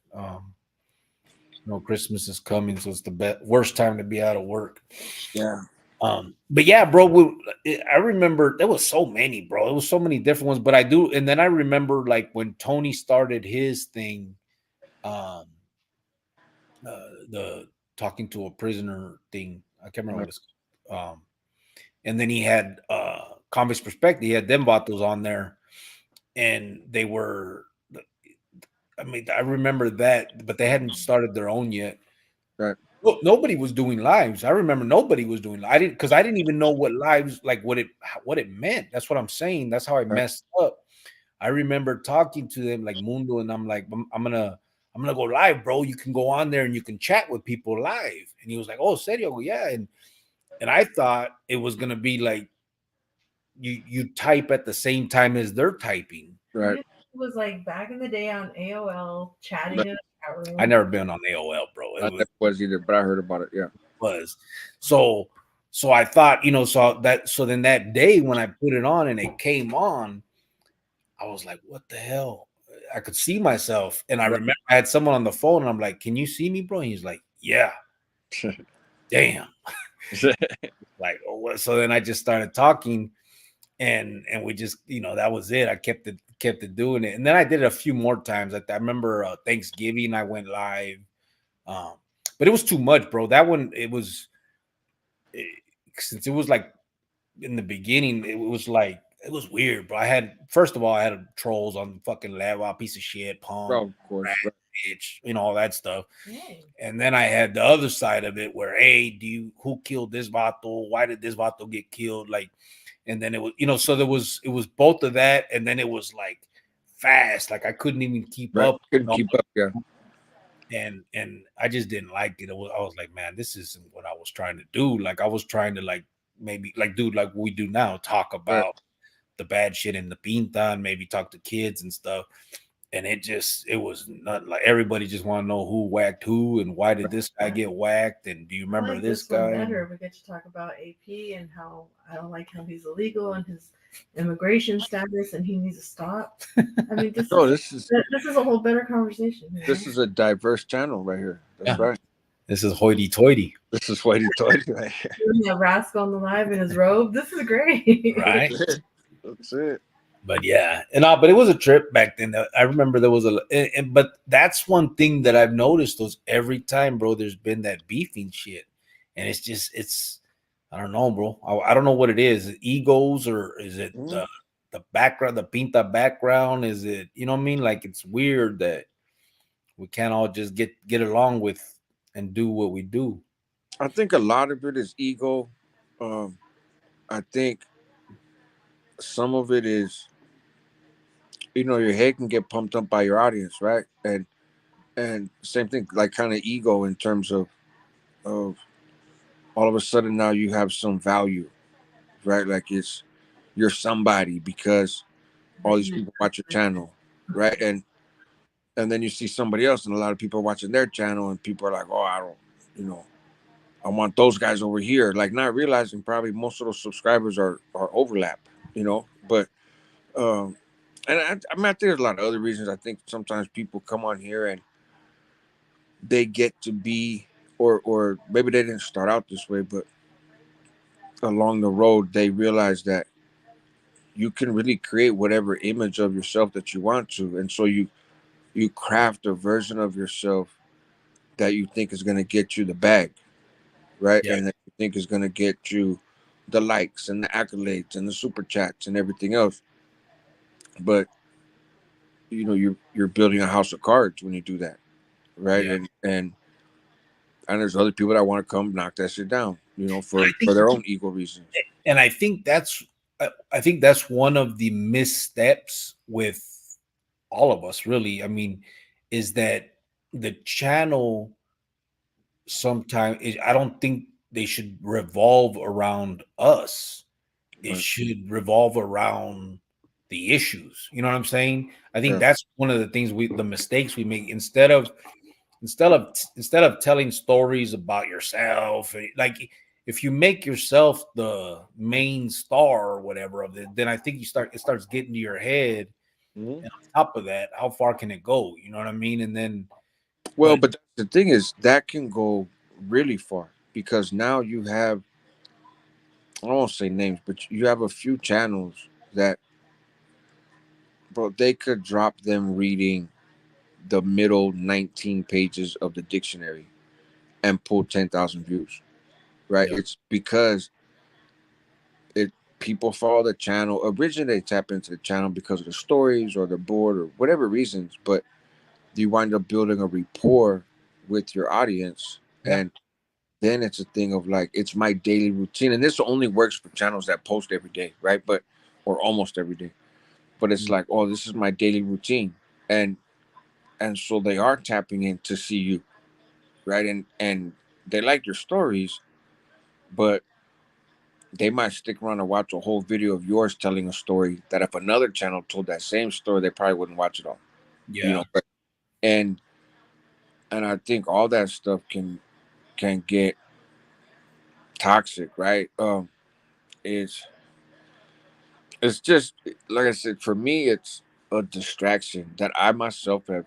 A: Christmas is coming, so it's the worst time to be out of work.
C: Yeah.
A: But yeah, bro, I remember there was so many, bro. It was so many different ones. But I do, and then I remember like when Tony started his thing, the talking to a prisoner thing. I can't remember what it's and then he had Convicts Perspective. He had them vatos on there, and they were. I mean, I remember that, but they hadn't started their own yet.
C: Right.
A: Well, nobody was doing lives. I remember nobody was doing. I didn't even know what lives like what it meant. That's what I'm saying. That's how I messed up. I remember talking to them like Mundo, and I'm like, I'm gonna go live, bro. You can go on there and you can chat with people live. And he was like, oh, serio, yeah. And I thought it was gonna be like you type at the same time as they're typing.
C: Right.
B: It was like back in the day on AOL chatting in a chat room.
A: I never been on AOL, bro.
C: I never was either, but I heard about it. Yeah.
A: Was so I thought, so then that day when I put it on and it came on, I was like, what the hell? I could see myself. And I remember I had someone on the phone and I'm like, can you see me, bro? And he's like, yeah. Damn. Like, oh, what? So then I just started talking and we just, that was it. I kept it doing it. And then I did it a few more times. I remember Thanksgiving I went live. But it was too much, bro. That one, since it was like in the beginning, it was weird, bro. First of all, I had trolls on fucking Lava, piece of shit, punk,
C: Bro, of course,
A: rat, bitch, all that stuff. And then I had the other side of it where, hey, who killed this vato? Why did this vato get killed? Like, and then it was, so it was both of that, and then it was like fast, like I couldn't even keep up.
C: Couldn't keep up, yeah.
A: And I just didn't like it. I was like, man, this isn't what I was trying to do. Like I was trying to maybe do like we do now, talk about the bad shit in the pinta and maybe talk to kids and stuff. And it was not like everybody just want to know who whacked who and why did this guy get whacked and do you remember this guy?
B: Better. We get to talk about AP and how I don't like how he's illegal and his immigration status and he needs to stop. I mean, this is a whole better conversation.
C: This is a diverse channel right here. That's right.
A: This is hoity-toity.
C: This is hoity-toity right here.
B: You have Raskal on the live in his robe. This is great.
A: Right?
C: That's it.
A: But yeah, but it was a trip back then. I remember there was but that's one thing that I've noticed was every time, bro, there's been that beefing shit. And it's I don't know, bro. I don't know what it is. Egos or is it the background, the pinta background? Is it, you know what I mean? Like it's weird that we can't all just get along with and do what we do.
C: I think a lot of it is ego. I think some of it is, your head can get pumped up by your audience, right? And same thing, like kind of ego in terms of all of a sudden now you have some value, right? Like you're somebody because all these people watch your channel, right? And then you see somebody else and a lot of people are watching their channel and people are like, oh, I want those guys over here. Like not realizing probably most of those subscribers are overlap, but and I think there's a lot of other reasons. I think sometimes people come on here and they get to be, or maybe they didn't start out this way, but along the road, they realize that you can really create whatever image of yourself that you want to. And so you craft a version of yourself that you think is going to get you the bag, right?
A: Yeah.
C: And that you think is going to get you the likes and the accolades and the super chats and everything else. But you're building a house of cards when you do that, right?
A: Yeah.
C: And there's other people that want to come knock that shit down, for their own ego reasons.
A: And I think that's one of the missteps with all of us, really. I mean, is that the channel sometimes I don't think they should revolve around us. It
C: Right.
A: should revolve around the issues. You know what I'm saying? I think
C: Yeah.
A: that's one of the things the mistakes we make instead of telling stories about yourself, like if you make yourself the main star or whatever of it, then I think it starts getting to your head.
C: Mhm.
A: And on top of that, how far can it go? You know what I mean? And then,
C: Well,
A: but
C: but the thing is that can go really far because now you have, I won't say names, but you have a few channels that, bro, they could drop them reading the middle 19 pages of the dictionary and pull 10,000 views, right?
A: yeah,
C: It's because it people follow the channel. Originally, they tap into the channel because of the stories or they're bored or whatever reasons, but you wind up building a rapport with your audience.
A: yeah,
C: And then it's a thing of like, it's my daily routine. And this only works for channels that post every day, right? But, or almost every day. But it's like, oh, this is my daily routine. And, and so they are tapping in to see you, right? And they like your stories, but they might stick around and watch a whole video of yours telling a story that if another channel told that same story, they probably wouldn't watch it all, you
A: yeah.
C: know. But and and I think all that stuff can get toxic, right? It's it's just like I said, for me, it's a distraction that I myself have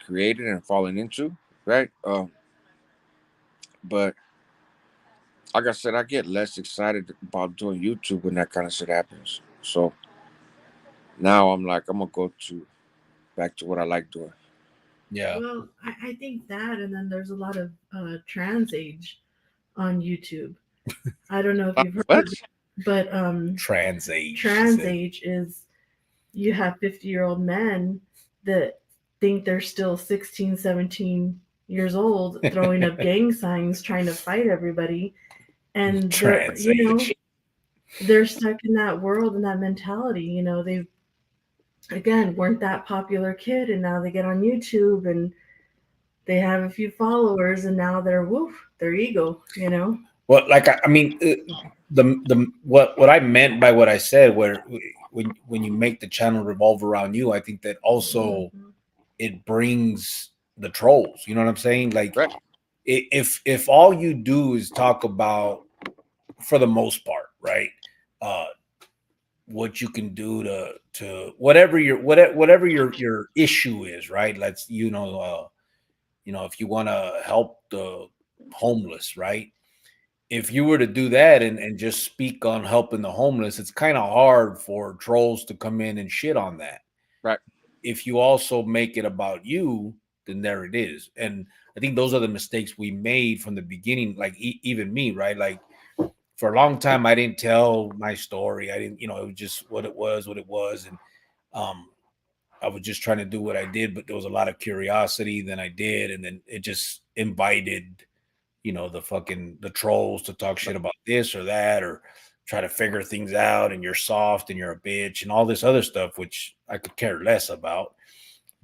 C: created and fallen into, right? But like I said, I get less excited about doing YouTube when that kind of shit happens. So now I'm like, I'm gonna go to back to what I like doing.
A: Yeah.
B: Well, I think that, and then there's a lot of trans age on YouTube. I don't know if you've heard
C: What?
B: of it, but
A: Trans age, she
B: trans
A: said.
B: age is you have 50-year-old men that think they're still 16, 17 years old throwing up gang signs trying to fight everybody, and they're,
A: Trans age.
B: they're stuck in that world and that mentality. They again weren't that popular kid, and now they get on YouTube and they have a few followers, and now they're woof their ego.
A: Well, like I mean, the what I meant by what I said, where when you make the channel revolve around you, I think that also
B: Mhm.
A: it brings the trolls. You know what I'm saying? Like
C: Right.
A: if all you do is talk about, for the most part, right, uh, what you can do to whatever your issue is, right? Let's if you want to help the homeless, right? If you were to do that and just speak on helping the homeless, it's kind of hard for trolls to come in and shit on that.
C: Right.
A: If you also make it about you, then there it is. And I think those are the mistakes we made from the beginning. Like even me, right? Like for a long time, I didn't tell my story. I didn't, it was just what it was, and um, I was just trying to do what I did. But there was a lot of curiosity. Then I did, and then it just invited the trolls to talk shit about this or that or try to figure things out, and you're soft and you're a bitch and all this other stuff, which I could care less about.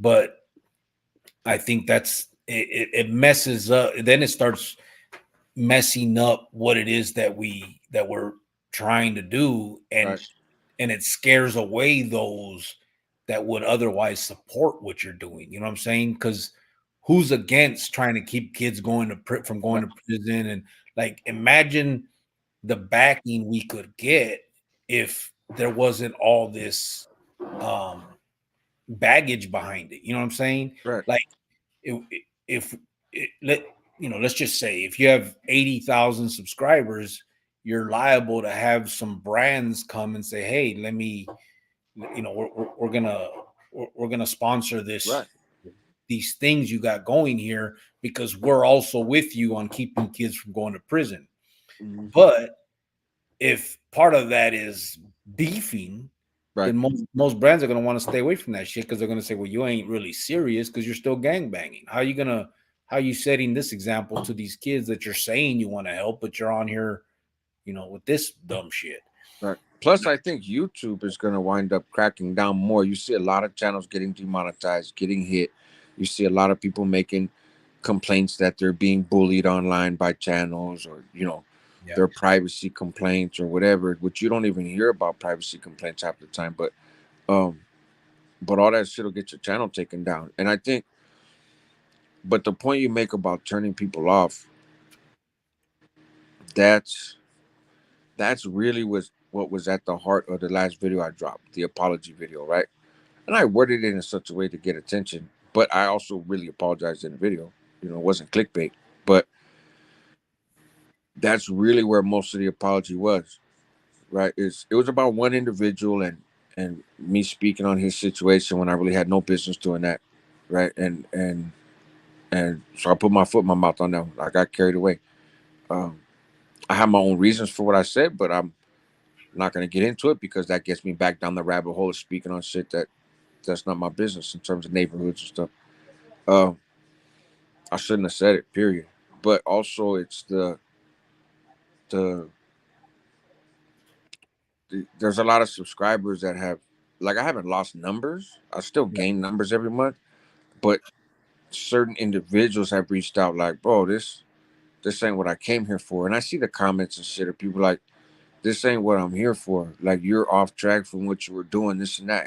A: But I think it messes up. Then it starts messing up what it is that we're trying to do, and
C: Right.
A: it scares away those that would otherwise support what you're doing. You know what I'm saying? Because who's against trying to keep kids from going
C: Right.
A: to prison? And like, imagine the backing we could get if there wasn't all this um, baggage behind it. You know what I'm saying?
C: Right.
A: Like, if let's just say if you have 80,000 subscribers, you're liable to have some brands come and say, hey, let me, we're gonna sponsor
C: Right.
A: these things you got going here because we're also with you on keeping kids from going to prison.
C: Mhm.
A: But if part of that is beefing,
C: Right.
A: then most brands are going to want to stay away from that shit because they're going to say, well, you ain't really serious because you're still gang banging. How you setting this example to these kids that you're saying you want to help, but you're on here, with this dumb shit.
C: Right. Plus, I think YouTube is going to wind up cracking down more. You see a lot of channels getting demonetized, getting hit. You see a lot of people making complaints that they're being bullied online by channels, or
A: Yeah.
C: their privacy complaints or whatever, which you don't even hear about privacy complaints half the time. Um, but all that shit will get your channel taken down. And I think, but the point you make about turning people off, that's really was what was at the heart of the last video I dropped, the apology video, right? And I worded it in such a way to get attention, but I also really apologized in the video. It wasn't clickbait, but that's really where most of the apology was, right? It was about one individual and me speaking on his situation when I really had no business doing that, right? And so I put my foot in my mouth on that one. I got carried away. Um, I have my own reasons for what I said, but I'm not going to get into it because that gets me back down the rabbit hole of speaking on shit that's not my business in terms of neighborhoods and stuff. Um, I shouldn't have said it, period. But also, it's the there's a lot of subscribers that have, like, I haven't lost numbers. I still
A: Yeah.
C: gain numbers every month, but certain individuals have reached out like, bro, this ain't what I came here for. And I see the comments and shit of people like, this ain't what I'm here for. Like, you're off track from what you were doing, this and that.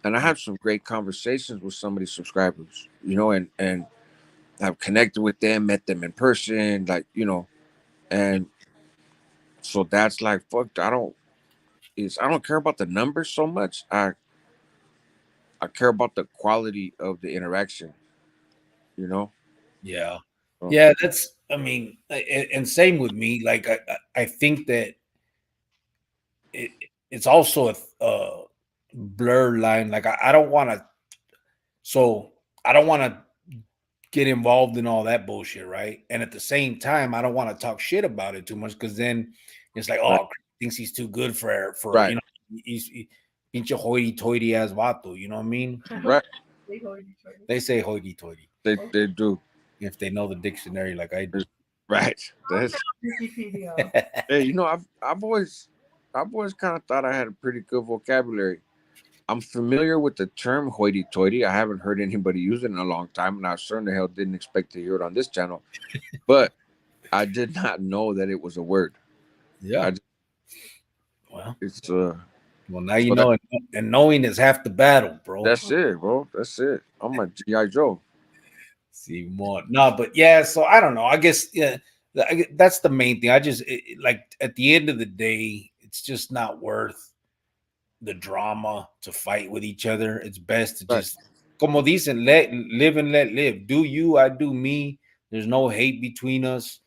C: And I have some great conversations with some of these subscribers, and I've connected with them, met them in person, like, and so that's like, fuck, I don't care about the numbers so much. I care about the quality of the interaction, you know?
A: Yeah.
C: So,
A: Yeah. That's, I mean, and same with me. Like, I think that it, it's also a blur line. Like, I don't want to, so I don't want to get involved in all that bullshit, right? And at the same time, I don't want to talk shit about it too much because then it's like,
C: right,
A: oh, thinks he's too good for
C: right,
A: he's pinche hoity toity ass vato. You know what I mean?
C: right.
A: They say hoity toity
C: They do.
A: if they know the dictionary like I do.
C: Right. That's hey, I've always kind of thought I had a pretty good vocabulary. I'm familiar with the term hoity toity. I haven't heard anybody use it in a long time, and I certainly hell didn't expect to hear it on this channel. But I did not know that it was a word.
A: Yeah.
C: I just,
A: Well,
C: it's
A: now you
C: so that
A: know, and knowing is half the battle, bro.
C: that's it, bro. That's it. I'm a GI Joe.
A: See more. No, but yeah. So I don't know. I guess yeah, that's the main thing. I just like at the end of the day, it's just not worth the drama to fight with each other. It's best to
C: Right.
A: just, como dicen, let live and let live. Do you, I do me. There's no hate between us.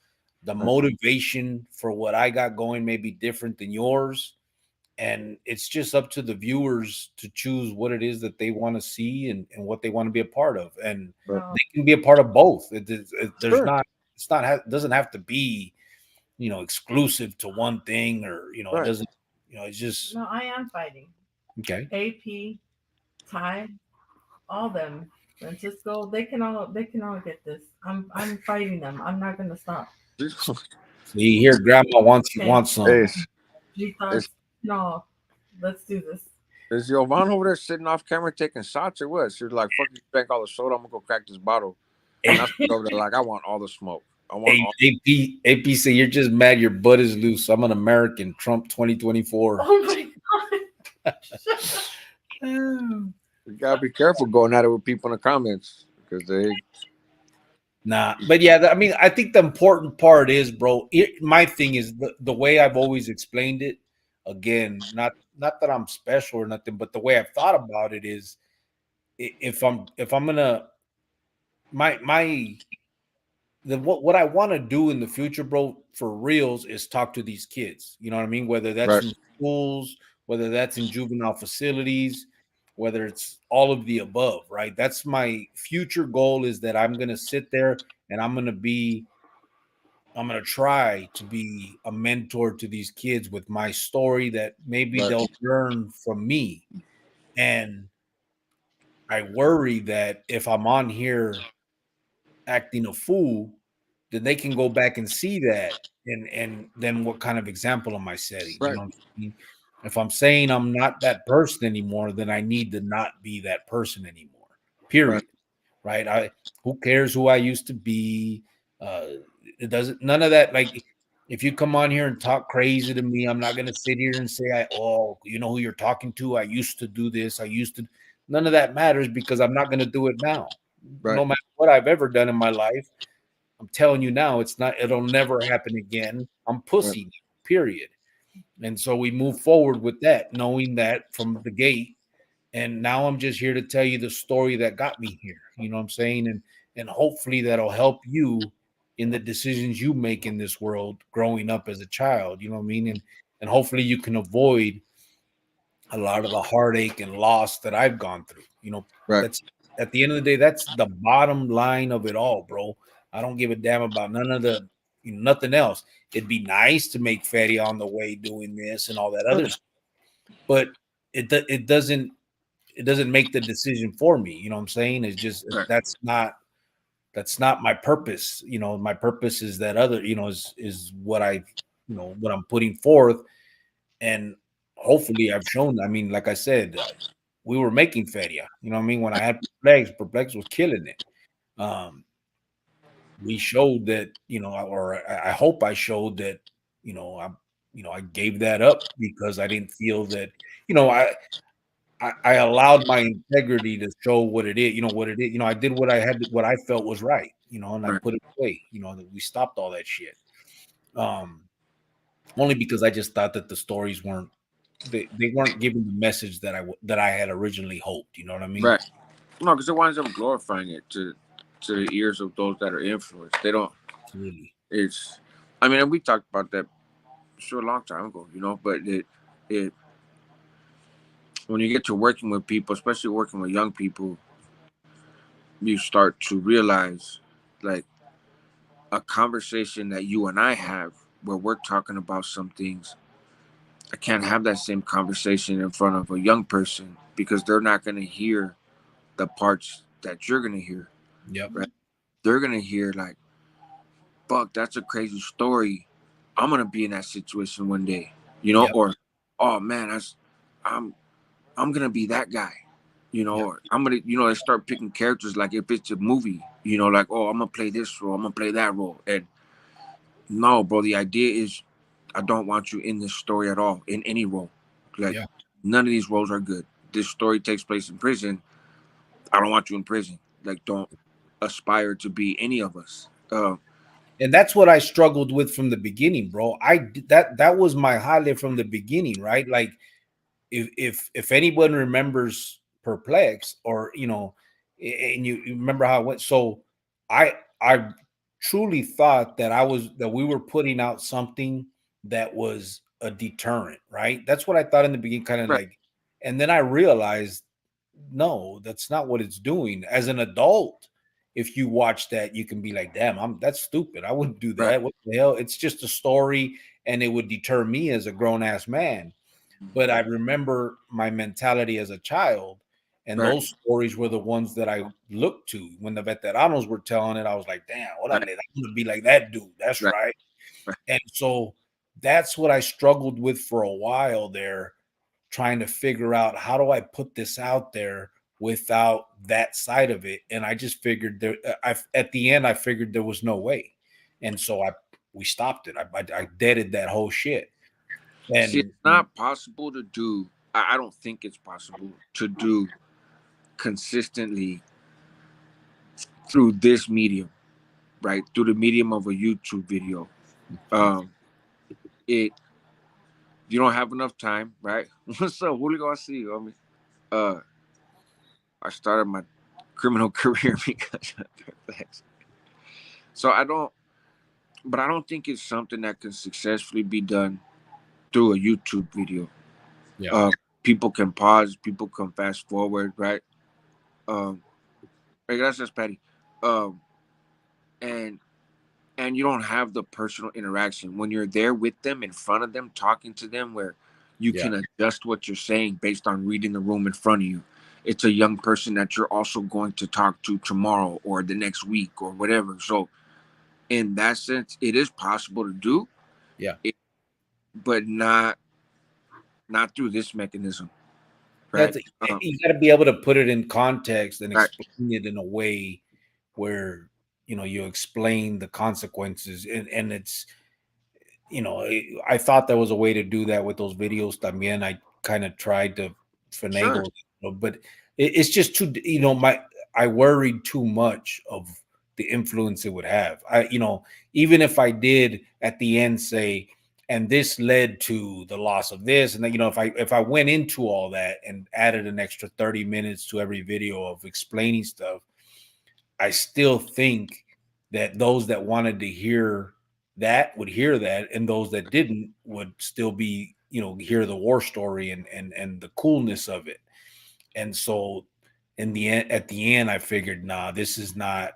A: The
C: Right.
A: motivation for what I got going may be different than yours. And it's just up to the viewers to choose what it is that they want to see and what they want to be a part of. And
C: Right.
A: they can be a part of both. There's
C: Sure.
A: not, it's not, doesn't have to be, exclusive to one thing or, it
C: Right.
A: doesn't, it's just,
B: No, I am fighting.
A: okay.
B: AP, Ty, all them. Francisco, they can all get this. I'm fighting them. I'm not gonna stop.
A: See here, grandma
B: Okay.
A: wants some.
C: Is
B: She thought, no, let's do this.
C: is Yovan over there sitting off camera taking shots or what? She was like, "Fuck you, drank all the soda. I'm gonna go crack this bottle." And I stood over there like, "I want all the smoke. I want all."
A: AP say you're just mad your butt is loose. I'm an American. Trump 2024.
B: Oh my god.
C: You gotta be careful going at it with people in the comments because they
A: Nah, but yeah, I mean, I think the important part is, bro. My thing is the way I've always explained it. Again, not that I'm special or nothing, but the way I've thought about it is, if I'm gonna my what I want to do in the future, bro, for reals, is talk to these kids. You know what I mean? Whether that's
C: right,
A: in schools, whether that's in juvenile facilities, whether it's all of the above, right? That's my future goal, is that I'm gonna sit there and I'm gonna try to be a mentor to these kids with my story that maybe
C: right,
A: they'll learn from me. And I worry that if I'm on here acting a fool, then they can go back and see that, and then what kind of example am I setting? You
C: right,
A: know what I mean? If I'm saying I'm not that person anymore, then I need to not be that person anymore.
C: right,
A: Period. right? Who cares who I used to be? Uh, it doesn't, none of that. Like, if you come on here and talk crazy to me, I'm not gonna sit here and say, oh, you know who you're talking to. I used to do this. I used to. None of that matters because I'm not gonna do it now.
C: Right.
A: No matter what I've ever done in my life, I'm telling you now, it's not. It'll never happen again. I'm
C: Right.
A: pussy. Period. And so we move forward with that, knowing that from the gate. And now I'm just here to tell you the story that got me here. You know what I'm saying? And hopefully that'll help you in the decisions you make in this world growing up as a child. You know what I mean? And hopefully you can avoid a lot of the heartache and loss that I've gone through. You know,
C: Right.
A: that's at the end of the day, that's the bottom line of it all, bro. I don't give a damn about none of the nothing else. It'd be nice to make fatty on the way doing this and all that other stuff, but it doesn't make the decision for me. You know what I'm saying? It's just
C: Right.
A: that's not my purpose. You know, my purpose is that other, is what what I'm putting forth. And hopefully I've shown, I mean, like I said, we were making feria. You know what I mean? When I had Perplex was killing it. Um, we showed that, or I hope I showed that, I gave that up because I didn't feel that, you know, I allowed my integrity to show what it is, what it is. I did what I had, what I felt was right, and I
C: Right.
A: put it away. That we stopped all that shit. Um, Only because I just thought that the stories weren't, they weren't giving the message that I had originally hoped. You know what I mean?
C: Right. No, because it winds up glorifying it to the ears of those that are influenced. They don't.
A: Absolutely.
C: It's. I mean, and we talked about that sure a long time ago, but it when you get to working with people, especially working with young people, you start to realize, like, a conversation that you and I have where we're talking about some things. I can't have that same conversation in front of a young person because they're not going to hear the parts that you're going to hear.
A: Yep.
C: Right? They're going to hear, like, fuck, that's a crazy story. I'm going to be in that situation one day,
A: Yep.
C: or, oh man, I'm I'm going to be that guy.
A: Yep.
C: Or I'm gonna, they start picking characters like if it's a movie, like, oh, I'm gonna play this role, I'm gonna play that role. And no, bro, the idea is I don't want you in this story at all, in any role. Like,
A: Yeah.
C: none of these roles are good. This story takes place in prison. I don't want you in prison. Like, don't aspire to be any of us.
A: And that's what I struggled with from the beginning, bro. That was my highlight from the beginning, right? Like, if anyone remembers Perplex, or and you remember how it went. So I truly thought that we were putting out something that was a deterrent, right? That's what I thought in the beginning, kind of
C: Right,
A: like, and then I realized, no, that's not what it's doing. As an adult, if you watch that, you can be like, damn, that's stupid. I wouldn't do
C: right,
A: that. What the hell? It's just a story, and it would deter me as a grown ass man. But I remember my mentality as a child, and
C: right,
A: those stories were the ones that I looked to. When the veteranos were telling it, I was like, damn, what I
C: right,
A: did, I'm gonna be like that dude. That's
C: right.
A: right.
C: Right.
A: And so that's what I struggled with for a while there, trying to figure out, how do I put this out there without that side of it. And I just figured there, at the end, I figured there was no way. And so we stopped it. I deaded that whole shit.
C: See, it's
A: And
C: not possible to do. I don't think it's possible to do consistently through this medium, right? Through the medium of a YouTube video. Um, it You don't have enough time, right? What's up, Julio? I see you, homie. Uh, I started my criminal career because of Fairfax. So I don't think it's something that can successfully be done through a YouTube video.
A: yeah.
C: Uh, People can pause, people can fast forward, right? Um, hey, gracias, Patty. Um, and you don't have the personal interaction when you're there with them, in front of them, talking to them, where you
A: Yeah.
C: can adjust what you're saying based on reading the room in front of you. It's a young person that you're also going to talk to tomorrow or the next week or whatever. So in that sense, it is possible to do
A: Yeah.
C: it, but not through this mechanism. right?
A: That's you got to be able to put it in context and
C: Right,
A: explain it in a way where you explain the consequences, and it's I thought there was a way to do that with those videos. También I kind of tried to
C: sure,
A: finagle, but it's just too. I worried too much of the influence it would have. Even if I did at the end say, and this led to the loss of this, and then if I went into all that and added an extra 30 minutes to every video of explaining stuff, I still think that those that wanted to hear that would hear that, and those that didn't would still be, hear the war story and the coolness of it. And so, at the end, I figured, nah, this is not.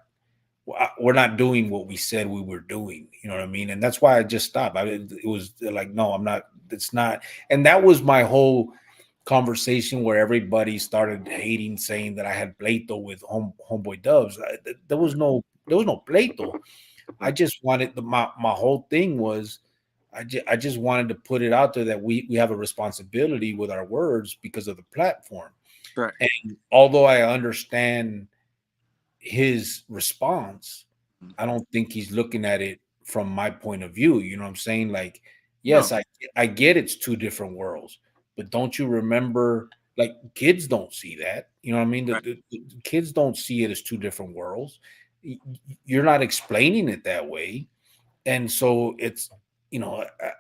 A: We're not doing what we said we were doing. You know what I mean? And that's why I just stopped. It was like, no, I'm not. It's not. And that was my whole conversation where everybody started hating, saying that I had pleito with homeboy Dubs. There was no pleito. I
C: right,
A: just wanted my whole thing was I just wanted to put it out there that we have a responsibility with our words because of the platform.
C: right,
A: And although I understand his response, I don't think he's looking at it from my point of view. You know what I'm saying? Like, yes,
C: no,
A: I get it's two different worlds, but don't you remember? Like, kids don't see that. You know what I mean?
C: right,
A: The kids don't see it as two different worlds. You're not explaining it that way, and so it's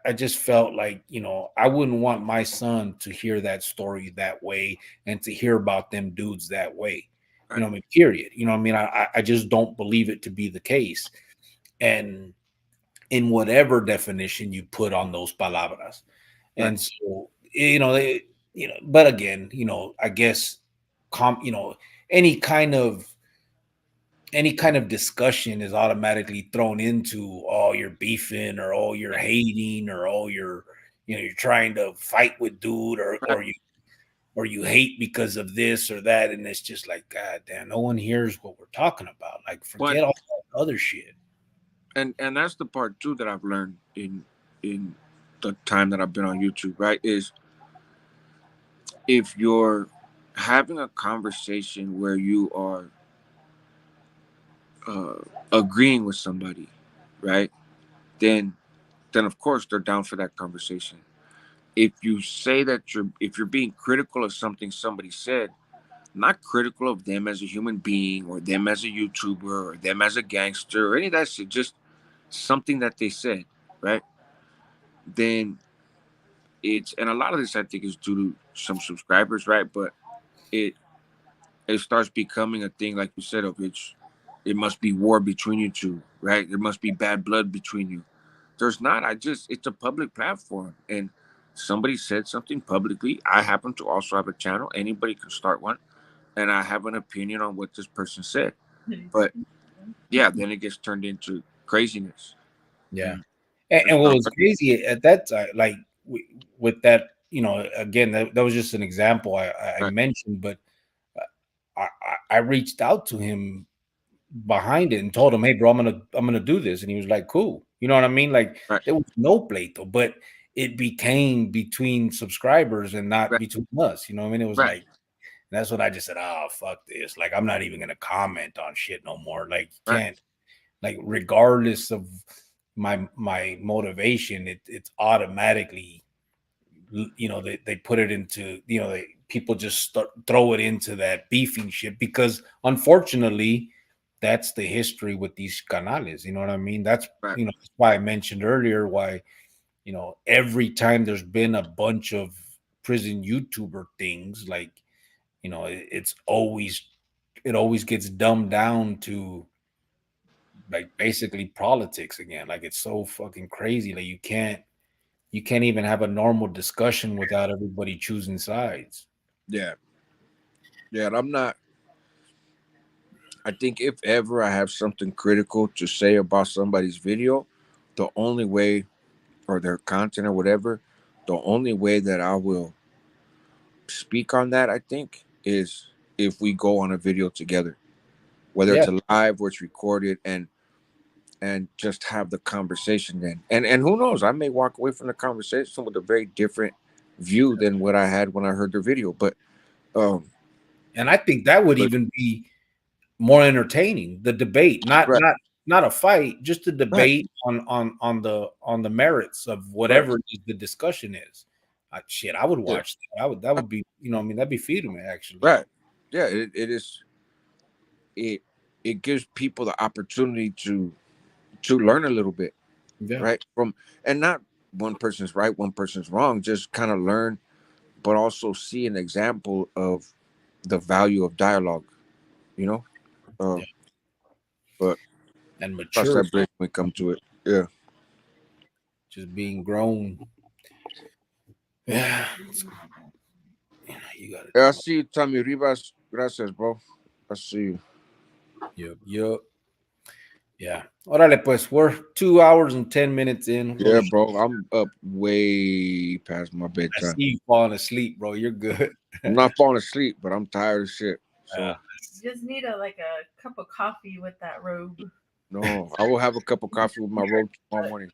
A: I just felt like I wouldn't want my son to hear that story that way and to hear about them dudes that way.
C: right,
A: I mean, period. I mean, I just don't believe it to be the case. And in whatever definition you put on those palabras,
C: right,
A: and so but again, I guess any kind of any kind of discussion is automatically thrown into, oh, you're beefing, or oh, you're hating, or oh, you're trying to fight with dude, or
C: right.
A: you hate because of this or that. And it's just like, god damn, no one hears what we're talking about. Like,
C: But
A: forget all that other shit.
C: and that's the part too that I've learned in the time that I've been on YouTube, right? Is if you're having a conversation where you are uh, agreeing with somebody, right? Then then of course they're down for that conversation. If you say that if you're being critical of something somebody said, not critical of them as a human being or them as a YouTuber or them as a gangster or any of that shit, just something that they said, right? Then it's, and a lot of this I think is due to some subscribers, right? But it it starts becoming a thing, like you said, of it must be war between you two, right? There must be bad blood between you. There's not. It's a public platform, and somebody said something publicly. I happen to also have a channel. Anybody can start one, and I have an opinion on what this person said. But yeah, then it gets turned into craziness.
A: Yeah.
C: And
A: And
C: it's
A: what
C: not
A: was crazy at that time, like, with that, again, that was just an example I
C: right,
A: mentioned, but I reached out to him behind it and told him, "Hey, bro, I'm gonna do this," and he was like, "Cool." You know what I mean? Like,
C: right,
A: there was no pleito, but it became between subscribers and not
C: right,
A: between us. You know what I mean? It was
C: right,
A: like, that's what I just said. Oh, fuck this! Like, I'm not even gonna comment on shit no more. Like, you
C: right,
A: can't. Like, regardless of my motivation, it's automatically, they put it into, people just throw it into that beefing shit, because unfortunately that's the history with these canales. You know what I mean?
C: right.
A: That's why I mentioned earlier why, every time there's been a bunch of prison YouTuber things, like, it always gets dumbed down to, like, basically politics again. Like, it's so fucking crazy. Like, you can't even have a normal discussion without everybody choosing sides.
C: Yeah, yeah. And I'm not. I think if ever I have something critical to say about somebody's video, the only way, or their content or whatever, the only way that I will speak on that, I think, is if we go on a video together, whether
A: Yeah,
C: it's a live or it's recorded, and just have the conversation then. And who knows, I may walk away from the conversation with a very different view than what I had when I heard the video. But
A: And I think that would even be more entertaining. The debate, not
C: Right.
A: not a fight, just a debate
C: Right.
A: on the merits of whatever the discussion is. Shit, I would watch that. That would be, you know, I mean, that'd be feeding me actually.
C: Right. Yeah. It is. It gives people the opportunity to learn a little bit,
A: Yeah.
C: right? From, and not one person's right, one person's wrong. Just kind of learn, but also see an example of the value of dialogue. You know.
A: Yeah.
C: But
A: And
C: cross
A: mature,
C: that bridge when we come to it. Yeah.
A: just being grown. Yeah. You got it.
C: Yeah, I see you, Tommy Rivas. Gracias, bro. I see you.
A: Yup. Yeah. Órale, pues we're 2 hours and 10 minutes in.
C: Yeah, bro. I'm up way past my
A: I
C: bedtime.
A: see you falling asleep, bro. You're good.
C: I'm not falling asleep, but I'm tired as shit. So
B: You just need a cup of coffee with that robe.
C: no, I will have a cup of coffee with my robe tomorrow morning.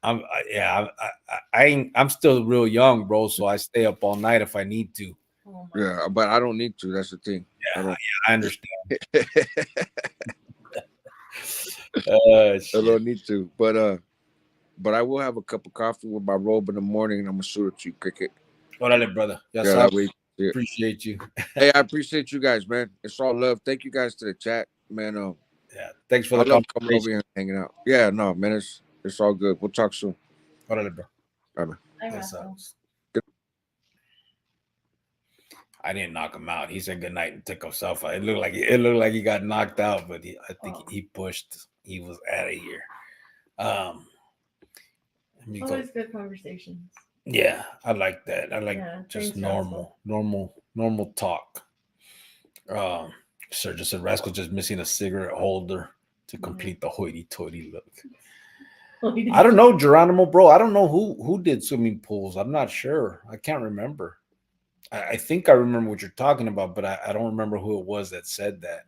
A: I'm still real young, bro. So I stay up all night if I need to.
B: Oh
C: Yeah, but I don't need to. That's the thing.
A: I understand.
C: I don't need to. But I will have a cup of coffee with my robe in the morning, and I'm gonna shoot at you, Cricket.
A: Órale, brother.
C: Yeah,
A: Appreciate you.
C: Hey, I appreciate you guys, man. It's all love. Thank you guys to the chat, man.
A: Yeah, thanks for
C: I
A: the
C: love coming
A: conversation.
C: over here and hanging out. Yeah, no, man, it's all good. We'll talk soon.
A: Órale, bro.
C: Bye, man.
A: I didn't knock him out. He said good night and took himself out. It looked like he got knocked out, but I think he pushed. He was out of here.
B: Always good conversations.
A: Yeah, I like that. I like just normal talk. Sir just said Raskal just missing a cigarette holder to complete the hoity-toity look. I don't know, Geronimo, bro. I don't know who did swimming pools. I'm not sure. I can't remember. I think I remember what you're talking about, but I don't remember who it was that said that.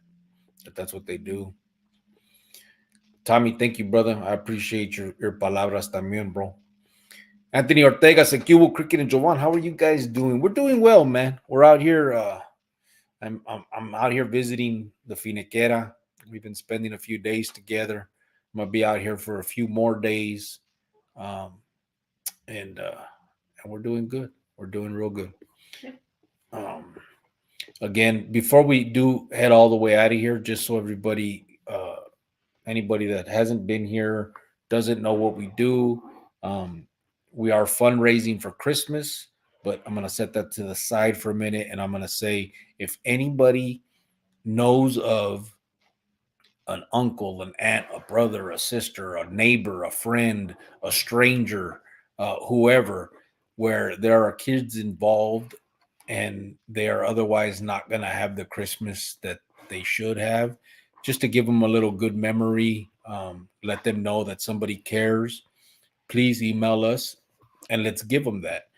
A: But that's what they do. Tommy, thank you, brother. I appreciate your palabras también, bro. Anthony Ortega, Secubo, Cricket, and Jovan, how are you guys doing? We're doing well, man. We're out here. I'm out here visiting the Finiquera. We've been spending a few days together. I'm gonna be out here for a few more days, and we're doing good. We're doing real good. Again, before we do head all the way out of here, just so everybody, anybody that hasn't been here, doesn't know what we do, we are fundraising for Christmas, but I'm going to set that to the side for a minute, and I'm going to say, if anybody knows of an uncle, an aunt, a brother, a sister, a neighbor, a friend, a stranger, whoever, where there are kids involved and they are otherwise not going to have the Christmas that they should have, just to give them a little good memory, let them know that somebody cares, please email us and let's give them that.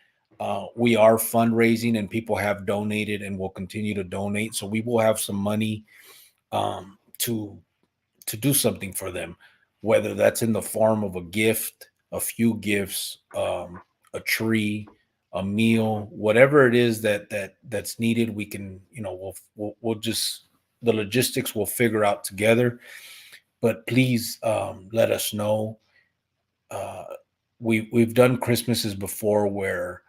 A: We are fundraising and people have donated and will continue to donate. So we will have some money to do something for them, whether that's in the form of a gift, a few gifts, a tree, a meal, whatever it is that's needed. We can, we'll just, the logistics we'll figure out together. But please let us know. We've done Christmases before where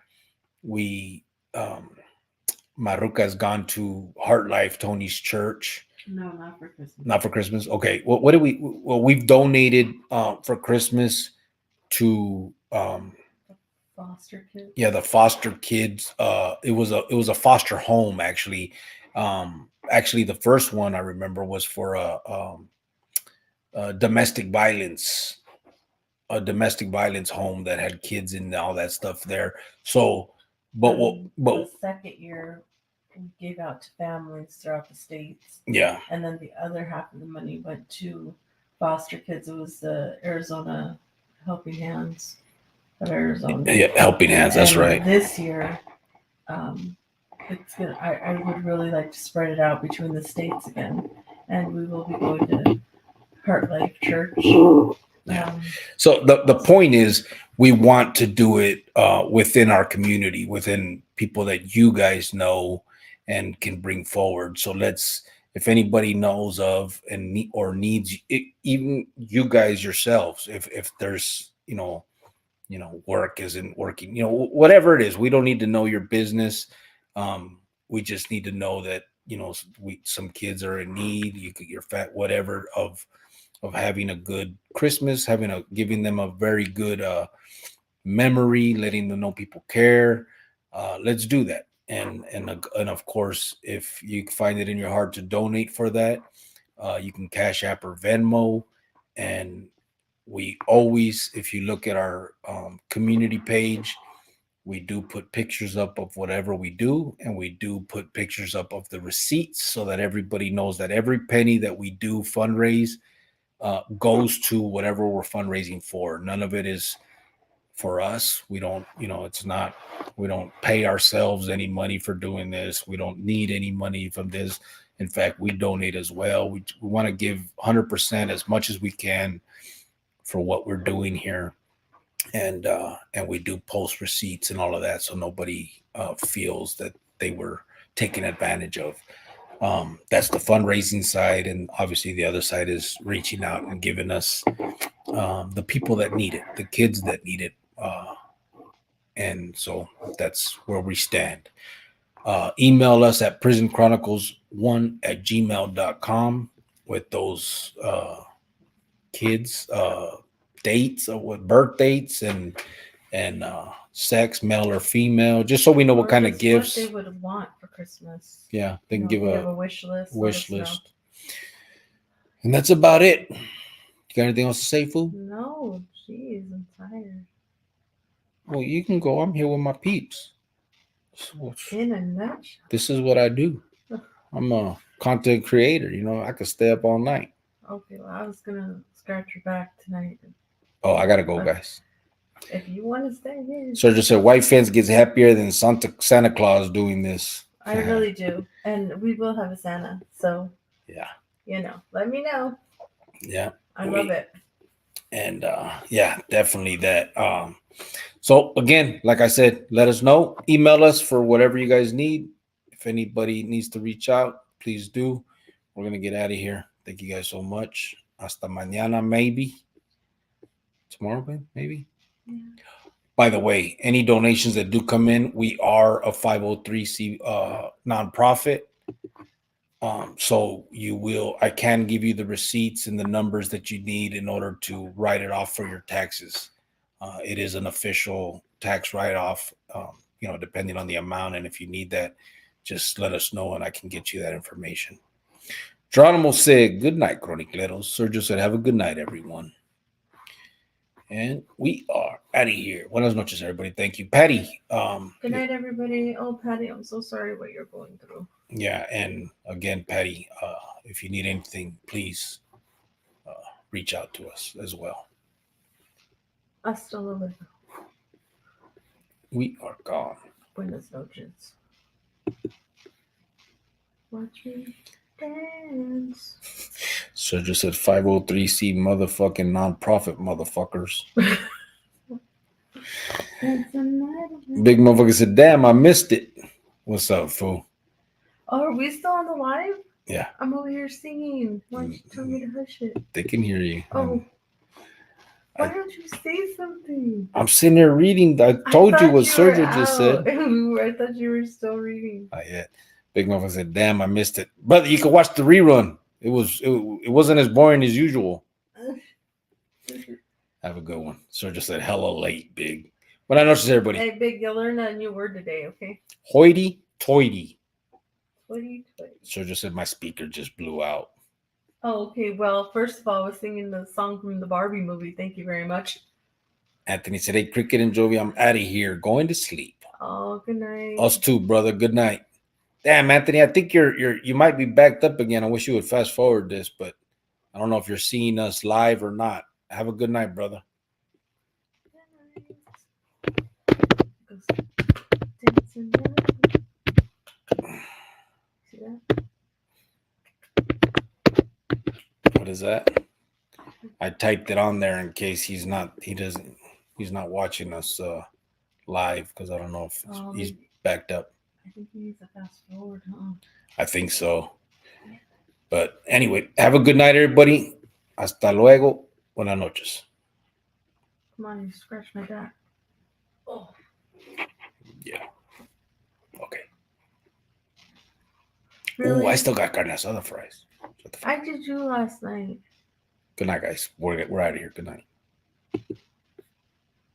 A: we Maruca has gone to Heart Life, Tony's church.
B: No, not for Christmas.
A: Not for Christmas. Okay. What did we? Well, we've donated for Christmas to
B: foster kids.
A: Yeah, the foster kids. It was a foster home actually. Actually, the first one I remember was for a domestic violence home that had kids and all that stuff there. So, but
B: the second year we gave out to families throughout the states.
A: Yeah.
B: And then the other half of the money went to foster kids. It was the Arizona Helping Hands of Arizona.
A: Yeah, Helping Hands. That's right.
B: This year, it's gonna. I would really like to spread it out between the states again, and we will be going to Heart Life Church.
A: Yeah. So the point is, we want to do it within our community, within people that you guys know, and can bring forward. So if anybody knows of or needs it, even you guys yourselves, if there's work isn't working, whatever it is, we don't need to know your business. We just need to know that some kids are in need. You're fat, whatever, of having a good Christmas, giving them a very good memory, letting them know people care. Let's do that. And of course, if you find it in your heart to donate for that, you can Cash App or Venmo. And we always, if you look at our community page, we do put pictures up of whatever we do, and we do put pictures up of the receipts so that everybody knows that every penny that we do fundraise goes to whatever we're fundraising for. None of it is for us. We don't, we don't pay ourselves any money for doing this. We don't need any money from this. In fact, we donate as well. We want to give 100% as much as we can for what we're doing here. And we do post receipts and all of that, so nobody feels that they were taken advantage of. That's the fundraising side, and obviously the other side is reaching out and giving us the people that need it, the kids that need it. And so that's where we stand. Email us at prisonchronicles1@gmail.com with those kids dates, what birth dates and sex, male or female, just so we know what kind of gifts
B: they would want for Christmas.
A: Yeah, they can give
B: a wish list.
A: And that's about it. You got anything else to say, Fu?
B: No, jeez, I'm tired.
A: Well, you can go. I'm here with my peeps.
B: In a nutshell,
A: this is what I do. I'm a content creator. I could stay up all night.
B: Okay, well, I was gonna scratch your back tonight.
A: Oh, I gotta go, guys.
B: If you want to stay here.
A: So just said white fence gets happier than Santa Claus doing this.
B: I really do. And we will have a Santa. So
A: yeah.
B: Let me know.
A: Yeah.
B: I love it.
A: And yeah, definitely that. So again, like I said, let us know. Email us for whatever you guys need. If anybody needs to reach out, please do. We're gonna get out of here. Thank you guys so much. Hasta mañana, maybe. Tomorrow, maybe. Yeah. By the way, any donations that do come in, we are a 503c nonprofit. So I can give you the receipts and the numbers that you need in order to write it off for your taxes. It is an official tax write-off, depending on the amount. And if you need that, just let us know and I can get you that information. Geronimo said, good night, Chronicleros. Sergio said, have a good night, everyone. And we are out of here. Buenas noches, everybody. Thank you. Patty.
B: Good night, everybody. Oh, Patty, I'm so sorry what you're going through.
A: Yeah, and again, Patty, if you need anything, please reach out to us as well.
B: Hasta luego.
A: We are gone.
B: Buenas noches. Watch me dance.
A: Sergio said 503c motherfucking nonprofit motherfuckers. Big motherfucker said, damn, I missed it. What's up, fool?
B: Oh, are we still on the live?
A: Yeah.
B: I'm over here singing. Why don't you tell me to hush it?
A: They can hear you.
B: Oh. Why don't you say something?
A: I'm sitting there reading. I told you what Sergio just said.
B: I thought you were still reading.
A: Not yet. Big motherfucker said, damn, I missed it. Brother, you can watch the rerun. It wasn't as boring as usual. Have a good one. Sergio said, hella late, Big. But I know she's everybody.
B: Hey, Big, you learned a new word today, okay?
A: Hoity-toity.
B: Hoity-toity.
A: Sergio said my speaker just blew out.
B: Oh, okay. Well, first of all, I was singing the song from the Barbie movie. Thank you very much.
A: Anthony said, hey, Cricket and Jovi, I'm out of here. Going to sleep.
B: Oh, good night.
A: Us too, brother. Good night. Damn, Anthony, I think you might be backed up again. I wish you would fast forward this, but I don't know if you're seeing us live or not. Have a good night, brother.
B: See that?
A: What is that? I typed it on there in case he's not watching us live because I don't know if he's backed up.
B: I I think he needs a fast forward, huh?
A: I think so. But anyway, have a good night, everybody. Hasta luego. Buenas noches.
B: Come on, you scratch my back. Oh.
A: Yeah. Okay.
B: Really?
A: Oh, I still got carne asada fries.
B: I did you last night.
A: Good night, guys. We're out of here. Good night.